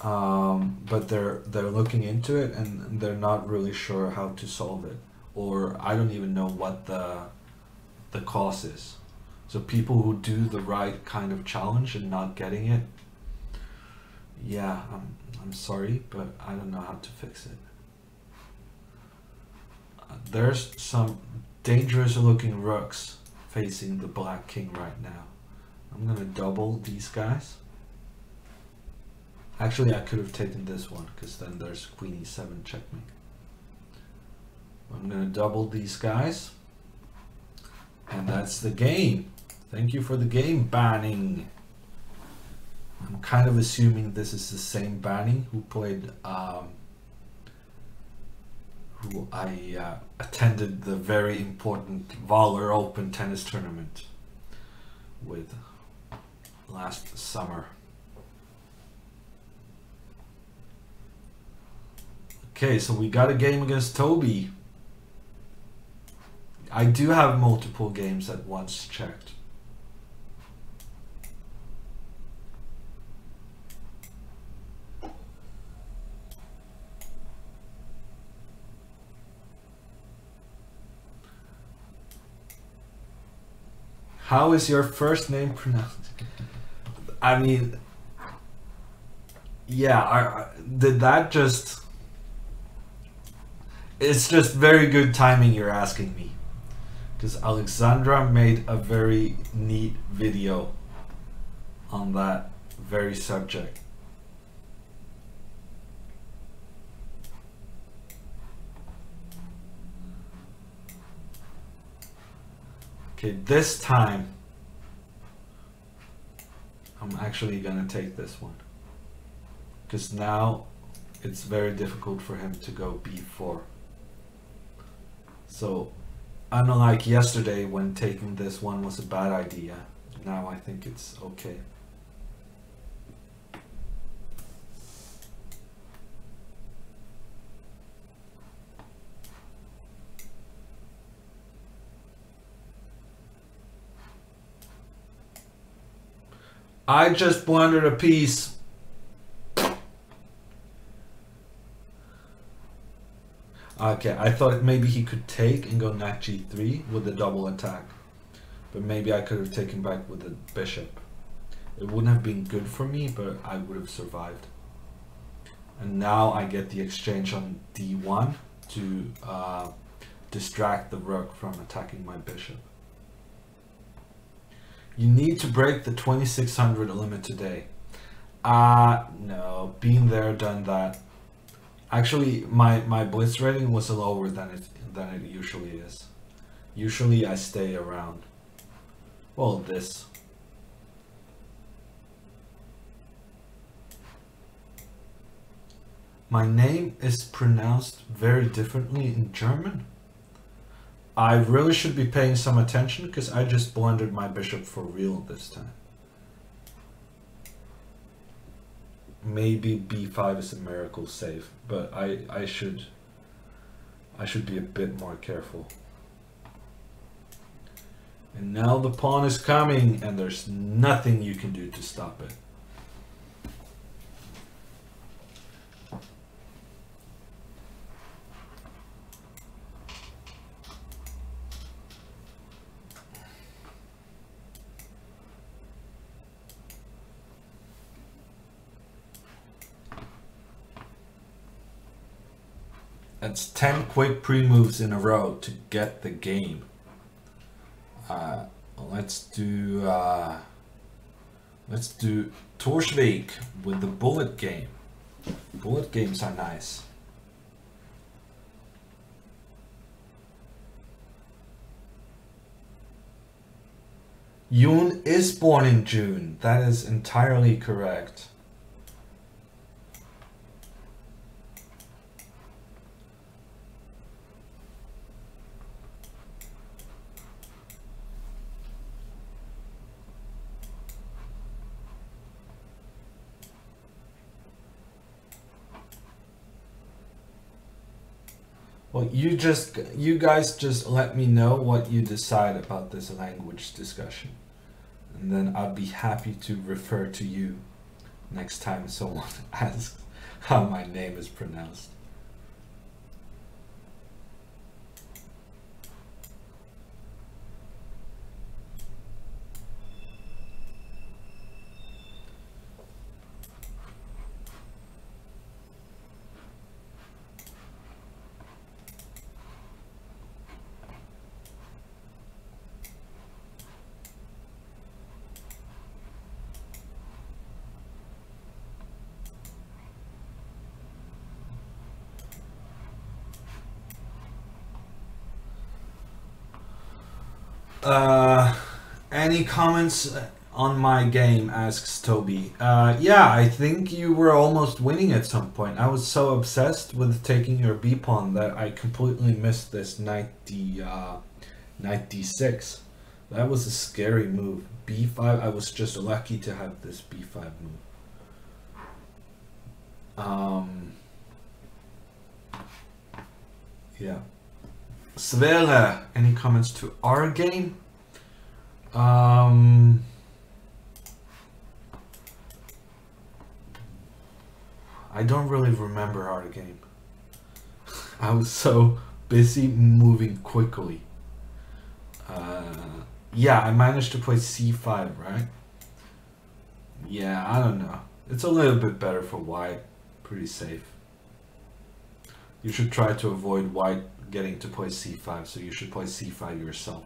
but they're looking into it and they're not really sure how to solve it, or I don't even know what the cause is. So people who do the right kind of challenge and not getting it, yeah, I'm sorry, but I don't know how to fix it. There's some dangerous looking rooks facing the black king right now. I'm gonna double these guys. Actually, I could have taken this one, because then there's queen e7 checkmate. I'm gonna double these guys. And that's the game. Thank you for the game banning. I'm kind of assuming this is the same banning who played, who I attended the very important Valor Open tennis tournament with last summer. Okay, so we got a game against Toby. I do have multiple games at once checked. How is your first name pronounced? I mean, yeah, did that just... It's just very good timing you're asking me. Because Alexandra made a very neat video on that very subject. Okay, this time I'm actually gonna take this one. Because now it's very difficult for him to go b4. So, unlike yesterday when taking this one was a bad idea, now I think it's okay. I just blundered a piece. Okay, I thought maybe he could take and go knight g3 with a double attack. But maybe I could have taken back with the bishop. It wouldn't have been good for me, but I would have survived. And now I get the exchange on d1 to distract the rook from attacking my bishop. You need to break the 2600 limit today. No, been there, done that. Actually, my blitz rating was lower than it usually is. Usually I stay around, well, this. My name is pronounced very differently in German. I really should be paying some attention because I just blundered my bishop for real this time. Maybe b5 is a miracle save, but I should be a bit more careful. And now the pawn is coming and there's nothing you can do to stop it. That's 10 quick pre-moves in a row to get the game. Let's do Torsvik with the bullet game. Bullet games are nice. Yoon is born in June. That is entirely correct. Well, you guys just let me know what you decide about this language discussion. And then I'll be happy to refer to you next time someone asks how my name is pronounced. Any comments on my game, asks Toby. Yeah, I think you were almost winning at some point. I was so obsessed with taking your B pawn that I completely missed this knight d6. That was a scary move. B5, I was just lucky to have this B5 move. Yeah. Sverre, any comments to our game? I don't really remember our game. I was so busy moving quickly. Yeah, I managed to play c5, right? Yeah, I don't know. It's a little bit better for white. Pretty safe. You should try to avoid white getting to play c5, so you should play c5 yourself.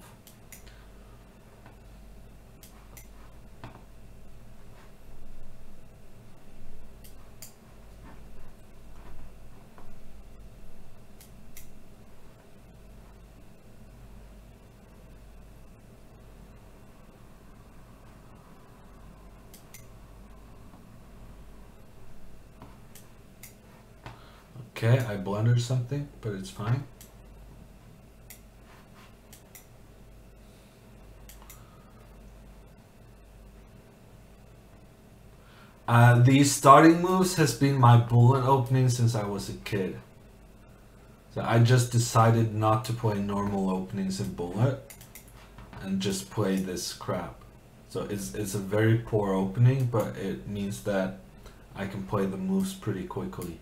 Okay, I blundered something, but it's fine. These starting moves has been my bullet opening since I was a kid. So I just decided not to play normal openings in bullet and just play this crap. So it's a very poor opening, but it means that I can play the moves pretty quickly.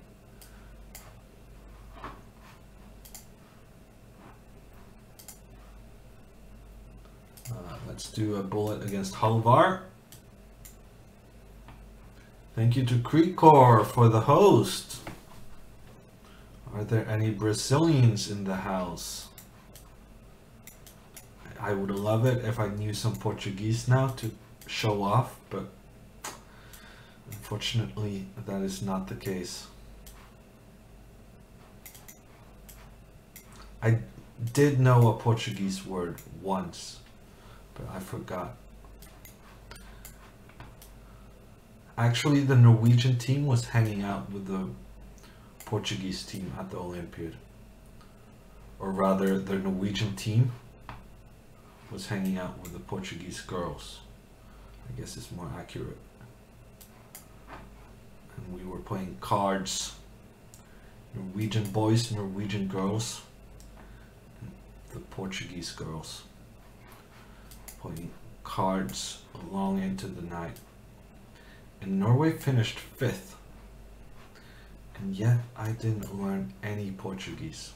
Let's do a bullet against Halvar. Thank you to Creekor for the host. Are there any Brazilians in the house? I would love it if I knew some Portuguese now to show off, but unfortunately that is not the case. I did know a Portuguese word once, but I forgot. Actually, the Norwegian team was hanging out with the Portuguese team at the Olympiad. Or rather, the Norwegian team was hanging out with the Portuguese girls. I guess it's more accurate. And we were playing cards. Norwegian boys, Norwegian girls, and the Portuguese girls. Playing cards long into the night. And Norway finished 5th. And yet I didn't learn any Portuguese.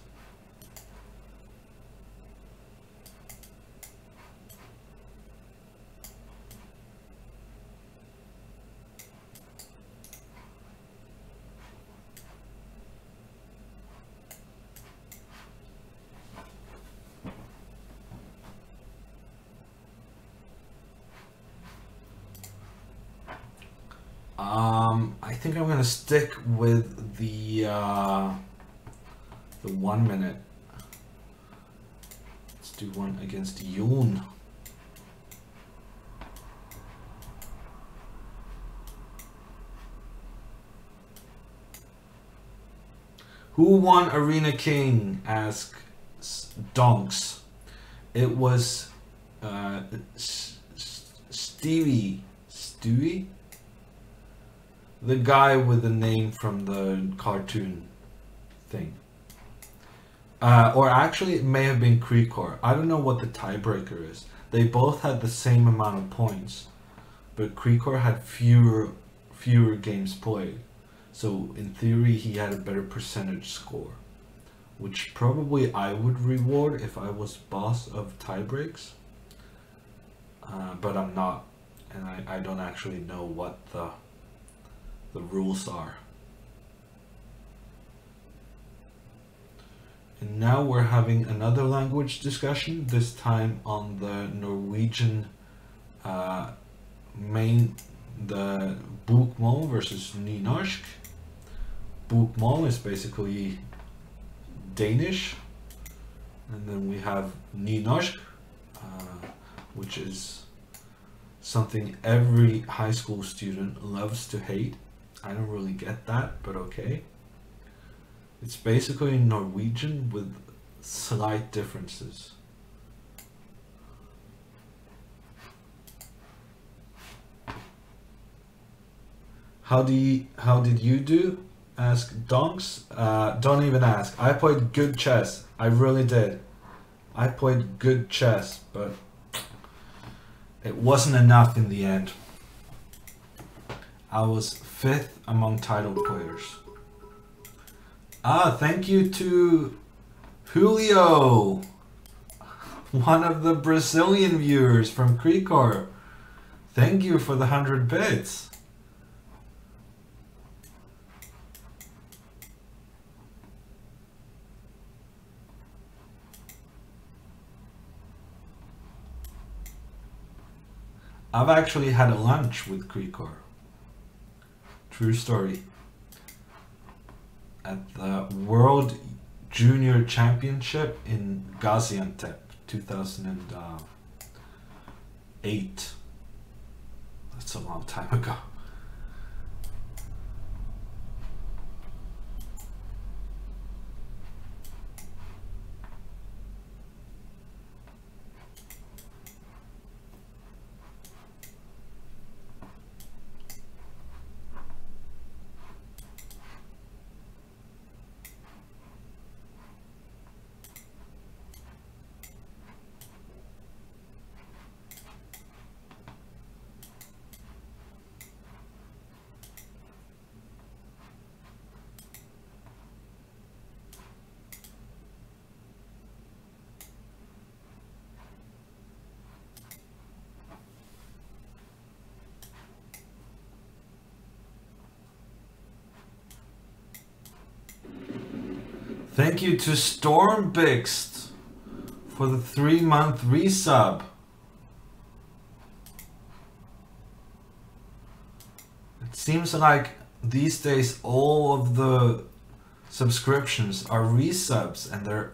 I think I'm gonna stick with the 1 minute. Let's do one against Yoon. Who won Arena King? Asks Donks. It was Stewie. Stewie? The guy with the name from the cartoon thing. Or actually it may have been Creekor. I don't know what the tiebreaker is. They both had the same amount of points, but Creekor had fewer games played. So in theory he had a better percentage score, which probably I would reward if I was boss of tiebreaks. But I'm not, and I don't actually know what the rules are. And now we're having another language discussion, this time on the Norwegian the bokmål versus nynorsk. Bokmål is basically Danish, and then we have nynorsk, which is something every high school student loves to hate. I don't really get that, but okay. It's basically Norwegian with slight differences. How did you do? Ask Donks. Don't even ask. I played good chess. I really did. I played good chess, but it wasn't enough in the end. I was 5th among title players. Thank you to Julio, one of the Brazilian viewers from Krikor. Thank you for the 100 bits. I've actually had a lunch with Krikor. True story. At the World Junior Championship in Gaziantep, 2008. That's a long time ago. Thank you to Stormbixt for the 3-month resub. It seems like these days all of the subscriptions are resubs, and they're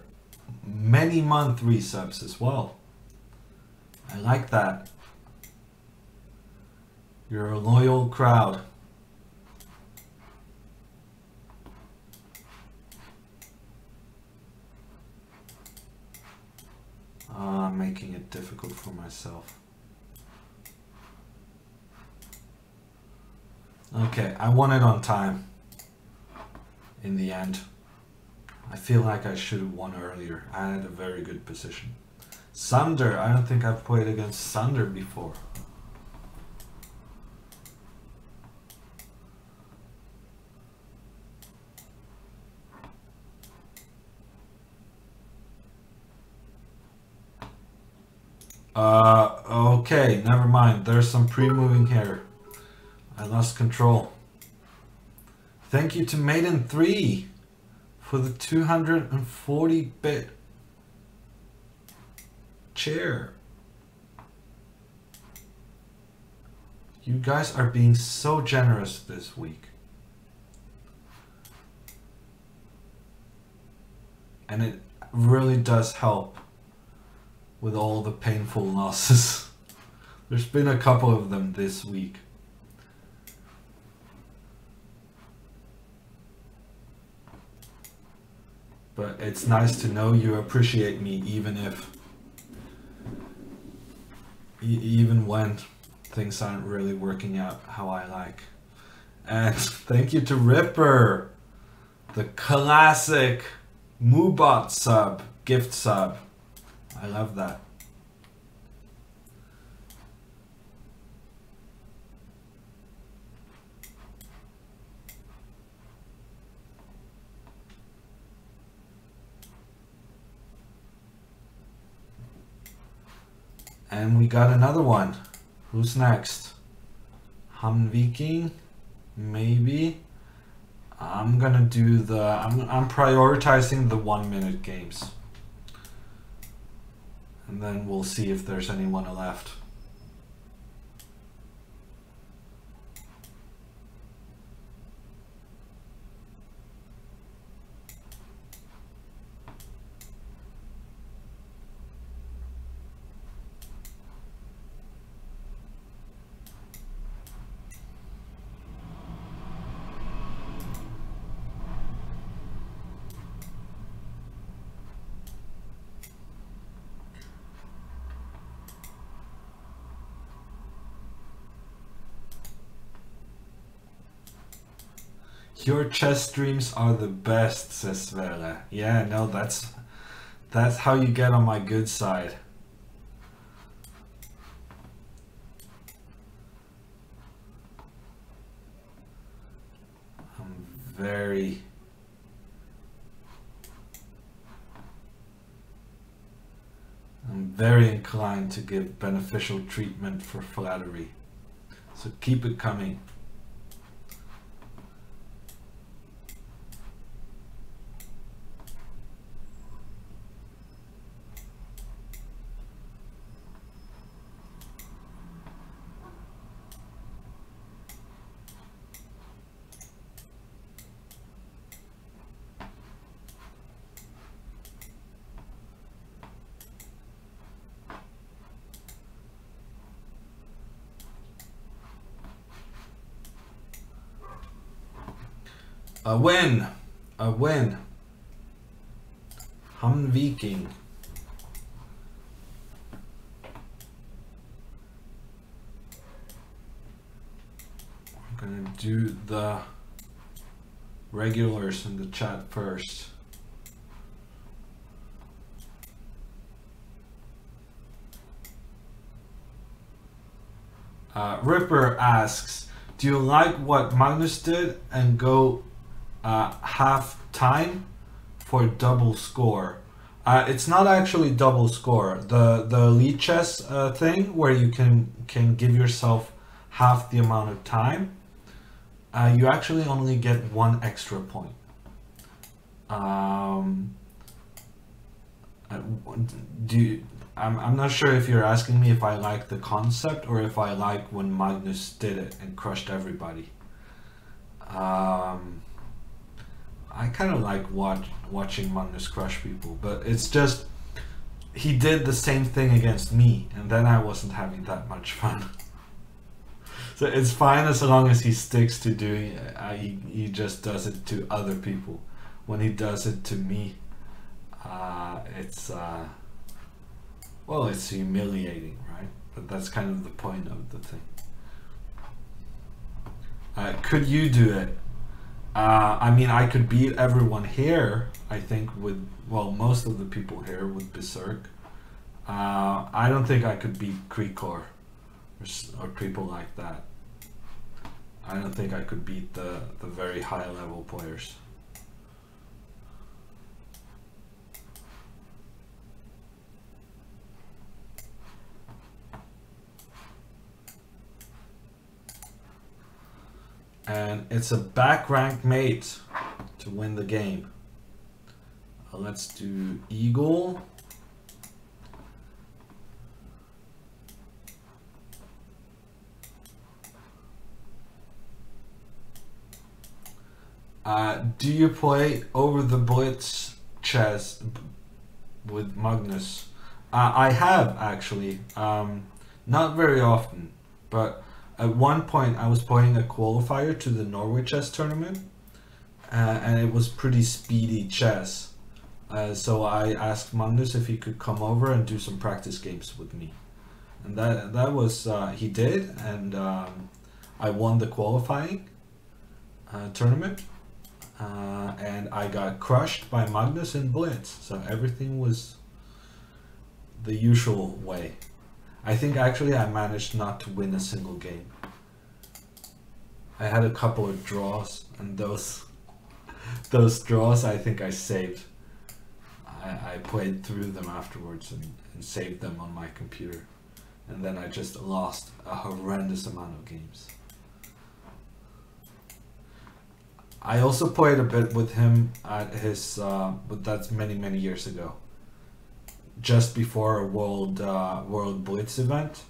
many month resubs as well. I like that. You're a loyal crowd. I'm making it difficult for myself. Okay, I won it on time. In the end. I feel like I should have won earlier. I had a very good position. Sunder, I don't think I've played against Sunder before. Okay, never mind. There's some pre-moving here. I lost control. Thank you to Maiden3 for the 240-bit chair. You guys are being so generous this week. And it really does help with all the painful losses. There's been a couple of them this week. But it's nice to know you appreciate me even when things aren't really working out how I like. And thank you to Ripper, the classic Moobot sub, gift sub. I love that. And we got another one. Who's next? Ham Viking? Maybe. I'm gonna do the... I'm prioritizing the 1-minute games. And then we'll see if there's anyone left. Your chess streams are the best, says Svele. Yeah, no, that's how you get on my good side. I'm very inclined to give beneficial treatment for flattery. So keep it coming. A win! A win! Han Viking. I'm gonna do the regulars in the chat first. Ripper asks, do you like what Magnus did and go half time for double score? It's not actually double score. The elite chess thing where you can give yourself half the amount of time, you actually only get 1 extra point. I'm not sure if you're asking me if I like the concept or if I like when Magnus did it and crushed everybody. I kind of like watching Magnus crush people, but it's just he did the same thing against me, and then I wasn't having that much fun. So it's fine as long as he sticks to doing it. He just does it to other people. When he does it to me, it's well, it's humiliating, right? But that's kind of the point of the thing. Could you do it? I mean, I could beat everyone here, I think, with, well, most of the people here with Berserk. I don't think I could beat Krikor or people like that. I don't think I could beat the very high level players. And it's a back rank mate to win the game. Let's do Eagle. Do you play over the blitz chess with Magnus? I have actually, not very often, but at one point I was playing a qualifier to the Norway chess tournament, and it was pretty speedy chess. So I asked Magnus if he could come over and do some practice games with me, and that was he did, and I won the qualifying tournament, and I got crushed by Magnus in blitz. So everything was the usual way. I think actually I managed not to win a single game. I had a couple of draws, and those draws I think I saved. I played through them afterwards and saved them on my computer, and then I just lost a horrendous amount of games. I also played a bit with him at his, but that's many years ago. Just before a World Blitz event,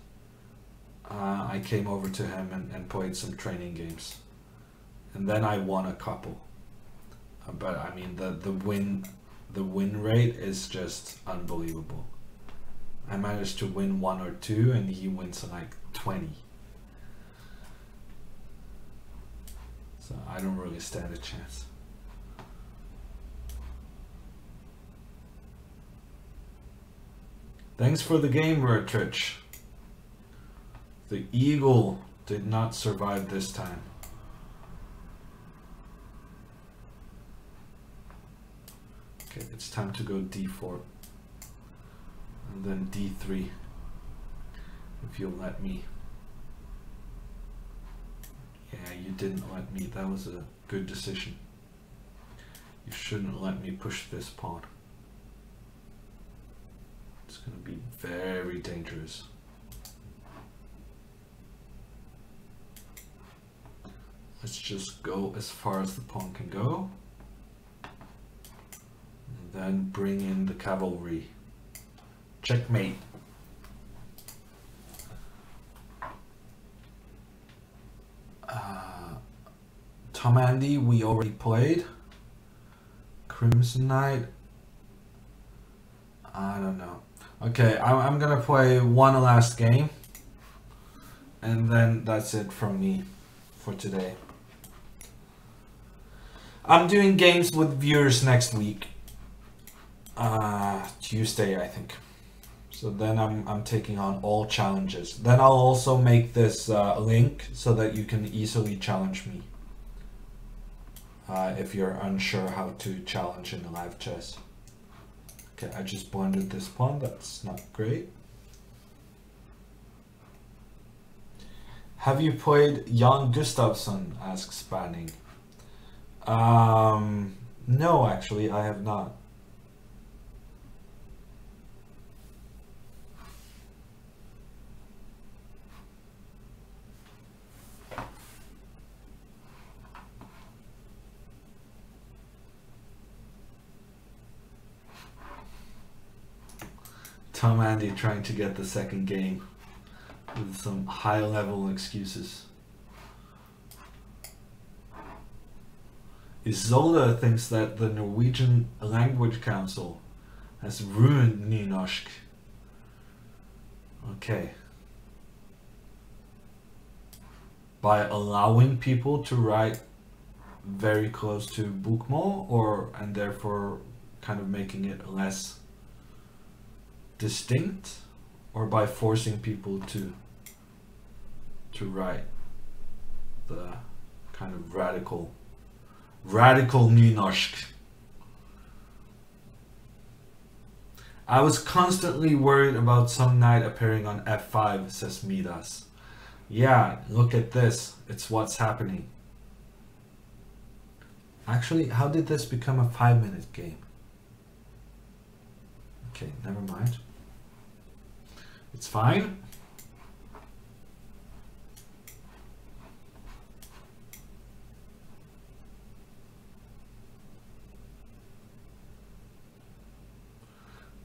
I came over to him and played some training games, and then I won a couple. But I mean, the win rate is just unbelievable. I managed to win 1 or 2, and he wins like 20. So I don't really stand a chance. Thanks for the game, Vertrich. The Eagle did not survive this time. Okay, it's time to go d4. And then d3. If you'll let me. Yeah, you didn't let me. That was a good decision. You shouldn't let me push this pawn. It's going to be very dangerous. Let's just go as far as the pawn can go. And then bring in the cavalry. Checkmate. Tom Andy, we already played. Crimson Knight. I don't know. Okay, I'm gonna play one last game. And then that's it from me for today. I'm doing games with viewers next week. Tuesday, I think. So then I'm taking on all challenges. Then I'll also make this link so that you can easily challenge me. If you're unsure how to challenge in the live chess. Okay, I just blundered this pawn. That's not great. Have you played Jan Gustafsson? Asks Spanning. No, actually, I have not. Tom Andy trying to get the second game with some high-level excuses. Isolde thinks that the Norwegian Language Council has ruined nynorsk. Okay. By allowing people to write very close to bokmål, or and therefore kind of making it less distinct, or by forcing people to write the kind of radical nynorsk. I was constantly worried about some knight appearing on f5, says Midas. Yeah, look at this. It's what's happening. Actually, how did this become a 5-minute game? Okay, never mind. It's fine.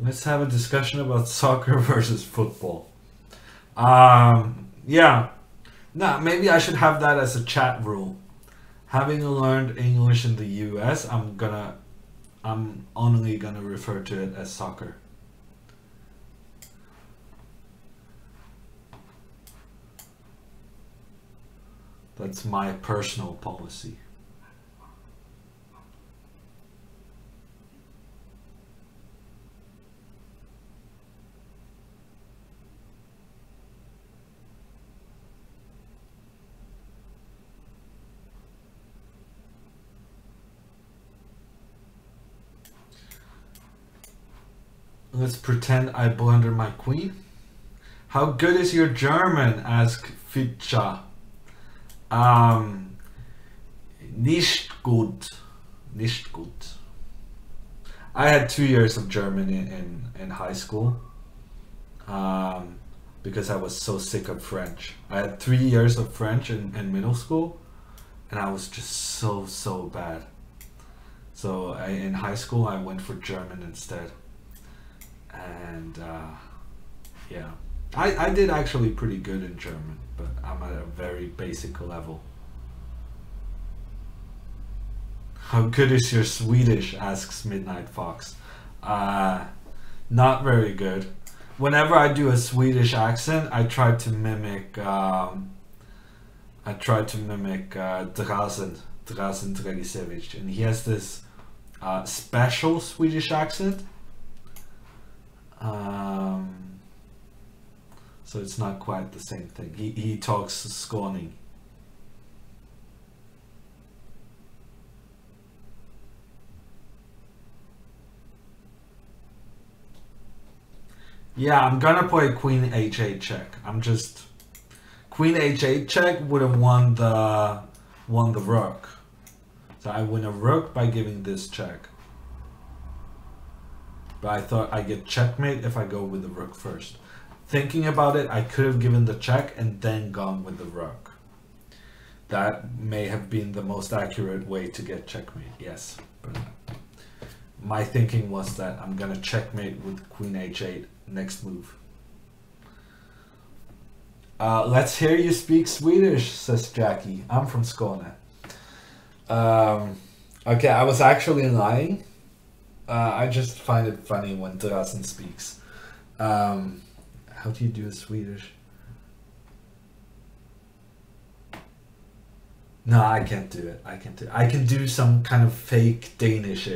Let's have a discussion about soccer versus football. Yeah. Nah, maybe I should have that as a chat rule. Having learned English in the US, I'm only gonna refer to it as soccer. That's my personal policy. Let's pretend I blunder my queen. How good is your German? Asked Fitcha. Nicht gut. Nicht gut. I had 2 years of German in high school. Because I was so sick of French. I had 3 years of French in middle school, and I was just so bad. So in high school I went for German instead. And yeah, I did actually pretty good in German, but I'm at a very basic level. How good is your Swedish? Asks Midnight Fox. Not very good. Whenever I do a Swedish accent, I try to mimic Drazen Dragisevich, and he has this special Swedish accent. So it's not quite the same thing. He talks Skåning. Yeah, I'm gonna play Queen H8 check. I'm just Queen H8 check would have won the rook. So I win a rook by giving this check. But I thought I get checkmate if I go with the rook first. Thinking about it, I could have given the check and then gone with the rook. That may have been the most accurate way to get checkmate, yes. But my thinking was that I'm gonna checkmate with Queen H8 next move. Let's hear you speak Swedish, says Jackie. I'm from Skåne. Okay, I was actually lying. I just find it funny when Drazen speaks. How do you do a Swedish? No, I can't do it. I can't do it. I can do some kind of fake Danish.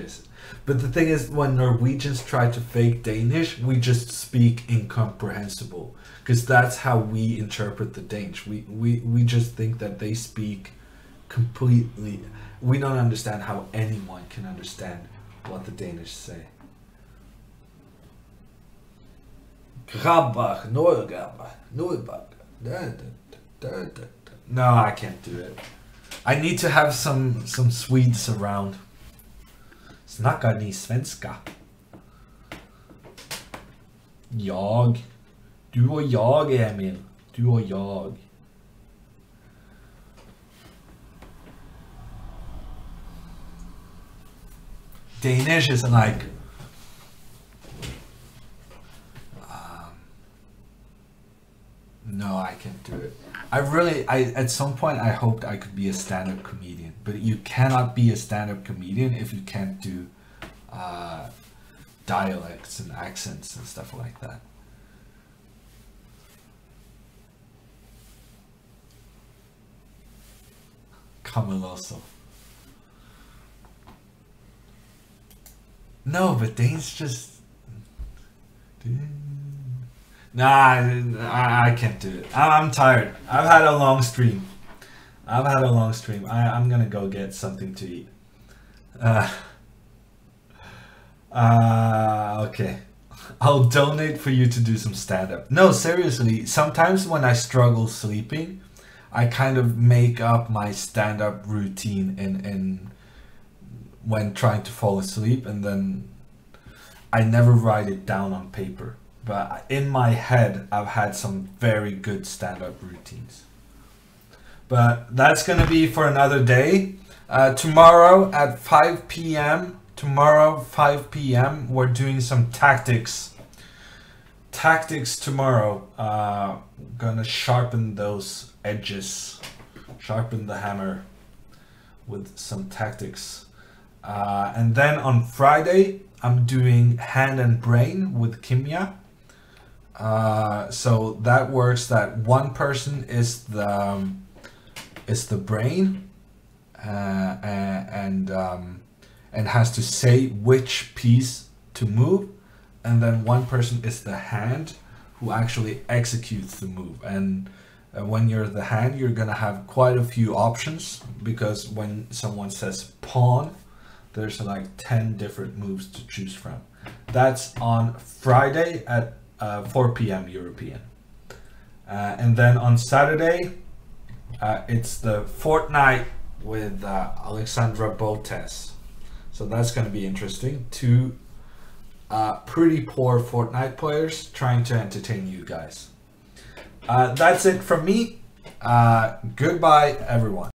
But the thing is, when Norwegians try to fake Danish, we just speak incomprehensible. Because that's how we interpret the Danish. We just think that they speak completely. We don't understand how anyone can understand what the Danish say. Grabbar, Norrgrabbar, Norrbaggar. No, I can't do it. I need to have some Swedes around. Snackar ni svenska? Jag. Du och jag, Emil. Du och jag. Danish is like... no, I can't do it. At some point I hoped I could be a stand-up comedian, but you cannot be a stand-up comedian if you can't do dialects and accents and stuff like that. Cameloso. No, but Danes just... Nah, I can't do it. I'm tired. I've had a long stream. I'm gonna go get something to eat. Okay. I'll donate for you to do some stand-up. No, seriously, sometimes when I struggle sleeping, I kind of make up my stand-up routine in when trying to fall asleep, and then I never write it down on paper. But in my head, I've had some very good stand-up routines. But that's going to be for another day. Tomorrow at 5 p.m. Tomorrow, 5 p.m. We're doing some tactics. Tactics tomorrow. Gonna sharpen those edges. Sharpen the hammer with some tactics. And then on Friday, I'm doing hand and brain with Kimya. So that works that one person is the brain and has to say which piece to move, and then one person is the hand who actually executes the move. And when you're the hand, you're gonna have quite a few options, because when someone says pawn, there's like 10 different moves to choose from. That's on Friday at 4 p.m. European. And then on Saturday, it's the Fortnite with Alexandra Botes. So that's going to be interesting. Two pretty poor Fortnite players trying to entertain you guys. That's it from me. Goodbye, everyone.